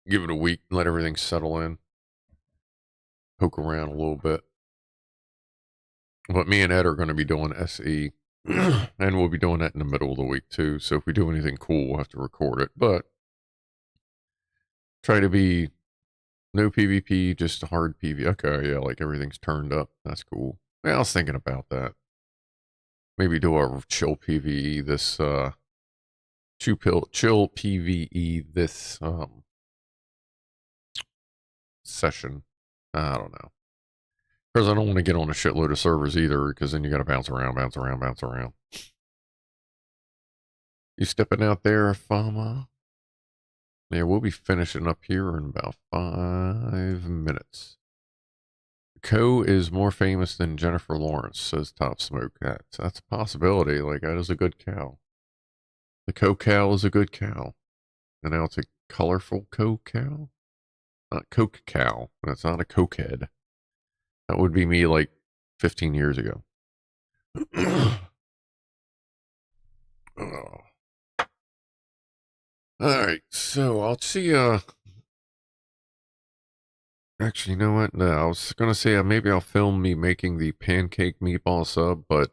Give it a week, let everything settle in. Poke around a little bit. But me and Ed are going to be doing SE. And we'll be doing that in the middle of the week too. So if we do anything cool, we'll have to record it. But try to be no PvP, just hard PvP. Okay, yeah, like everything's turned up. That's cool. Yeah, I was thinking about that. Maybe do a chill PvE this chill PvE this session. I don't know. Because I don't want to get on a shitload of servers either, because then you got to bounce around. You stepping out there, Fama? Yeah, we'll be finishing up here in about 5 minutes. Co is more famous than Jennifer Lawrence, says Top Smoke. That's a possibility. Like, that is a good cow. The cow is a good cow. And now it's a colorful cow. Not coke cow. That's not a cokehead. That would be me like 15 years ago. Oh. Alright, so I'll see, actually, you know what? No, I was gonna say maybe I'll film me making the pancake meatball sub, but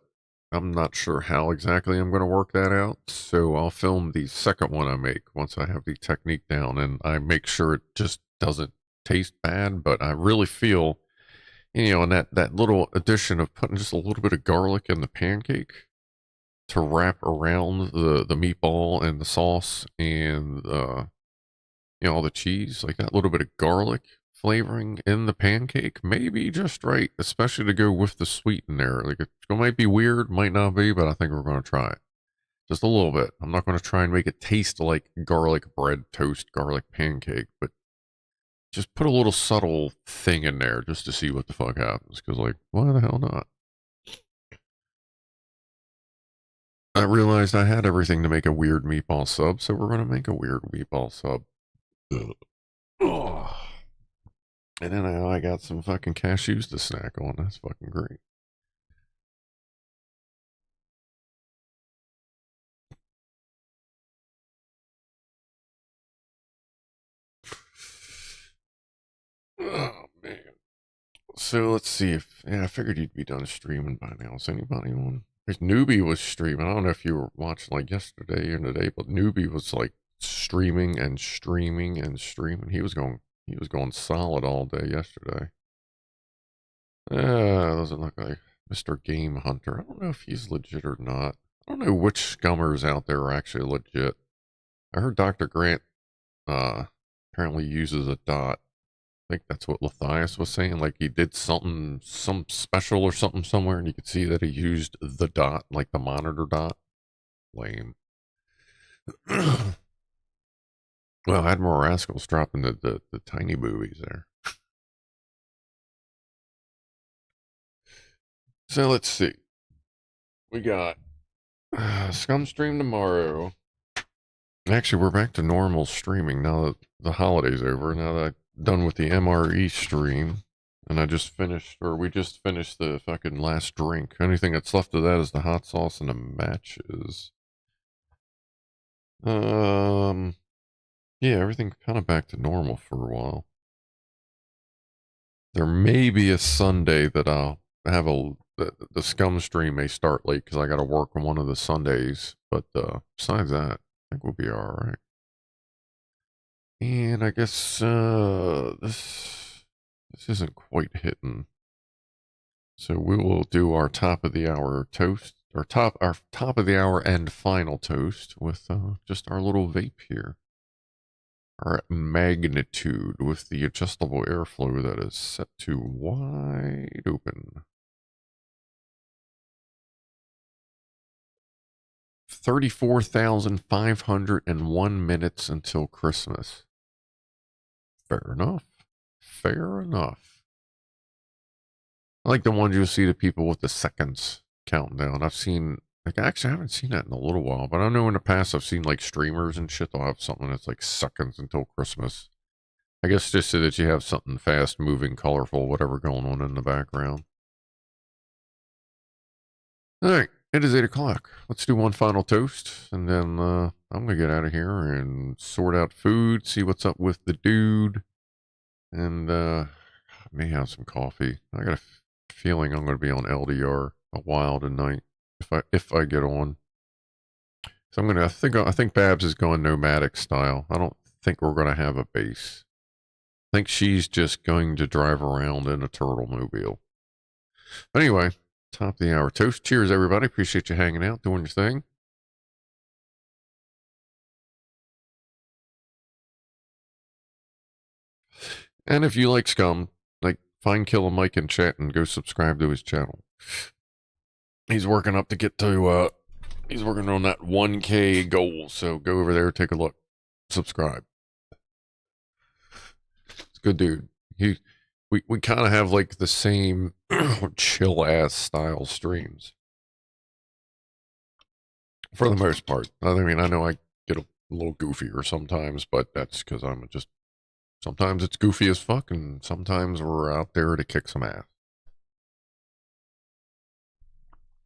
I'm not sure how exactly I'm gonna work that out. So I'll film the second one I make once I have the technique down and I make sure it just doesn't taste bad, but I really feel, you know, and that little addition of putting just a little bit of garlic in the pancake to wrap around the meatball and the sauce and you know, all the cheese, like that little bit of garlic flavoring in the pancake, maybe just right, especially to go with the sweet in there. Like it might be weird, might not be, but I think we're going to try it just a little bit. I'm not going to try and make it taste like garlic bread toast, garlic pancake, but just put a little subtle thing in there just to see what the fuck happens. Because like, why the hell not? I realized I had everything to make a weird meatball sub, so we're going to make a weird meatball sub. Oh. And then I got some fucking cashews to snack on. That's fucking great. Oh, man. So let's see if, yeah, I figured you'd be done streaming by now. Is anybody on? There's Newbie was streaming. I don't know if you were watching like yesterday or today, but Newbie was like streaming and streaming and streaming. He was going solid all day yesterday. Doesn't look like Mr. Game Hunter. I don't know if he's legit or not. I don't know which scummers out there are actually legit. I heard Dr. Grant apparently uses a dot. I think that's what Lathias was saying. Like he did some special or something somewhere, and you could see that he used the dot, like the monitor dot. Lame. Well, Admiral Rascal's dropping the tiny boobies there. So let's see. We got Scum Stream tomorrow. Actually, we're back to normal streaming now that the holiday's over. Now that I'm done with the MRE stream, and we just finished the fucking last drink. Anything that's left of that is the hot sauce and the matches. Yeah, everything kind of back to normal for a while. There may be a Sunday that I'll have the Scum stream may start late because I got to work on one of the Sundays. But besides that, I think we'll be all right. And I guess this isn't quite hitting. So we will do our top of the hour toast, our top of the hour and final toast with just our little vape here. Our magnitude with the adjustable airflow that is set to wide open. 34,501 minutes until Christmas. Fair enough. Fair enough. I like the ones you'll see the people with the seconds counting down. I've seen, like, actually, I haven't seen that in a little while, but I know in the past I've seen, like, streamers and shit. They'll have something that's, like, seconds until Christmas. I guess just so that you have something fast moving, colorful, whatever going on in the background. All right. It is 8 o'clock. Let's do one final toast, and then I'm going to get out of here and sort out food, see what's up with the dude, and may have some coffee. I got a feeling I'm going to be on LDR a while tonight if I get on. So I think Babs is going nomadic style. I don't think we're going to have a base. I think she's just going to drive around in a turtle mobile. But anyway, top of the hour toast. Cheers, everybody. Appreciate you hanging out, doing your thing. And if you like Scum, like, find Killer Mike in chat and go subscribe to his channel. He's working up to get to, he's working on that 1K goal. So go over there, take a look, subscribe. It's a good dude. We kind of have like the same chill ass style streams. For the most part. I mean, I know I get a little goofier sometimes, but that's because I'm just, sometimes it's goofy as fuck, and sometimes we're out there to kick some ass.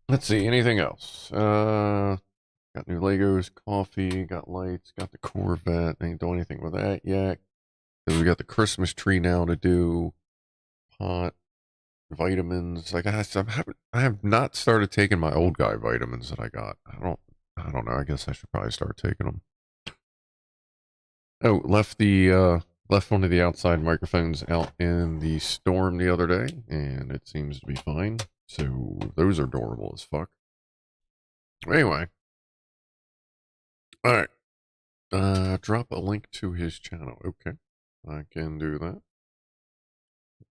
Let's see, anything else? Got new Legos, coffee, got lights, got the Corvette. Ain't doing anything with that yet. Then we got the Christmas tree now to do. Pot, vitamins. Like I have not started taking my old guy vitamins that I got. I don't know. I guess I should probably start taking them. Oh, left one of the outside microphones out in the storm the other day, and it seems to be fine. So those are adorable as fuck. Anyway, all right. Drop a link to his channel. Okay, I can do that.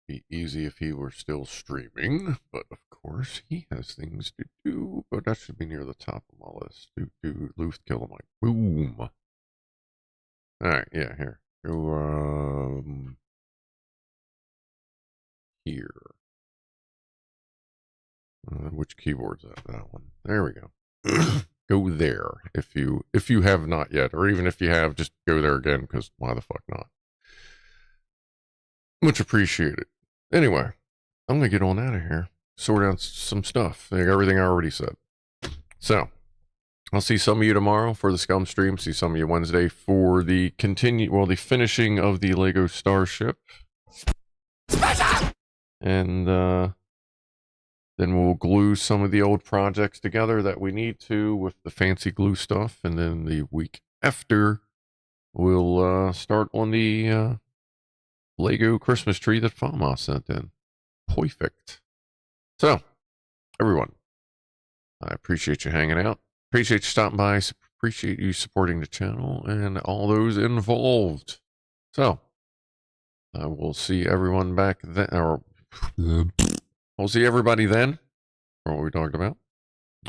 Be easy if he were still streaming, but of course he has things to do. But that should be near the top of my list. Do Luth kill him like boom. All right, yeah, here. Go here. Which keyboard's that? That one. There we go. Go there if you have not yet, or even if you have, just go there again, because why the fuck not? Much appreciated. Anyway, I'm gonna get on out of here. Sort out some stuff. Like everything I already said. So I'll see some of you tomorrow for the Scum stream. See some of you Wednesday for the the finishing of the Lego Starship. And then we'll glue some of the old projects together that we need to with the fancy glue stuff. And then the week after, we'll start on the Lego Christmas tree that Fama sent in. Perfect. So, everyone, I appreciate you hanging out. Appreciate you stopping by. Appreciate you supporting the channel and all those involved. So, I will see everyone back then, or we'll see everybody then for what we talked about.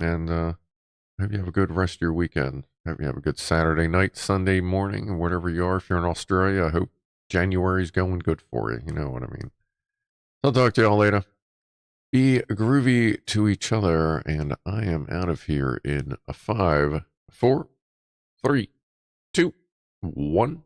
And hope you have a good rest of your weekend. Hope you have a good Saturday night, Sunday morning, whatever you are. If you're in Australia, I hope January's going good for you. You know what I mean. I'll talk to y'all later. Be groovy to each other, and I am out of here in a 5, 4, 3, 2, 1.